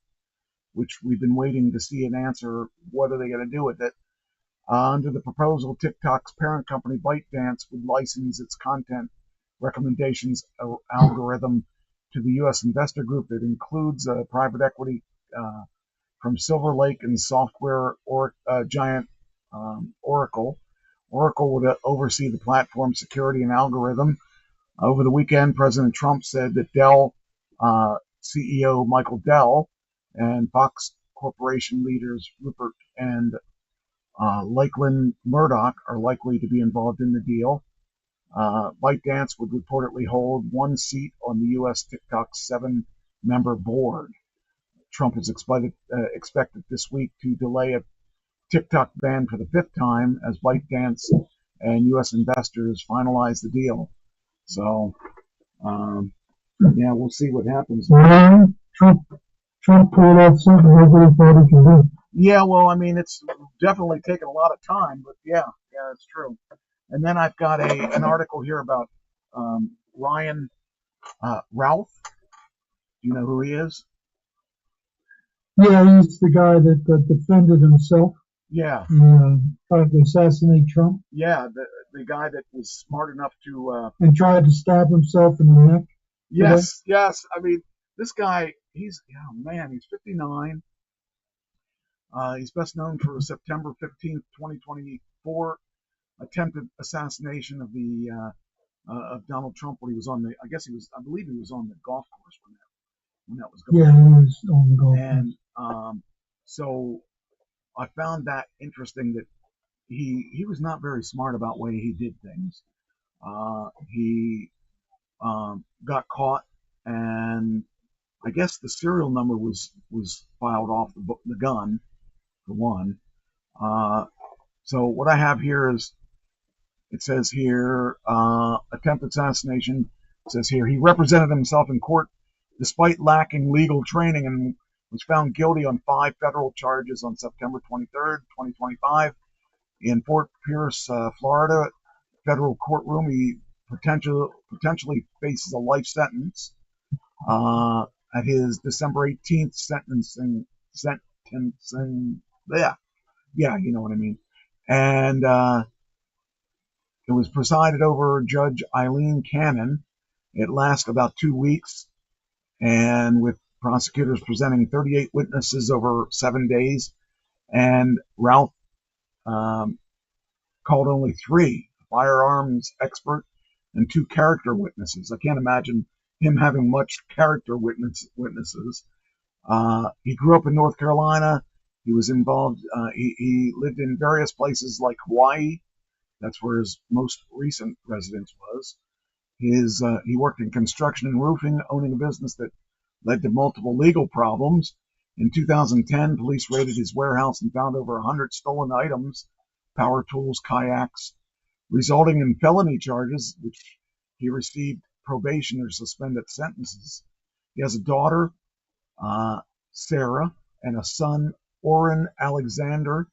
which we've been waiting to see an answer. What are they going to do with it? Under the proposal, TikTok's parent company ByteDance would license its content recommendations algorithm to the U.S. investor group that includes private equity from Silver Lake and software giant Oracle. Oracle would oversee the platform security and algorithm. Over the weekend, President Trump said that Dell CEO Michael Dell and Fox Corporation leaders Rupert and Lakeland Murdoch are likely to be involved in the deal. ByteDance would reportedly hold one seat on the U.S. TikTok's 7-member board. Trump is expected this week to delay a TikTok ban for the 5th time as ByteDance and U.S. investors finalize the deal. So, yeah, we'll see what happens. Trump pulled off something nobody thought he could do. Yeah, well, I mean, it's definitely taken a lot of time, but yeah, it's true. And then I've got an article here about Ryan Ralph. Do you know who he is? Yeah, he's the guy that defended himself. Yeah. Tried to assassinate Trump. Yeah, the guy that was smart enough to... and tried to stab himself in the neck. Yes. I mean, this guy, he's 59. He's best known for September 15th, 2024 attempted assassination of the of Donald Trump when he was on I believe he was on the golf course when that was going on. Yeah, he was on the golf course. And so I found that interesting that he was not very smart about the way he did things. He got caught, and I guess the serial number was filed off the gun, for one. So what I have here is, it says here, attempted assassination. It says here, he represented himself in court despite lacking legal training and was found guilty on 5 federal charges on September 23rd, 2025 in Fort Pierce, Florida federal courtroom. He potentially faces a life sentence at his December 18th sentencing. Yeah, you know what I mean. And it was presided over Judge Eileen Cannon. It lasted about 2 weeks, and with prosecutors presenting 38 witnesses over 7 days, and Ralph called only 3, a firearms expert and 2 character witnesses. I can't imagine him having much character witnesses. He grew up in North Carolina. He was involved, he lived in various places like Hawaii. That's where his most recent residence was. He worked in construction and roofing, owning a business that led to multiple legal problems. In 2010, police raided his warehouse and found over 100 stolen items, power tools, kayaks, resulting in felony charges, which he received probation or suspended sentences. He has a daughter, Sarah, and a son, Oren Alexander,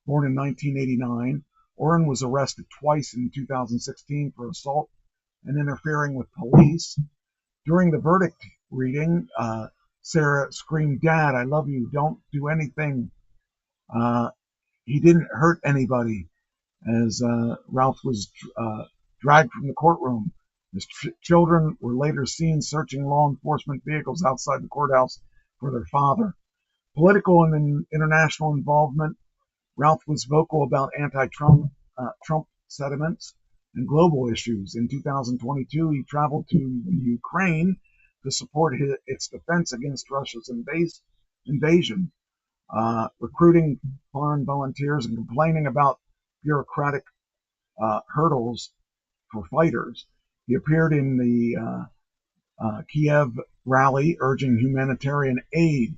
born in 1989. Oren was arrested twice in 2016 for assault and interfering with police. During the verdict reading, Sarah screamed, "Dad, I love you. Don't do anything." He didn't hurt anybody, as Ralph was dragged from the courtroom. His children were later seen searching law enforcement vehicles outside the courthouse for their father. Political and international involvement. Ralph was vocal about anti-Trump sentiments and global issues. In 2022, he traveled to Ukraine to support its defense against Russia's invasion, recruiting foreign volunteers and complaining about bureaucratic hurdles for fighters. He appeared in the Kiev rally urging humanitarian aid.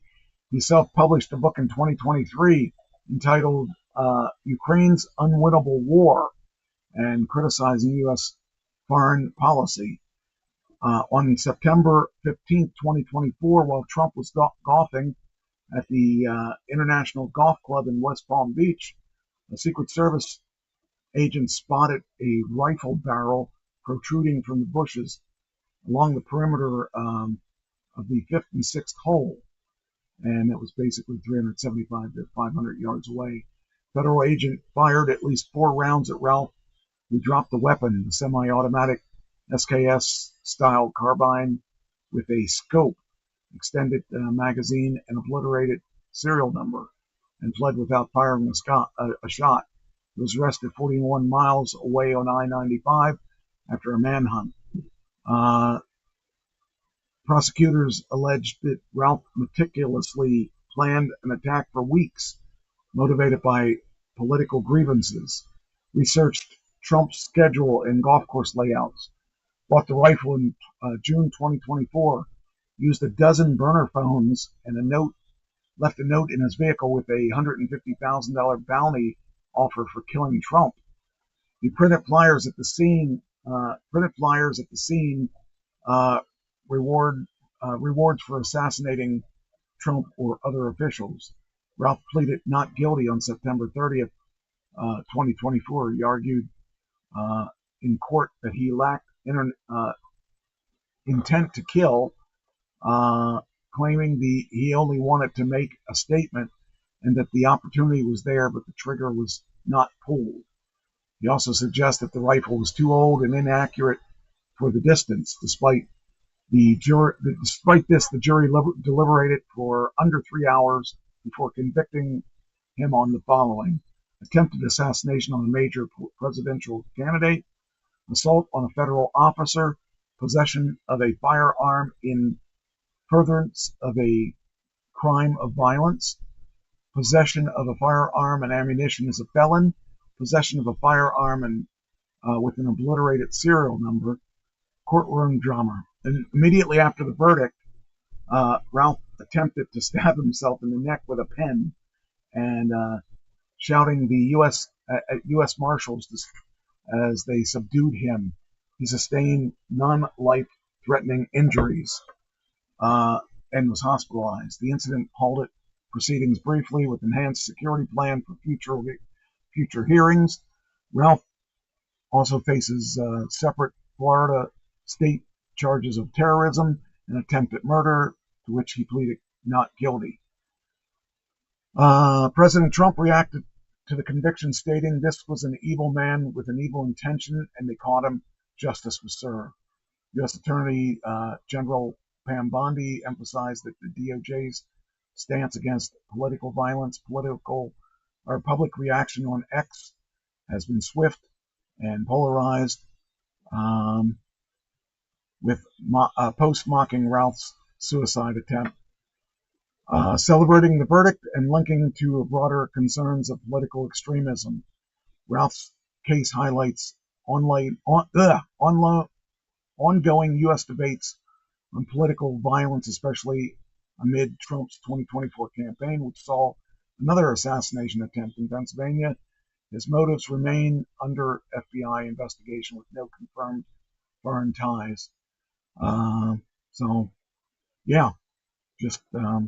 He self-published a book in 2023 entitled Ukraine's Unwinnable War, and criticizing U.S. foreign policy. On September 15, 2024, while Trump was golfing at the International Golf Club in West Palm Beach, a Secret Service agent spotted a rifle barrel protruding from the bushes along the perimeter of the 5th and 6th hole, and it was basically 375 to 500 yards away. Federal agent fired at least 4 rounds at Ralph, who dropped the weapon, the semi-automatic SKS-style carbine with a scope, extended magazine, and obliterated serial number, and fled without firing a shot. He was arrested 41 miles away on I-95 after a manhunt. Prosecutors alleged that Ralph meticulously planned an attack for weeks, motivated by political grievances, researched Trump's schedule and golf course layouts, bought the rifle in June 2024, used a dozen burner phones and left a note in his vehicle with a $150,000 bounty offer for killing Trump. He printed flyers at the scene, rewards for assassinating Trump or other officials. Ralph pleaded not guilty on September 30th, 2024. He argued in court that he lacked intent to kill, claiming he only wanted to make a statement and that the opportunity was there, but the trigger was not pulled. He also suggests that the rifle was too old and inaccurate for the distance. Despite this, the jury deliberated for under 3 hours before convicting him on the following: attempted assassination on a major presidential candidate, assault on a federal officer, possession of a firearm in furtherance of a crime of violence, possession of a firearm and ammunition as a felon, possession of a firearm and with an obliterated serial number, courtroom drama. And immediately after the verdict, Ralph attempted to stab himself in the neck with a pen, and shouting the U.S. Marshals as they subdued him. He sustained non-life-threatening injuries and was hospitalized. The incident halted proceedings briefly with enhanced security plan for future hearings. Ralph also faces separate Florida state charges of terrorism and attempted murder, to which he pleaded not guilty. President Trump reacted to the conviction, stating this was an evil man with an evil intention, and they caught him. Justice was served. U.S. Attorney General Pam Bondi emphasized that the DOJ's stance against political violence, public reaction on X has been swift and polarized, with post mocking Ralph's suicide attempt, celebrating the verdict and linking to broader concerns of political extremism. Ralph's case highlights ongoing U.S. debates on political violence, especially amid Trump's 2024 campaign, which saw another assassination attempt in Pennsylvania. His motives remain under FBI investigation with no confirmed foreign ties. So, yeah, just I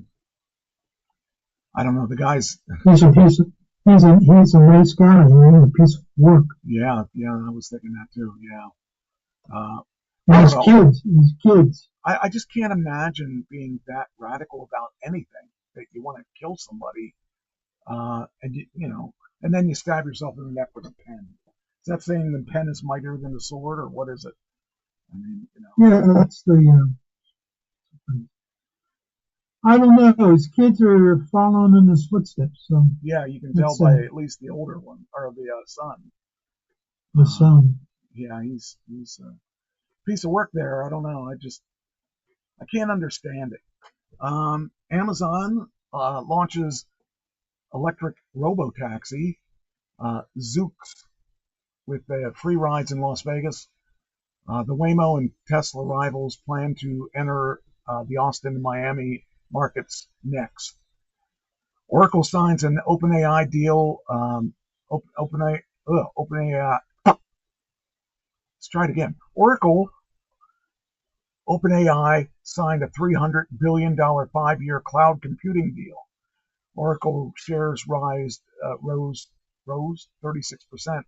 don't know. The guy's he's a nice guy. He's a piece of work. Yeah, I was thinking that too. Yeah. He's kids. I just can't imagine being that radical about anything, that you want to kill somebody, and then you stab yourself in the neck with a pen. Is that saying the pen is mightier than the sword, or what is it? I mean, Yeah, that's the. I don't know. His kids are following in his footsteps. So yeah, you can tell by at least the older one, or the son. The son. Yeah, he's a piece of work there. I don't know. I can't understand it. Amazon launches electric robo-taxi, Zooks, with free rides in Las Vegas. The Waymo and Tesla rivals plan to enter the Austin and Miami markets next. Oracle signs an OpenAI deal. OpenAI. Let's try it again. OpenAI signed a $300 billion 5-year cloud computing deal. Oracle shares rose 36%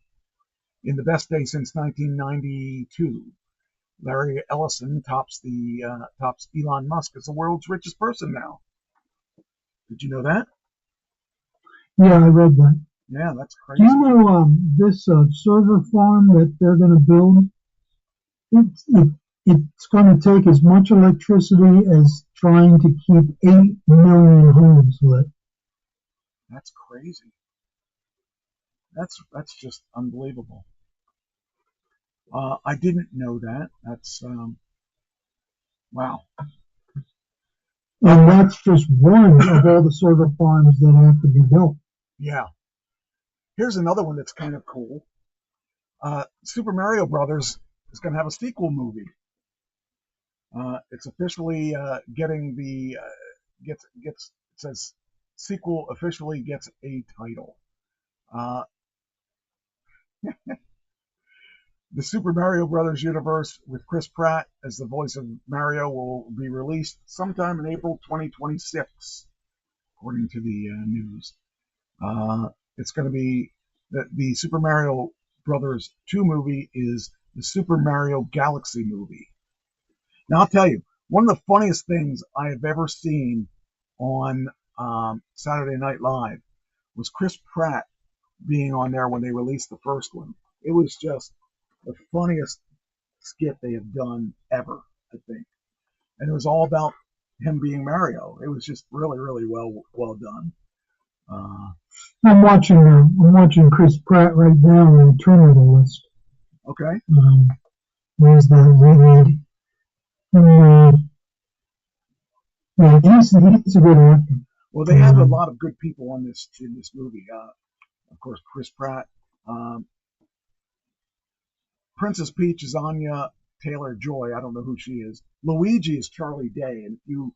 in the best day since 1992. Larry Ellison tops Elon Musk as the world's richest person now. Did you know that? Yeah, I read that. Yeah, that's crazy. Do you know this server farm that they're going to build? It's going to take as much electricity as trying to keep 8 million homes lit. That's crazy. That's just unbelievable. I didn't know that. That's wow. And that's just one of all the server farms that have to be built. Yeah. Here's another one that's kind of cool. Super Mario Brothers is going to have a sequel movie. It's officially getting the it says sequel officially gets a title. The Super Mario Brothers universe with Chris Pratt as the voice of Mario will be released sometime in April 2026, according to the news. It's going to be the Super Mario Brothers 2 movie is the Super Mario Galaxy movie. Now, I'll tell you, one of the funniest things I have ever seen on Saturday Night Live was Chris Pratt being on there when they released the first one. It was just the funniest skit they have done ever, I think. And it was all about him being Mario. It was just really, really well done. I'm watching Chris Pratt right now on the Terminator list. Okay. There's the yeah, he's a good actor. Well, they have a lot of good people in this movie. Of course, Chris Pratt. Princess Peach is Anya Taylor-Joy. I don't know who she is. Luigi is Charlie Day, and if you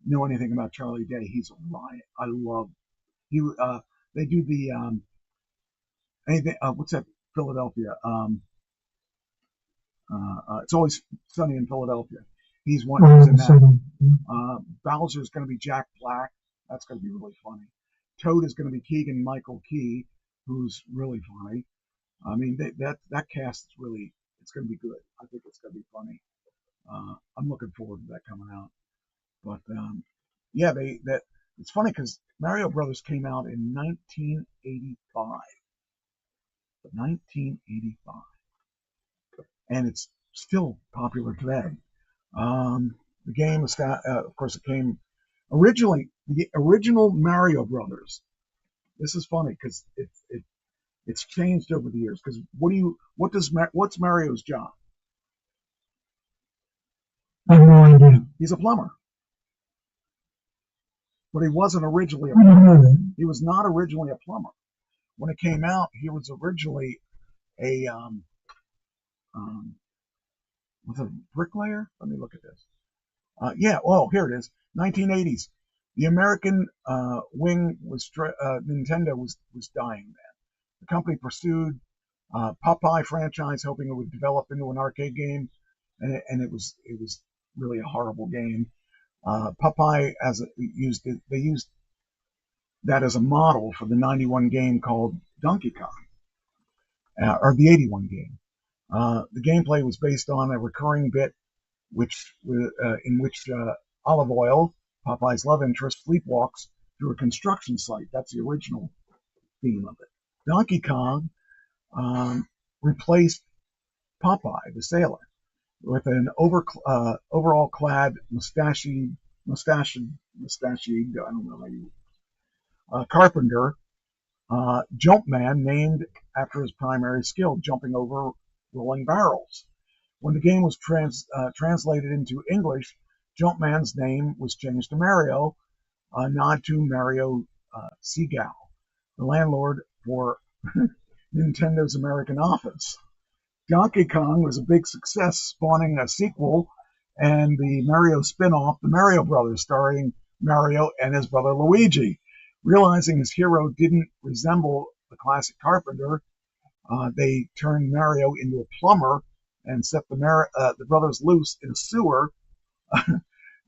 know anything about Charlie Day, he's a riot. I love. They do the anything. What's that? Philadelphia. It's Always Sunny in Philadelphia. He's one who's in that. Bowser's going to be Jack Black. That's going to be really funny. Toad is going to be Keegan Michael Key, who's really funny. I mean, that cast is really, it's going to be good. I think it's going to be funny. I'm looking forward to that coming out. But yeah, it's funny because Mario Brothers came out in 1985. 1985. And it's still popular today. The game, of course, it came originally, the original Mario Brothers. This is funny because it's changed over the years. Because what's Mario's job? I have no idea. He's a plumber. But he wasn't originally a I didn't plumber. know that. He was not originally a plumber. When it came out, he was originally a was it a bricklayer? Let me look at this. Here it is. 1980s. The American wing was Nintendo was dying then. The company pursued Popeye franchise, hoping it would develop into an arcade game, and it was really a horrible game. Popeye they used that as a model for the 91 game called Donkey Kong, or the 81 game. The gameplay was based on a recurring bit in which Olive Oil, Popeye's love interest, sleepwalks through a construction site. That's the original theme of it. Donkey Kong replaced Popeye, the sailor, with an overall clad mustachioed, I don't know how you carpenter, Jumpman, named after his primary skill, jumping over rolling barrels. When the game was translated into English, Jumpman's name was changed to Mario, a nod to Mario Seagal, the landlord for Nintendo's American office. Donkey Kong was a big success, spawning a sequel and the Mario spin-off, The Mario Brothers, starring Mario and his brother Luigi. Realizing his hero didn't resemble the classic carpenter, they turned Mario into a plumber and set the brothers loose in a sewer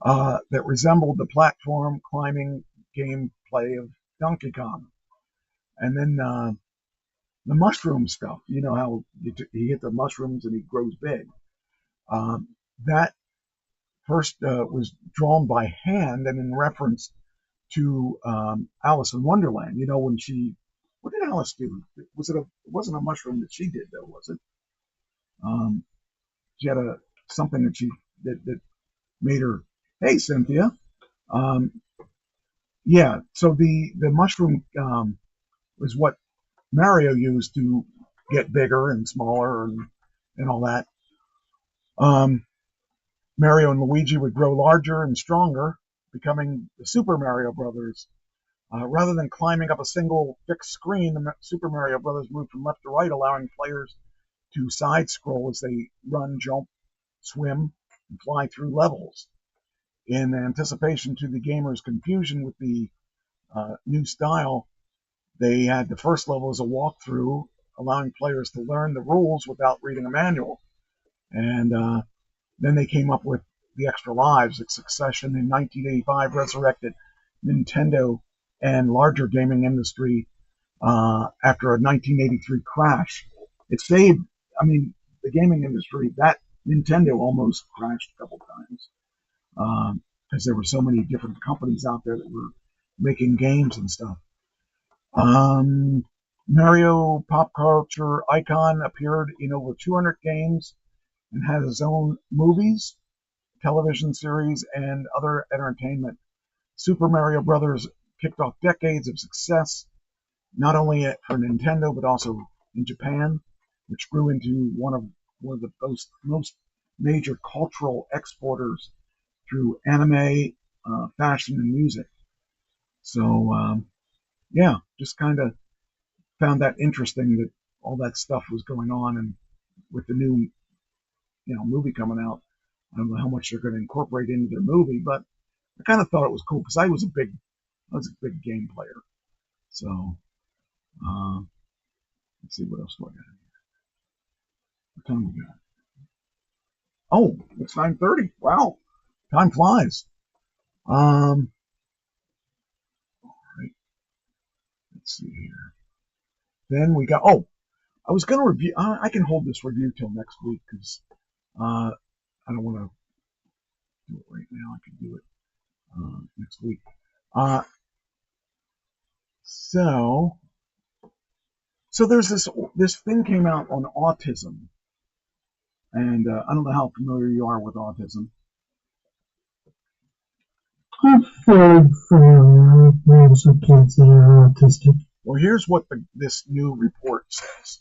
that resembled the platform climbing gameplay of Donkey Kong. And then the mushroom stuff, you know how you hit the mushrooms and he grows big. That first was drawn by hand and in reference to Alice in Wonderland. You know, when what did Alice do? It wasn't a mushroom that she did though, was it? She had something that made her. Hey, Cynthia. So the mushroom was what Mario used to get bigger and smaller and all that. Mario and Luigi would grow larger and stronger, becoming the Super Mario Brothers. Rather than climbing up a single fixed screen, the Super Mario Brothers moved from left to right, allowing players to side scroll as they run, jump, swim, and fly through levels. In anticipation to the gamers' confusion with the new style, they had the first level as a walkthrough, allowing players to learn the rules without reading a manual. And then they came up with the extra lives. Its succession in 1985 resurrected Nintendo and larger gaming industry after a 1983 crash. It saved, the gaming industry. That Nintendo almost crashed a couple times because there were so many different companies out there that were making games and stuff. Mario pop culture icon appeared in over 200 games and has his own movies, television series, and other entertainment. Super Mario Brothers kicked off decades of success, not only for Nintendo but also in Japan, which grew into one of the most major cultural exporters through anime, fashion, and music. So, just kind of found that interesting that all that stuff was going on, and with the new, movie coming out, I don't know how much they're going to incorporate into their movie, but I kind of thought it was cool because I was a big game player. So, let's see, what else do I got here? What time we got? Oh, it's 9:30. Wow, time flies. All right. Let's see here. Then we got. Oh, I was going to review. I can hold this review till next week because I don't want to do it right now. I can do it next week. So there's this thing came out on autism, And I don't know how familiar you are with autism. I'm fairly familiar. I know some kids that are autistic. Well, here's what this new report says.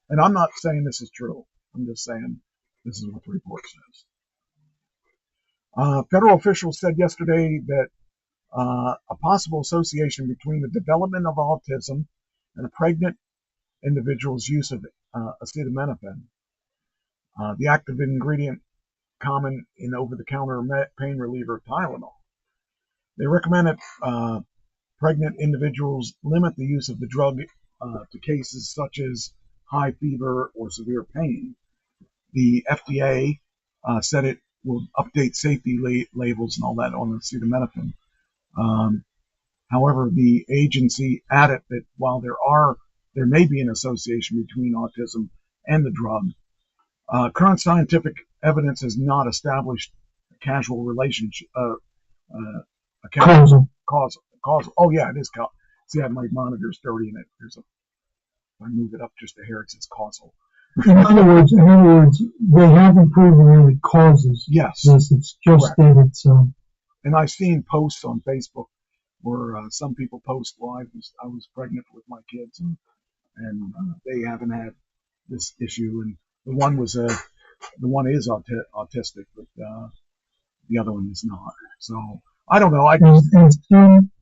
And I'm not saying this is true. I'm just saying this is what the report says. Federal officials said yesterday that a possible association between the development of autism and a pregnant individual's use of acetaminophen, the active ingredient common in over-the-counter pain reliever Tylenol. They recommend that pregnant individuals limit the use of the drug to cases such as high fever or severe pain. The FDA said it will update safety labels and all that on acetaminophen. However, the agency added that while there may be an association between autism and the drug, current scientific evidence has not established a causal relationship. Causal. Oh yeah, it is causal. See, I have my monitor's dirty in it. If I move it up just a hair, it says causal. In other words, they haven't proven that it causes this. It's just that it's. And I've seen posts on Facebook where some people post, well, I was pregnant with my kids, and they haven't had this issue, and the one is autistic, but the other one is not. So I don't know.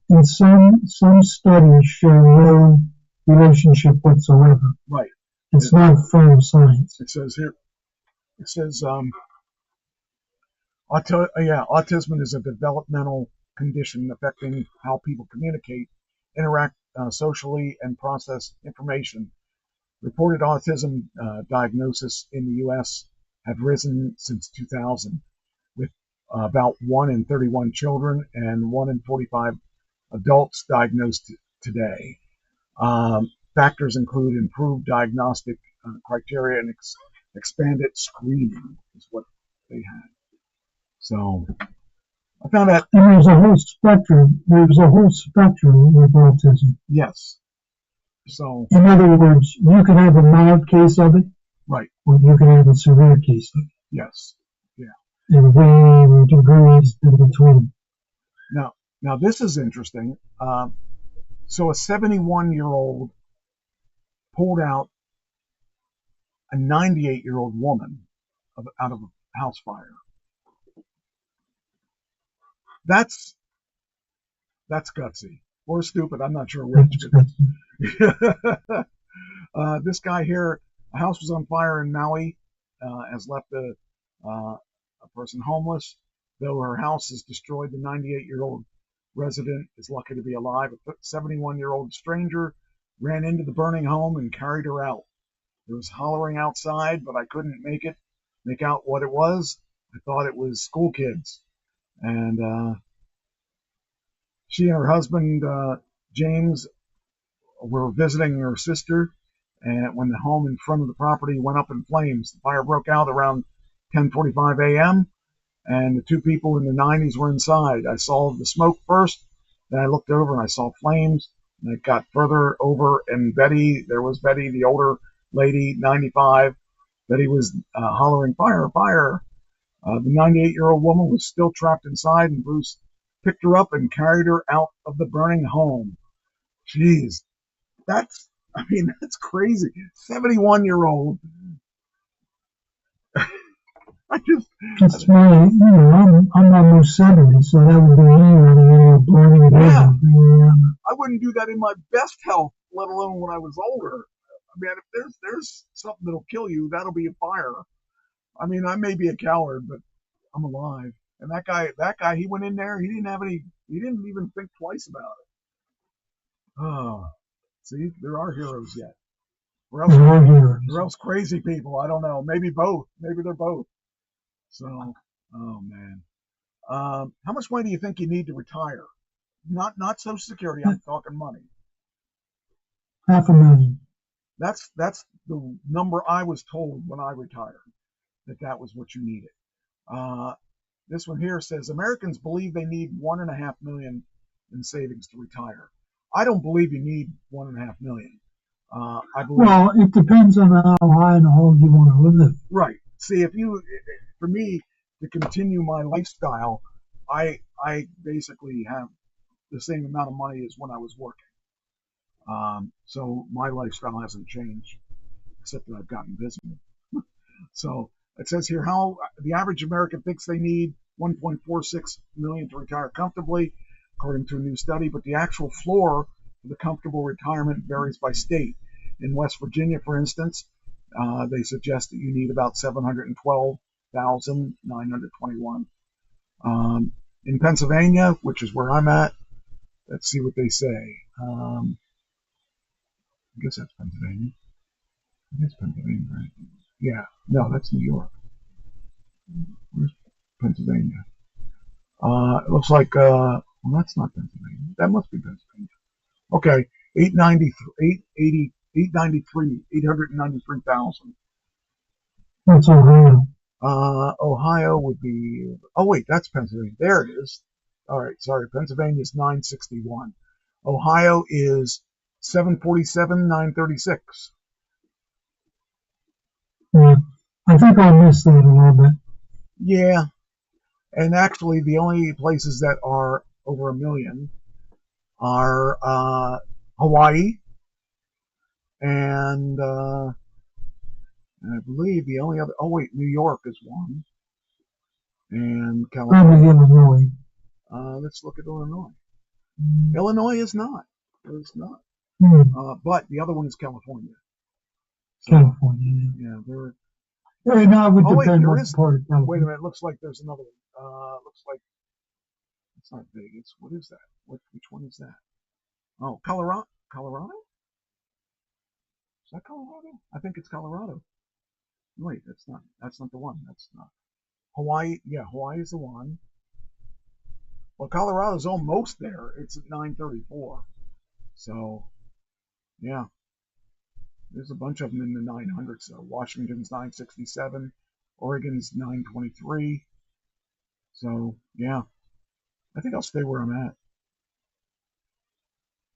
And some studies show no relationship whatsoever. Right. It's not firm science. It says here. It says autism is a developmental condition affecting how people communicate, interact socially, and process information. Reported autism diagnosis in the U.S. have risen since 2000, with about 1 in 31 children and 1 in 45 adults diagnosed today. Factors include improved diagnostic criteria and expanded screening is what they had. So I found that. And there's a whole spectrum. There's a whole spectrum with autism. Yes. So in other words, you can have a mild case of it, right, or you can have a severe case of it. Yes. Yeah. And varying degrees in between. Now this is interesting. So a 71-year-old pulled out a 98-year-old woman out of a house fire. That's gutsy or stupid. I'm not sure which. This guy here, a house was on fire in Maui, has left a person homeless. Though her house is destroyed, the 98-year-old resident is lucky to be alive. A 71-year-old stranger ran into the burning home and carried her out. There was hollering outside, but I couldn't make out what it was. I thought it was school kids. And she and her husband, James, were visiting her sister, and when the home in front of the property went up in flames. The fire broke out around 10:45 a.m., and the two people in their 90s were inside. I saw the smoke first, then I looked over and I saw flames, and it got further over, and there was Betty, the older lady, 95. Betty was hollering, fire, fire. The 98-year-old woman was still trapped inside, and Bruce picked her up and carried her out of the burning home. Jeez, that's crazy. 71-year-old. It's my, I'm almost 70, so that would be me running into a burning building. Yeah. I wouldn't do that in my best health, let alone when I was older. I mean, if there's something that'll kill you, that'll be a fire. I mean, I may be a coward, but I'm alive. And that guy, he went in there. He didn't even think twice about it. Oh, see, there are heroes yet. Or else crazy people. I don't know. Maybe both. Maybe they're both. So, oh man. How much money do you think you need to retire? Not Social Security. I'm talking money. $500,000. That's the number I was told when I retired. That was what you needed. This one here says Americans believe they need $1.5 million in savings to retire. I don't believe you need $1.5 million. I believe. Well, it depends on how high and how old you want to live. Right. see, for me to continue my lifestyle, I basically have the same amount of money as when I was working. So my lifestyle hasn't changed, except that I've gotten busier. So it says here how the average American thinks they need 1.46 million to retire comfortably, according to a new study, but the actual floor for the comfortable retirement varies by state. In West Virginia, for instance, they suggest that you need about 712,921. In Pennsylvania, which is where I'm at, let's see what they say. I guess that's Pennsylvania. I guess Pennsylvania, right? Yeah, no, that's New York. Where's Pennsylvania? It looks like, well, that's not Pennsylvania. That must be Pennsylvania. Okay, 893,000. That's Ohio. Ohio would be, oh wait, that's Pennsylvania. There it is. All right, sorry, Pennsylvania is 961. Ohio is 747,936. Yeah, I think I missed that a little bit. Yeah, and actually the only places that are over a million are Hawaii, and I believe the only other, oh wait, New York is one, and California. Probably Illinois. Let's look at Illinois. Illinois is not. It's not. But the other one is California. So, California. Yeah, they're. Yeah, no, it would depend there on is. part of California. Wait a minute. Looks like there's another one. Looks like it's not Vegas. What is that? Which one is that? Oh, Colorado. Colorado? Is that Colorado? I think it's Colorado. Wait, that's not the one. That's not. Hawaii. Yeah, Hawaii is the one. Well, Colorado's almost there. It's at 934. So, yeah. There's a bunch of them in the 900s, though. Washington's 967. Oregon's 923. So, yeah. I think I'll stay where I'm at.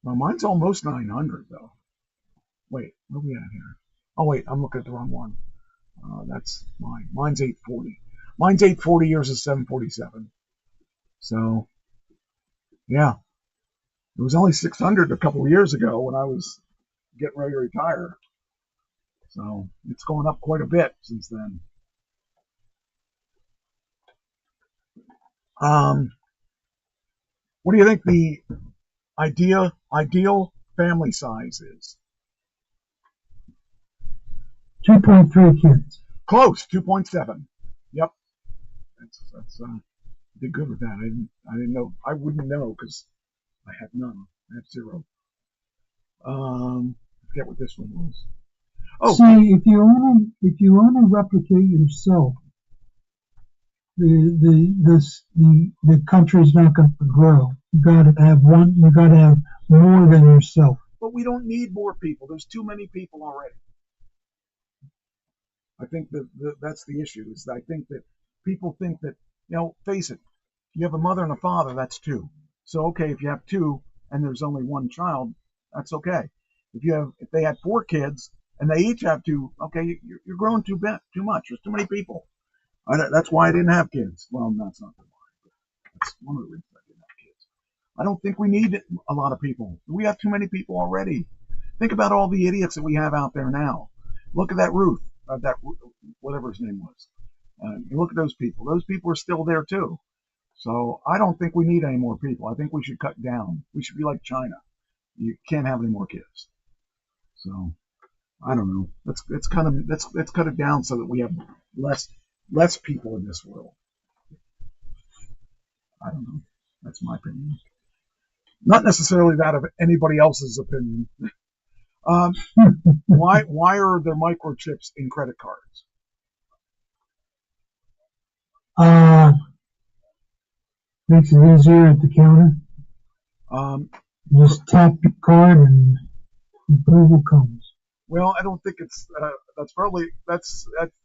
Well, mine's almost 900, though. Wait, where are we at here? Oh, wait, I'm looking at the wrong one. That's mine. Mine's 840. Mine's 840, yours is 747. So, yeah. It was only 600 a couple of years ago when I was getting ready to retire. So, it's going up quite a bit since then. What do you think the ideal family size is? 2.3 kids. Close, 2.7. Yep. That's did good with that. I didn't know. I wouldn't know because I have none. I have 0. I forget what this one was. Oh, see, if you only replicate yourself, the country's not going to grow. You got to have one. You got to have more than yourself. But we don't need more people. There's too many people already. I think that's the issue. Is I think that people think that, face it, you have a mother and a father, that's 2. So okay, if you have 2 and there's only 1 child, that's okay. If they had 4 kids and they each have 2, okay, you're growing too much. There's too many people. That's why I didn't have kids. Well, that's not the why. That's one of the reasons I didn't have kids. I don't think we need a lot of people. We have too many people already. Think about all the idiots that we have out there now. Look at that Ruth. That whatever his name was. You look at those people. Those people are still there too. So I don't think we need any more people. I think we should cut down. We should be like China. You can't have any more kids. So I don't know. Let's cut it down so that we have less people in this world. I don't know. That's my opinion. Not necessarily that of anybody else's opinion. Why are there microchips in credit cards? Makes it easier at the counter. Just tap the card and approval comes. Well, I don't think it's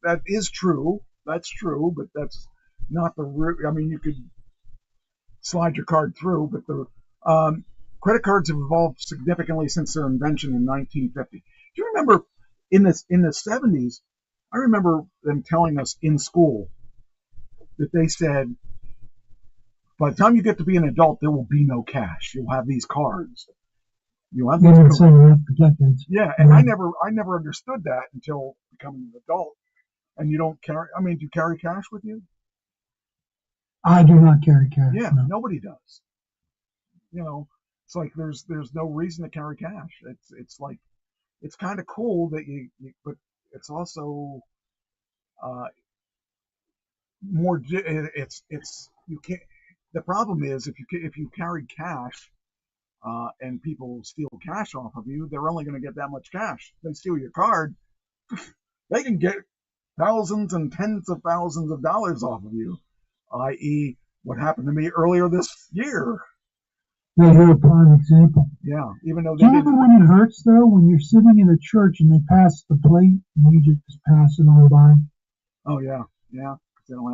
that is true. That's true, but that's not the root. I mean, you could slide your card through, but the credit cards have evolved significantly since their invention in 1950. Do you remember in the 70s, I remember them telling us in school that they said, by the time you get to be an adult, there will be no cash. You'll have these cards. You'll have these cards. Yeah, and I never understood that until becoming an adult. And you don't carry, I mean, do you carry cash with you? I do not carry cash. Yeah, no. Nobody does. You know, it's like there's no reason to carry cash. It's like, it's kind of cool that you but it's also more. It's you can't. The problem is if you carry cash and people steal cash off of you, they're only going to get that much cash. If they steal your card, they can get thousands and tens of thousands of dollars off of you, i.e., what happened to me earlier this year. Yeah, you're a prime example. Yeah, even though they didn't. Do you remember when it hurts, though, when you're sitting in a church and they pass the plate and you just pass it on by? Oh, yeah, because they don't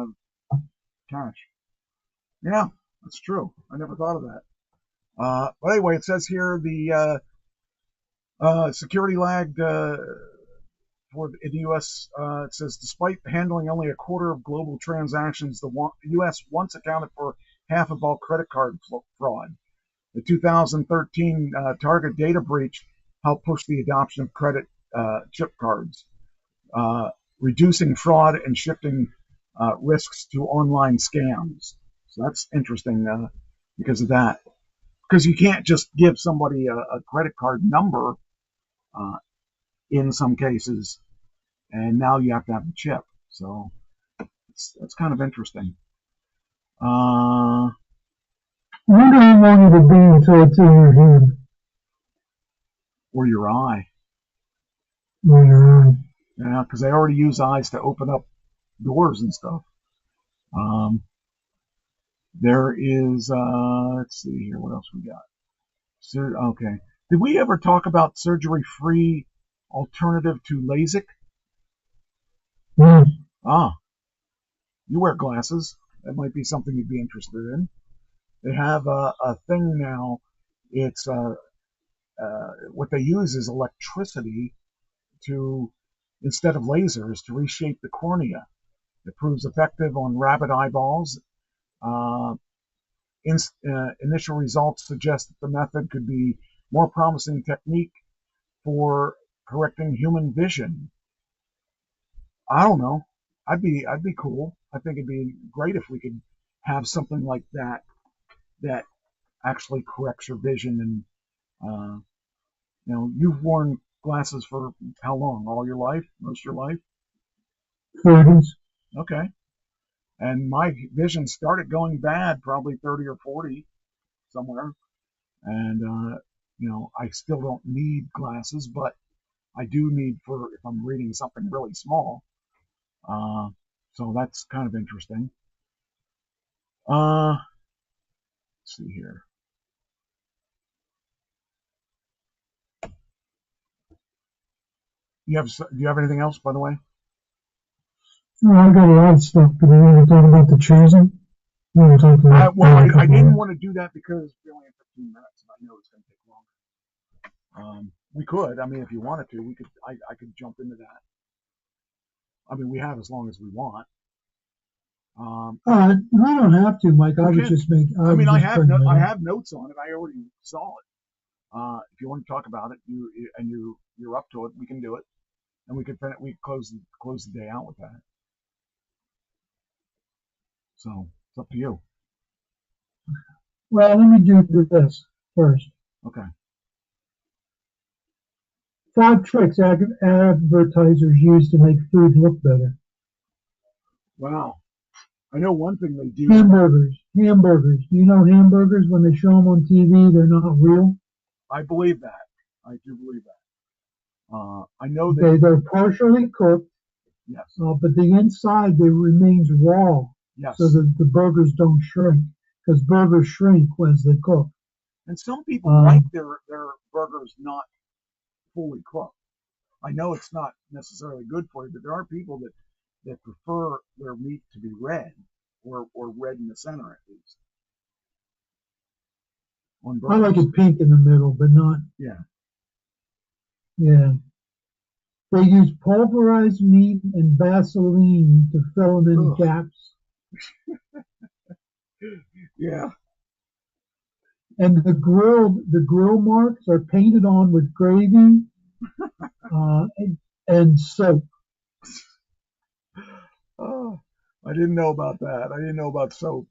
have cash. Yeah, that's true. I never thought of that. But anyway, it says here the security lagged for the U.S. It says despite handling only a quarter of global transactions, the U.S. once accounted for half of all credit card fraud. The 2013 Target data breach helped push the adoption of credit chip cards, reducing fraud and shifting risks to online scams. So that's interesting because of that. Because you can't just give somebody a credit card number in some cases, and now you have to have the chip. So it's kind of interesting. I wonder how long it would be until it's in your hand. Or your eye. Or your eye. Yeah, because they already use eyes to open up doors and stuff. There is, let's see here, what else we got? Okay. Did we ever talk about surgery-free alternative to LASIK? Yes. You wear glasses. That might be something you'd be interested in. They have a thing now. It's what they use is electricity to, instead of lasers, to reshape the cornea. It proves effective on rabbit eyeballs. Initial results suggest that the method could be more promising technique for correcting human vision. I don't know. I'd be cool. I think it'd be great if we could have something like that actually corrects your vision. And you've worn glasses for how long? All your life? Most of your life? 30s. Okay. And my vision started going bad probably 30 or 40 somewhere. And, I still don't need glasses, but I do need for if I'm reading something really small. So that's kind of interesting. Let's see here. Do you have anything else, by the way? Well, I got a lot of stuff, but you want to talk about the choosing? You want to talk about I didn't want to do that because we only have 15 minutes, and I know it's going to take longer. We could. I mean, if you wanted to, we could. I could jump into that. I mean, we have as long as we want. I don't have to, Mike. I would just make. I have notes on it. I already saw it. If you want to talk about it, you're up to it, we can do it, and we close the day out with that. So it's up to you. Well, let me do this first. Okay. 5 tricks advertisers use to make food look better. Wow. I know one thing they do. Hamburgers. Do you know hamburgers, when they show them on TV, they're not real? I believe that. I do believe that. I know they're partially cooked. Yes. But the inside, they remains raw. Yes. So that the burgers don't shrink, because burgers shrink as they cook. And some people like their burgers not fully cooked. I know it's not necessarily good for you, but there are people that prefer their meat to be red, or red in the center at least. I like it pink in the middle, but not. Yeah. Yeah. They use pulverized meat and Vaseline to fill them in gaps. Yeah. And the grill marks are painted on with gravy and soap. Oh, I didn't know about that. I didn't know about soap.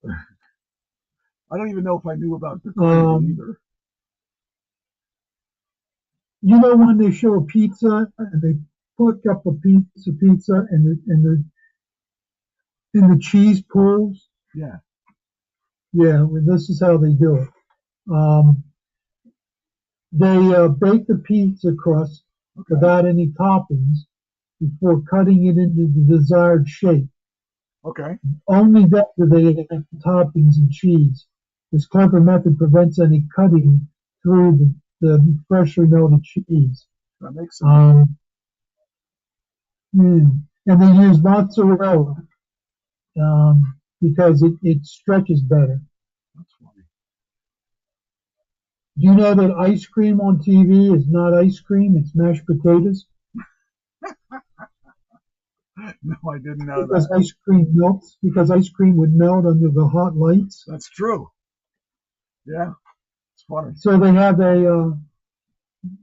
I don't even know if I knew about the gravy either. You know when they show a pizza and they put up a piece of pizza and the cheese pulls? Yeah. Yeah, well, this is how they do it. They bake the pizza crust without any toppings before cutting it into the desired shape. Okay. Only then do they add toppings and cheese. This clever method prevents any cutting through the freshly melted cheese. That makes sense. And they use mozzarella because it stretches better. That's funny. Do you know that ice cream on TV is not ice cream, it's mashed potatoes? No, I didn't know because that. Ice cream melts, because ice cream would melt under the hot lights. That's true. Yeah, it's funny. So they have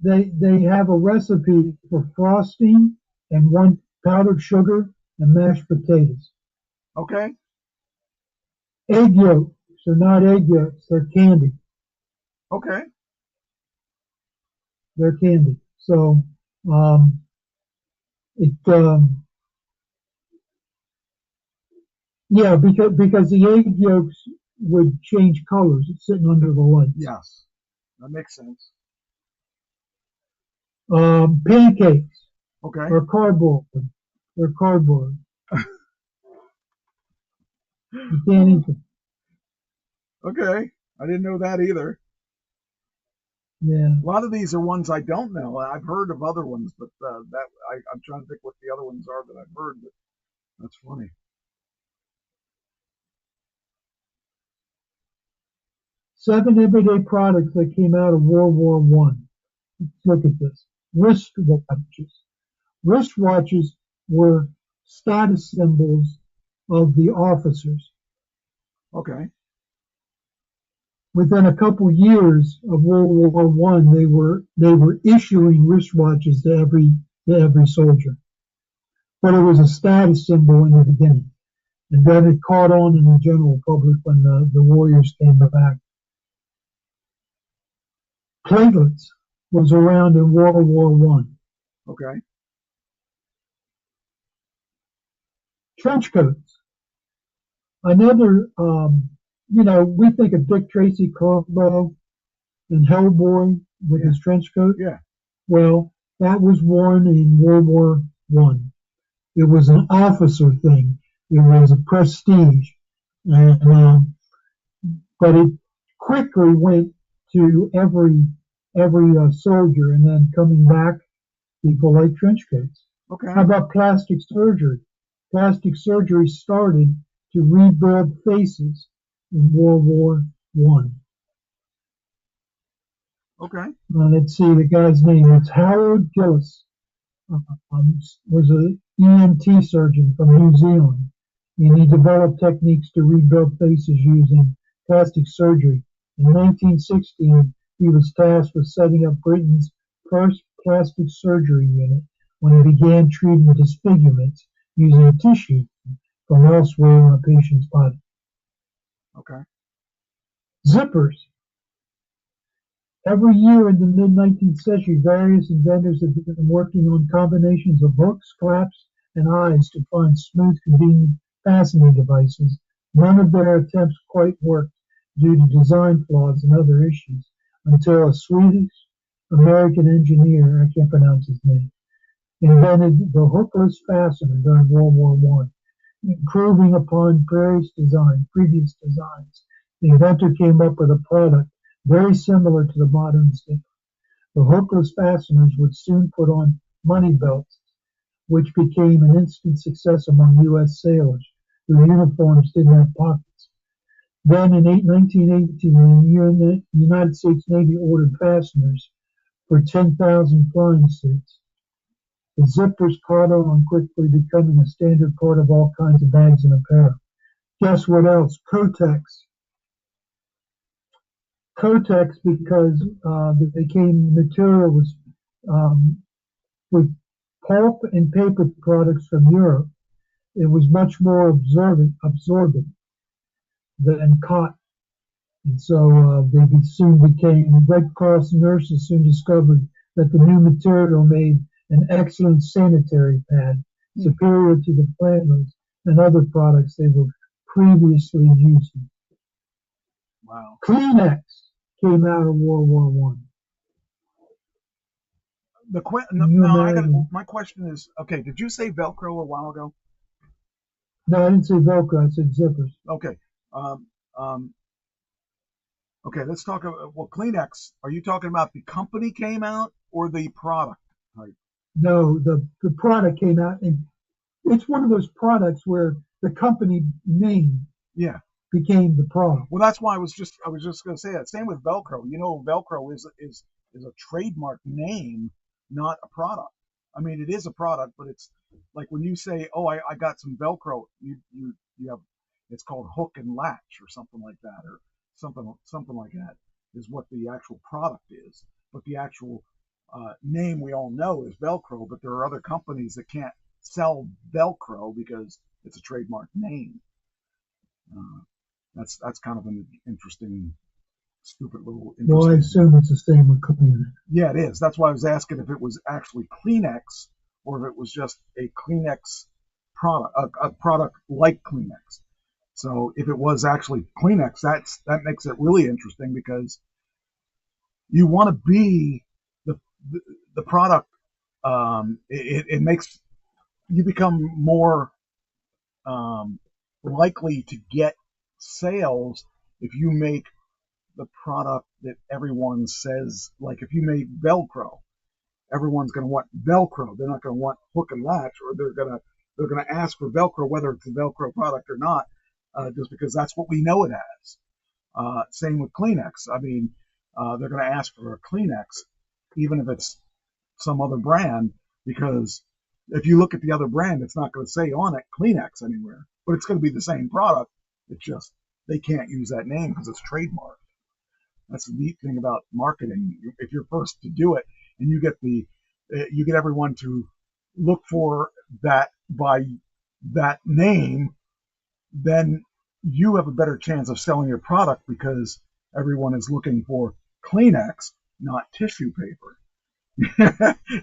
they have a recipe for frosting and one powdered sugar and mashed potatoes. Okay. Egg yolks are not egg yolks, they're candy. Okay. They're candy. So yeah, because the egg yolks would change colors. It's sitting under the lights. Yes, that makes sense. Pancakes. Okay. Are cardboard. They're cardboard. You can't eat them. Okay, I didn't know that either. Yeah. A lot of these are ones I don't know. I've heard of other ones, but I'm trying to think what the other ones are that I've heard. But that's funny. 7 everyday products that came out of World War One. Let's look at this. Wristwatches. Wristwatches were status symbols of the officers. Okay. Within a couple years of World War One, they were issuing wristwatches to every soldier. But it was a status symbol in the beginning, and then it caught on in the general public when the warriors came back. Platelets was around in World War One. Okay. Trench coats. Another, we think of Dick Tracy Crossbow and Hellboy with his trench coat. Yeah. Well, that was worn in World War One. It was an officer thing. It was a prestige, but it quickly went to every soldier, and then coming back, people like trench coats. Okay. How about plastic surgery? Plastic surgery started to rebuild faces in World War One. Okay. Let's see the guy's name. It's Howard Gillis. Was an EMT surgeon from New Zealand, and he developed techniques to rebuild faces using plastic surgery. In 1916, he was tasked with setting up Britain's first plastic surgery unit when he began treating disfigurements using tissue from elsewhere in a patient's body. Okay. Zippers. Every year in the mid-19th century, various inventors have been working on combinations of hooks, claps, and eyes to find smooth, convenient fastening devices. None of their attempts quite worked due to design flaws and other issues until a Swedish-American engineer, I can't pronounce his name, invented the hookless fastener during World War One, improving upon previous designs. The inventor came up with a product very similar to the modern zipper. The hookless fasteners would soon put on money belts, which became an instant success among U.S. sailors whose uniforms didn't have pockets. Then in 1918, the United States Navy ordered fasteners for 10,000 flying suits. The zippers caught on quickly, becoming a standard part of all kinds of bags and apparel. Guess what else? Kotex. Kotex, because the material was with pulp and paper products from Europe. It was much more absorbent than cotton. And so they soon became, Red Cross nurses soon discovered that the new material made an excellent sanitary pad, superior to the flannels and other products they were previously using. Wow. Kleenex came out of World War One. My question is, okay, did you say Velcro a while ago? No, I didn't say Velcro. I said zippers. Okay. Okay, let's talk about, Kleenex, are you talking about the company came out or the product? No, the product came out, and it's one of those products where the company name became the product. Well, that's why I was just going to say that. Same with Velcro. You know, Velcro is a trademark name, not a product. I mean, it is a product, but it's like when you say, "Oh, I got some Velcro," you have, it's called hook and latch or something like that, or something like that is what the actual product is. But the actual name we all know is Velcro, but there are other companies that can't sell Velcro because it's a trademark name. That's kind of an interesting, stupid little. Well, I assume it's the same with Kleenex. Yeah, it is. That's why I was asking if it was actually Kleenex or if it was just a Kleenex product, a product like Kleenex. So if it was actually Kleenex, that makes it really interesting because you want to be the product. It makes you become more likely to get sales if you make the product that everyone says. Like if you made Velcro, everyone's going to want Velcro. They're not going to want hook and latch, or they're going to ask for Velcro whether it's a Velcro product or not, just because that's what we know it as. Same with Kleenex. I mean, they're going to ask for a Kleenex, even if it's some other brand, because if you look at the other brand, it's not going to say on it Kleenex anywhere, but it's going to be the same product. It's just they can't use that name because it's trademarked. That's the neat thing about marketing. If you're first to do it, and you get everyone to look for that by that name, then you have a better chance of selling your product because everyone is looking for Kleenex, not tissue paper.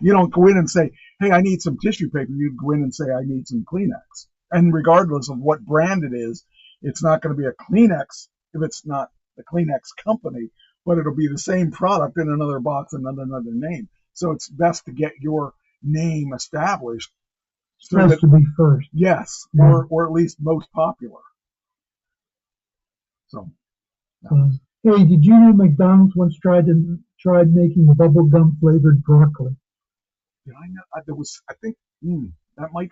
You don't go in and say, "Hey, I need some tissue paper." You go in and say, "I need some Kleenex." And regardless of what brand it is, it's not going to be a Kleenex if it's not the Kleenex company, but it'll be the same product in another box and under another name. So it's best to get your name established. So it has to be first. Yes, yeah. or at least most popular. So. Hey, did you know McDonald's once tried making bubblegum flavored broccoli? Did I know? There was, I think, I might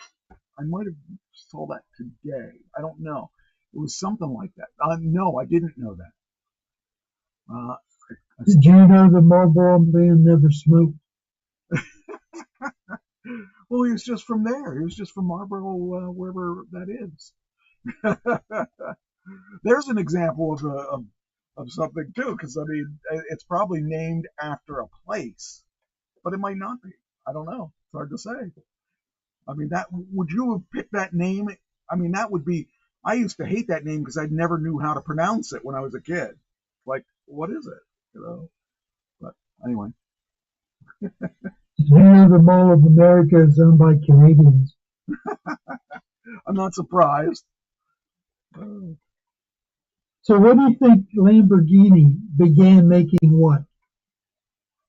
have saw that today. I don't know. It was something like that. No, I didn't know that. Did you know the Marlboro Man never smoked? Well, he was just from there. He was just from Marlboro, wherever that is. There's an example of something too, because I mean, it's probably named after a place, but it might not be. I don't know. It's hard to say. I mean, would you have picked that name? I mean, that would be. I used to hate that name because I never knew how to pronounce it when I was a kid. Like, what is it? You know. But anyway. Did you know the Mall of America is owned by Canadians? I'm not surprised. So what do you think Lamborghini began making what?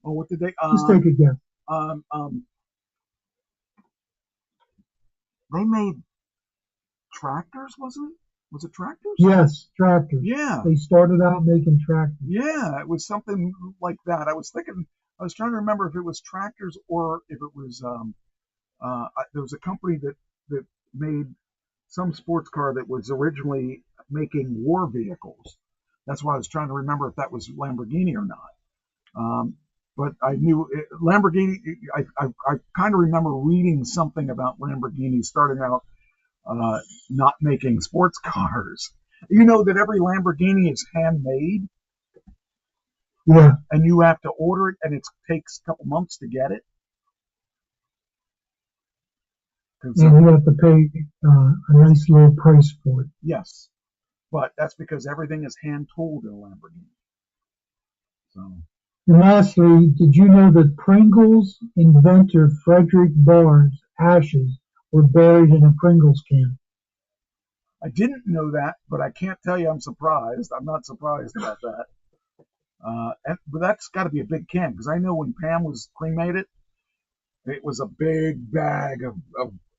Oh, what did they? Just take a guess. They made tractors, wasn't it? Was it tractors? Yes, tractors. Yeah. They started out making tractors. Yeah, it was something like that. I was trying to remember if it was tractors or if it was, there was a company that made some sports car that was originally making war vehicles. That's why I was trying to remember if that was Lamborghini or not. but I knew Lamborghini. I kind of remember reading something about Lamborghini starting out not making sports cars. You know that every Lamborghini is handmade. Yeah. And you have to order it, and it takes a couple months to get it. And you have to pay a nice low price for it. Yes, but that's because everything is hand tooled in a Lamborghini. So. And lastly, did you know that Pringles inventor Frederick Barr's ashes were buried in a Pringles can? I didn't know that, but I can't tell you I'm surprised. I'm not surprised about that. But that's got to be a big can, because I know when Pam was cremated, it was a big bag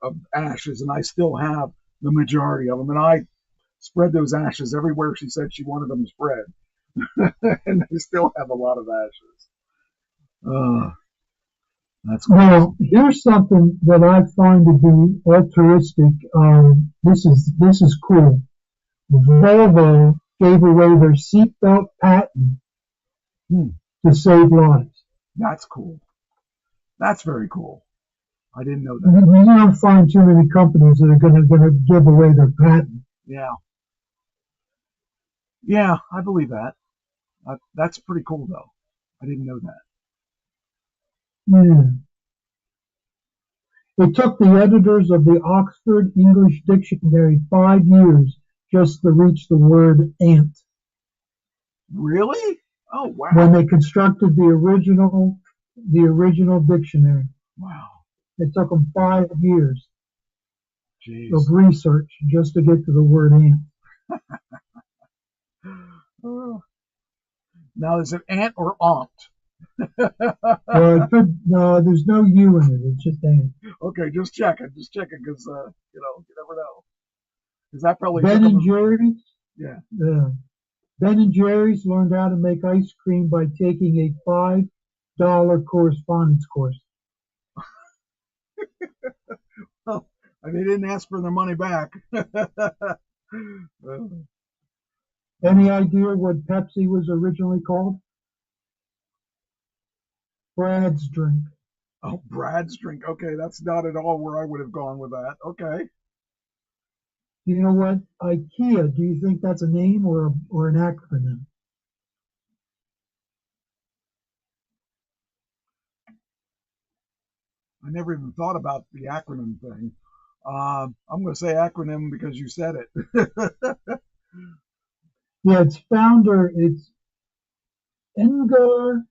of ashes, and I still have the majority of them. And I spread those ashes everywhere she said she wanted them spread. And I still have a lot of ashes. That's cool. Well, here's something that I find to be altruistic. This is cool. Volvo gave away their seatbelt patent to save lives. That's cool. That's very cool. I didn't know that. You don't find too many companies that are going to give away their patent. Yeah. Yeah, I believe that. That's pretty cool, though. I didn't know that. Yeah. It took the editors of the Oxford English Dictionary 5 years just to reach the word ant. Really? Oh, wow. When they constructed the original dictionary. Wow. It took them 5 years Jeez. of research just to get to the word ant. Now, is it ant or aunt? No, there's no U in it. It's just ant. Okay, just checking, because you never know. Is that probably Ben and Jerry's? Yeah. Ben and Jerry's learned how to make ice cream by taking a $5 correspondence course. Well, they didn't ask for their money back. Any idea what Pepsi was originally called? Brad's drink. Oh, Brad's drink. Okay, that's not at all where I would have gone with that. Okay. You know what? IKEA, do you think that's a name or an acronym? I never even thought about the acronym thing. I'm going to say acronym because you said it. Yeah, its founder, it's Engar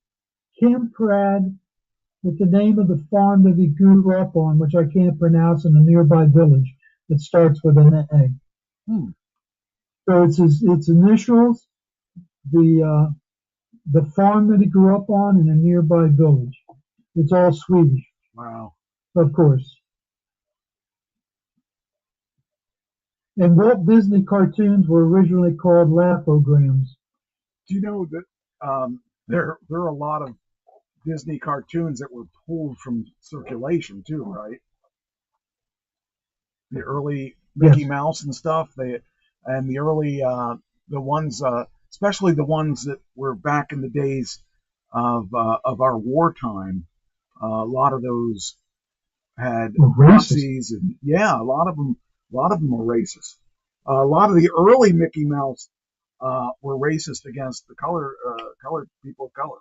Kamprad, with the name of the farm that he grew up on, which I can't pronounce, in a nearby village that starts with an A. So it's its initials, the farm that he grew up on, in a nearby village. It's all Swedish. Wow. Of course. And Walt Disney cartoons were originally called laughograms. Do you know that there are a lot of Disney cartoons that were pulled from circulation too, right? The early Mickey Mouse and stuff, and the early the ones, especially the ones that were back in the days of our wartime. A lot of those had Nazis, and a lot of them were racist. A lot of the early Mickey Mouse were racist against the colored people of color.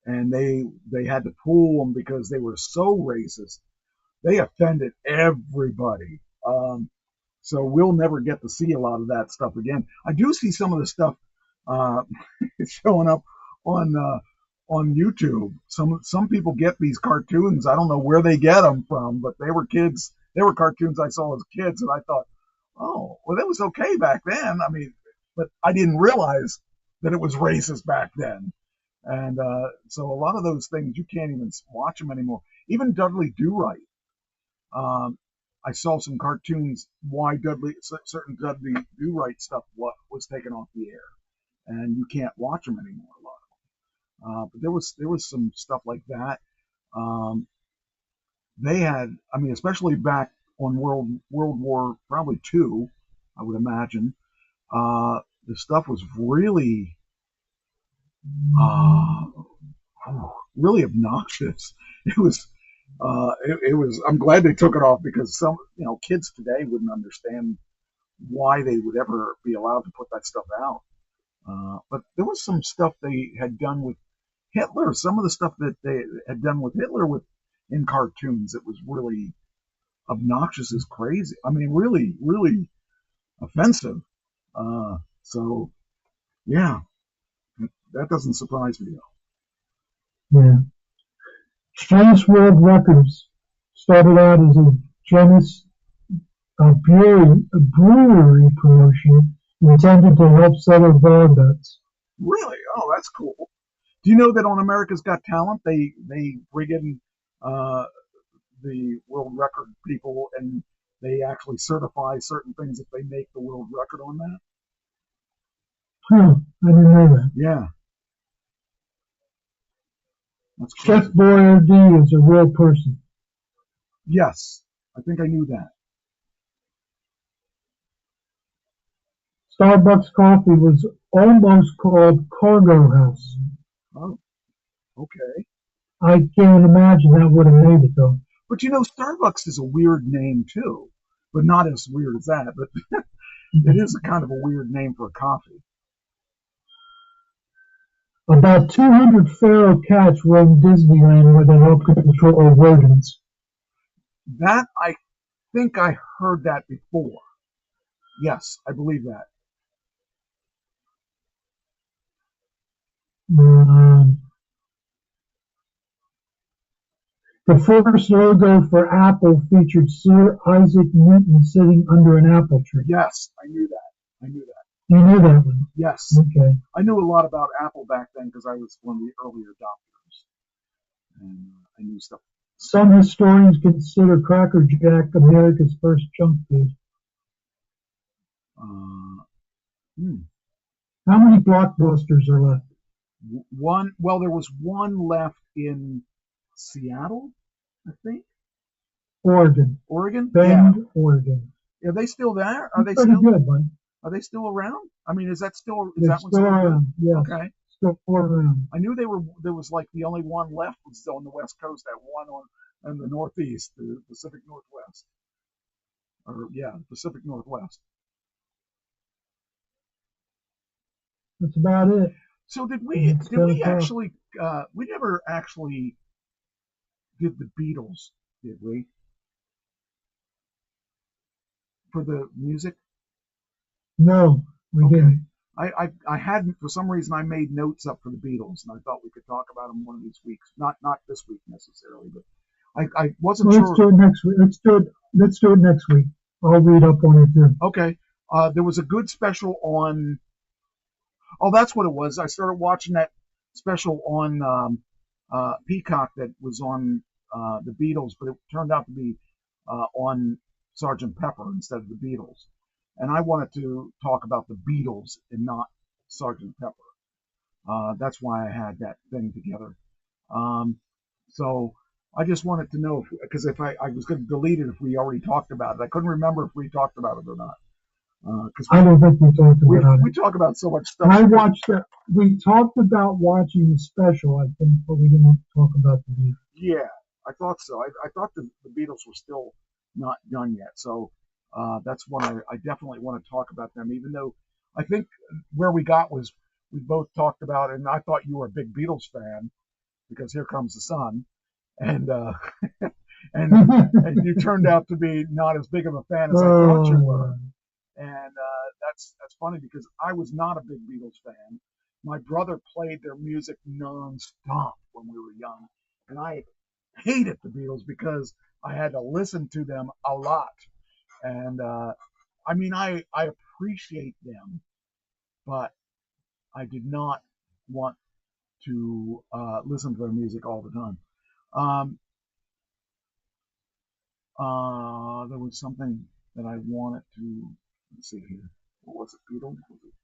And they had to pull them because they were so racist. They offended everybody. So we'll never get to see a lot of that stuff again. I do see some of the stuff showing up on YouTube. Some people get these cartoons. I don't know where they get them from, but they were kids. They were cartoons I saw as kids, and I thought, oh, well, that was okay back then. I mean, but I didn't realize that it was racist back then. And so a lot of those things, you can't even watch them anymore. Even Dudley Do-Right. I saw some cartoons why certain Dudley Do-Right stuff was taken off the air, and you can't watch them anymore. A lot of them. But there was some stuff like that. They had, I mean, especially back on World War probably II, I would imagine. The stuff was really really obnoxious. It was. It was. I'm glad they took it off because some, kids today wouldn't understand why they would ever be allowed to put that stuff out. But there was some stuff they had done with Hitler. Some of the stuff that they had done with Hitler in cartoons, it was really obnoxious as crazy. I mean, really, really offensive. So yeah, that doesn't surprise me though. Yeah. Guinness World Records started out as a Guinness brewery promotion intended to help settle bar bets. Really? Oh, that's cool. Do you know that on America's Got Talent, they bring in the world record people and they actually certify certain things if they make the world record on that? Huh, I didn't know that. Yeah. That's crazy. Chef Boyardee is a real person. Yes, I think I knew that. Starbucks coffee was almost called Cargo House. Oh, okay. I can't imagine that would have made it though. But Starbucks is a weird name too, but not as weird as that. But it is a kind of a weird name for a coffee. About 200 feral cats roam Disneyland where they help control rodents. That, I think I heard that before. Yes, I believe that. The first logo for Apple featured Sir Isaac Newton sitting under an apple tree. Yes, I knew that. You knew that one? Yes. Okay. I knew a lot about Apple back then because I was one of the earlier adopters. And I knew stuff. Some historians consider Cracker Jack America's first junk food. How many blockbusters are left? One. Well, there was one left in Seattle, I think. Oregon. Bend, yeah. Oregon. Are they still there? Are they still good, man? Are they still around? I mean, is that still? Is that one still around? Yeah. Okay. Still around. I knew there was like the only one left was still on the West Coast. That one on the Northeast, the Pacific Northwest. Pacific Northwest. That's about it. So did we actually? We never actually did the Beatles, did we? For the music? No, we didn't. I hadn't, for some reason I made notes up for the Beatles and I thought we could talk about them one of these weeks. Not this week necessarily, but I wasn't sure. Let's do it next week. Let's do it next week. I'll read up on it too. Okay. There was a good special on. Oh, that's what it was. I started watching that special on Peacock that was on the Beatles, but it turned out to be on Sgt. Pepper instead of the Beatles. And I wanted to talk about the Beatles and not Sgt. Pepper. That's why I had that thing together. So I just wanted to know because if I was going to delete it if we already talked about it. I couldn't remember if we talked about it or not. I don't think we talked about it. We talk about so much stuff. I watched that. We talked about watching the special, I think, but we didn't talk about the Beatles. Yeah, I thought so. I thought the Beatles were still not done yet. So that's one I definitely want to talk about them, even though I think where we got was we both talked about, and I thought you were a big Beatles fan because Here Comes the Sun, and and you turned out to be not as big of a fan as I thought you were. And that's funny because I was not a big Beatles fan. My brother played their music nonstop when we were young, and I hated the Beatles because I had to listen to them a lot. And I mean, I appreciate them, but I did not want to listen to their music all the time. There was something that I wanted to. Let's see here. What was it? Beatles?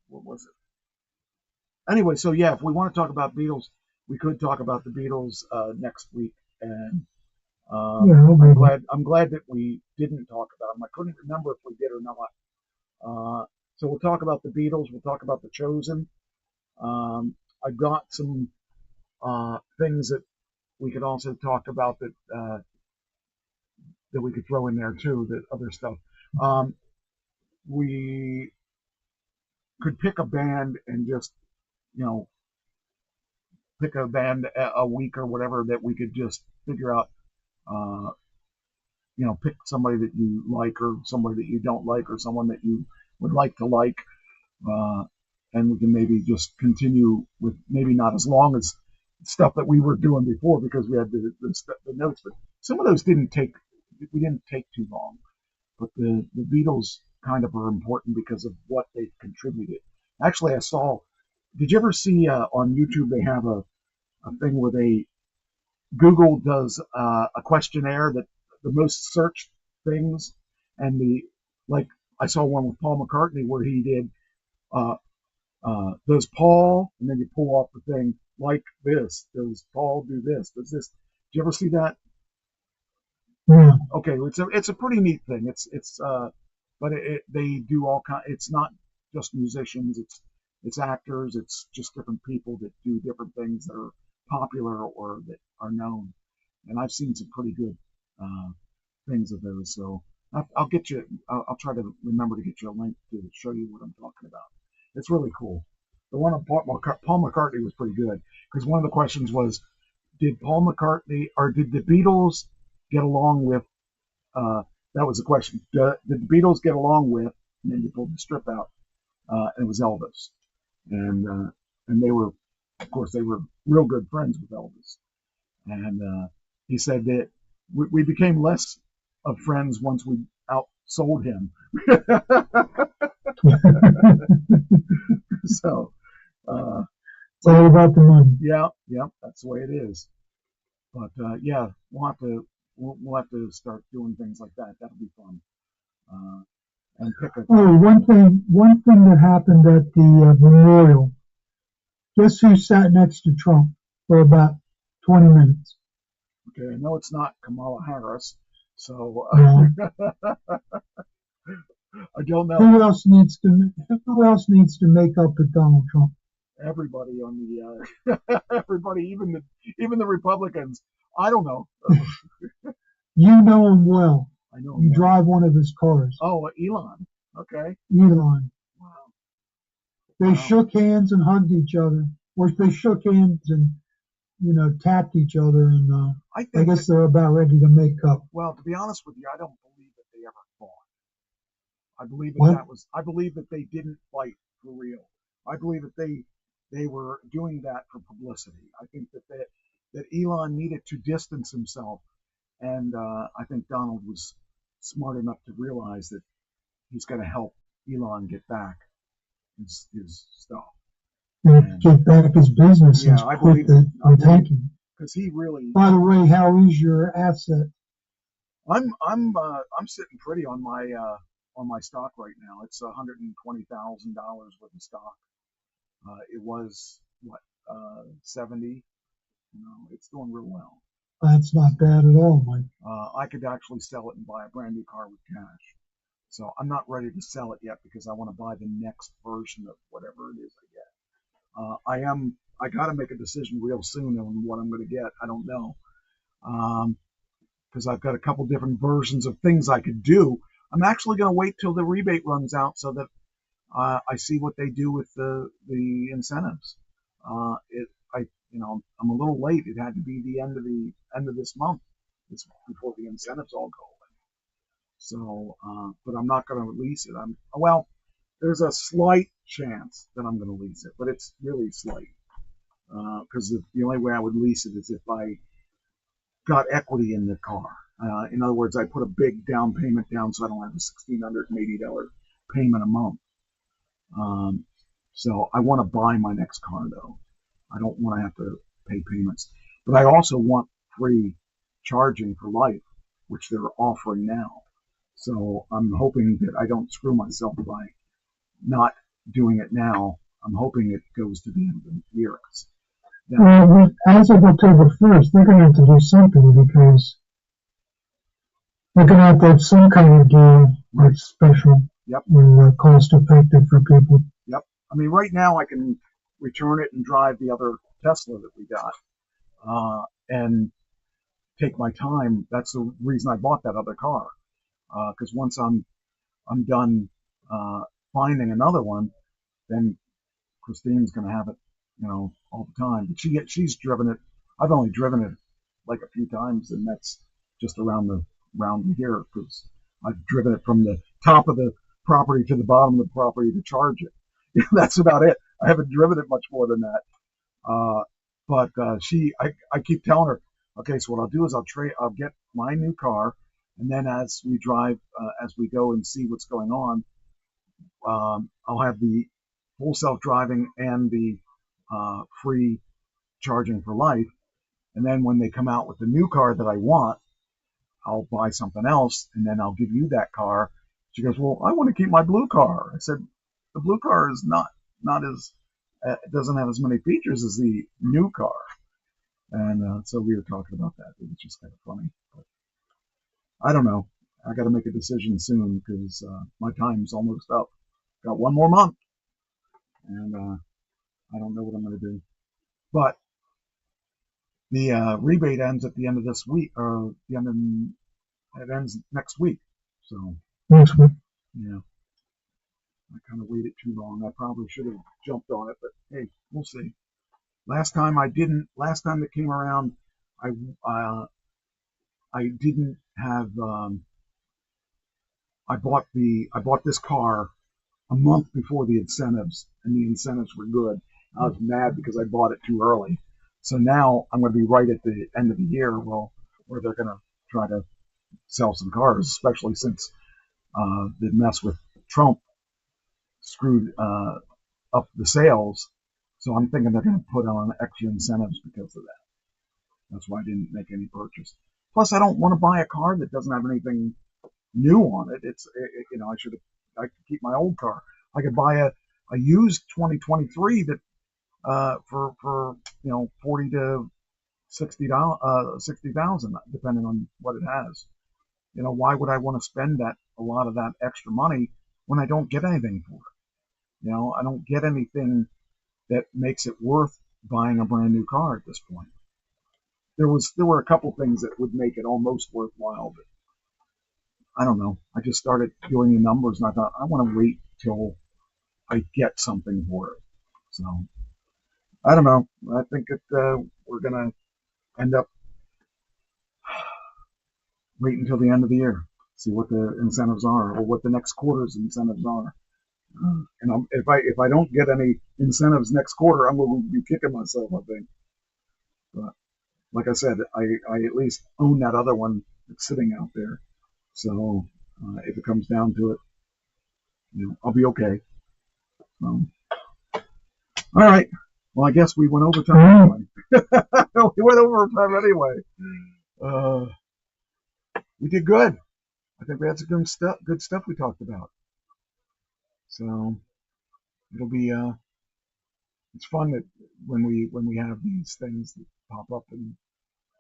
What was it? Anyway, so yeah, if we want to talk about Beatles, we could talk about the Beatles next week. And I'm glad that we didn't talk about them. I couldn't remember if we did or not. So we'll talk about the Beatles. We'll talk about The Chosen. I've got some things that we could also talk about that we could throw in there too. That other stuff. We could pick a band and just, pick a band a week or whatever that we could just figure out. Pick somebody that you like or somebody that you don't like or someone that you would like to like. And we can maybe just continue with maybe not as long as stuff that we were doing before because we had the notes, but some of those we didn't take too long. But the Beatles kind of are important because of what they've contributed. Actually, did you ever see on YouTube they have a thing where Google does a questionnaire that the most searched things, and I saw one with Paul McCartney where he did does Paul, and then you pull off the thing like this. Does Paul do this? Does this? Did you ever see that? Yeah. Okay, it's a pretty neat thing. But they do all kind. It's not just musicians. It's actors. It's just different people that do different things that are popular or that are known. And I've seen some pretty good things of those. So I'll get you. I'll try to remember to get you a link to show you what I'm talking about. It's really cool. The one on Paul McCartney was pretty good because one of the questions was, did Paul McCartney or did the Beatles get along with? That was the question. Did the Beatles get along with? And then you pulled the strip out, and it was Elvis, and they were, of course, they were real good friends with Elvis, and he said that we became less of friends once we outsold him. So, it's all about the money. Yeah, that's the way it is. But yeah, we'll have to start doing things like that. That'll be fun. And pick a. Oh, one thing that happened at the memorial. Guess who sat next to Trump for about 20 minutes? Okay, I know it's not Kamala Harris, so I don't know. Who else needs to make up with Donald Trump? Everybody on the everybody, even the Republicans. I don't know. You know him well. I know him you well. Drive one of his cars. Oh, Elon. Okay. Elon. Wow. They shook hands and hugged each other. Or they shook hands and tapped each other, and I guess they're about ready to make up. Well, to be honest with you, I don't believe that they ever fought. I believe I believe that they didn't fight for real. I believe that they were doing that for publicity. I think that Elon needed to distance himself, and I think Donald was smart enough to realize that he's going to help Elon get back his stuff. And get back his business. Yeah, I believe tanking. Because he really. By the way, how is your asset? I'm sitting pretty on my stock right now. It's $120,000 worth of stock. It was 70. It's doing real well. That's not bad at all, Mike. I could actually sell it and buy a brand new car with cash. So I'm not ready to sell it yet because I want to buy the next version of whatever it is I get. I got to make a decision real soon on what I'm going to get. I don't know. Because I've got a couple different versions of things I could do. I'm actually going to wait till the rebate runs out so that I see what they do with the incentives. I'm a little late. It had to be the end of this month. It's before the incentives all go away. So, but I'm not going to release it. There's a slight chance that I'm going to lease it, but it's really slight. Because the only way I would lease it is if I got equity in the car. In other words, I put a big down payment down so I don't have a $1,680 payment a month. So I want to buy my next car, though. I don't want to have to pay payments. But I also want free charging for life, which they're offering now. So I'm hoping that I don't screw myself by not doing it now. I'm hoping it goes to the end of the year. Well, as of October 1st, they're going to have to do something because they're going to have some kind of deal that's special Yep. and cost effective for people. Yep. I mean, right now I can return it and drive the other Tesla that we got, and take my time. That's the reason I bought that other car, because once I'm done finding another one, then Christine's going to have it, all the time. But she's driven it. I've only driven it like a few times, and that's just around here, because I've driven it from the top of the property to the bottom of the property to charge it. That's about it. I haven't driven it much more than that. But I keep telling her, okay, so what I'll do is I'll get my new car, and then as we drive, as we go and see what's going on, I'll have the full self-driving and the free charging for life. And then when they come out with the new car that I want, I'll buy something else, and then I'll give you that car. She goes, well, I want to keep my blue car. I said, the blue car is not as, it doesn't have as many features as the new car. And so we were talking about that. It was just kind of funny. But I don't know. I got to make a decision soon, because my time's almost up. Got one more month, and I don't know what I'm going to do. But the rebate ends at the end of this week, or it ends next week. So Next week. yeah, I kind of waited too long. I probably should have jumped on it, but hey, we'll see. Last time that came around, I didn't have. I bought this car a month before the incentives, and the incentives were good. I was mad because I bought it too early. So now I'm going to be right at the end of the year, where they're going to try to sell some cars, especially since the mess with Trump screwed up the sales. So I'm thinking they're going to put on extra incentives because of that. That's why I didn't make any purchase. Plus, I don't want to buy a car that doesn't have anything new on it. I could keep my old car. I could buy a used 2023 that for $40,000 to $60,000, depending on what it has. Why would I want to spend a lot of that extra money when I don't get anything for it? I don't get anything that makes it worth buying a brand new car at this point. There were a couple things that would make it almost worthwhile, but I don't know. I just started doing the numbers, and I thought, I want to wait till I get something for it. So I don't know. I think that we're going to end up waiting until the end of the year, see what the incentives are, or what the next quarter's incentives are. And if I don't get any incentives next quarter, I'm going to be kicking myself, I think. But like I said, I at least own that other one that's sitting out there. So if it comes down to it, I'll be okay. All right. Well, I guess we went over time anyway. We went over time anyway. We did good. I think we had some good stuff we talked about. So it'll be it's fun that when we have these things that pop up and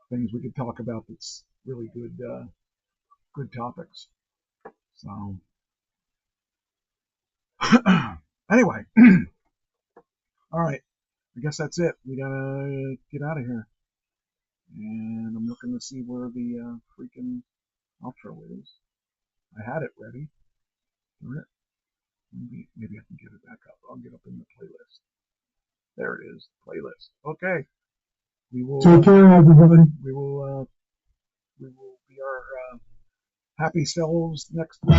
things we could talk about that's really good topics. So anyway, all right. I guess that's it. We gotta get out of here. And I'm looking to see where the freaking outro is. I had it ready. Maybe I can get it back up. I'll get up in the playlist. There it is, playlist. Okay. We will take care, everybody. We will be our happy selves next week.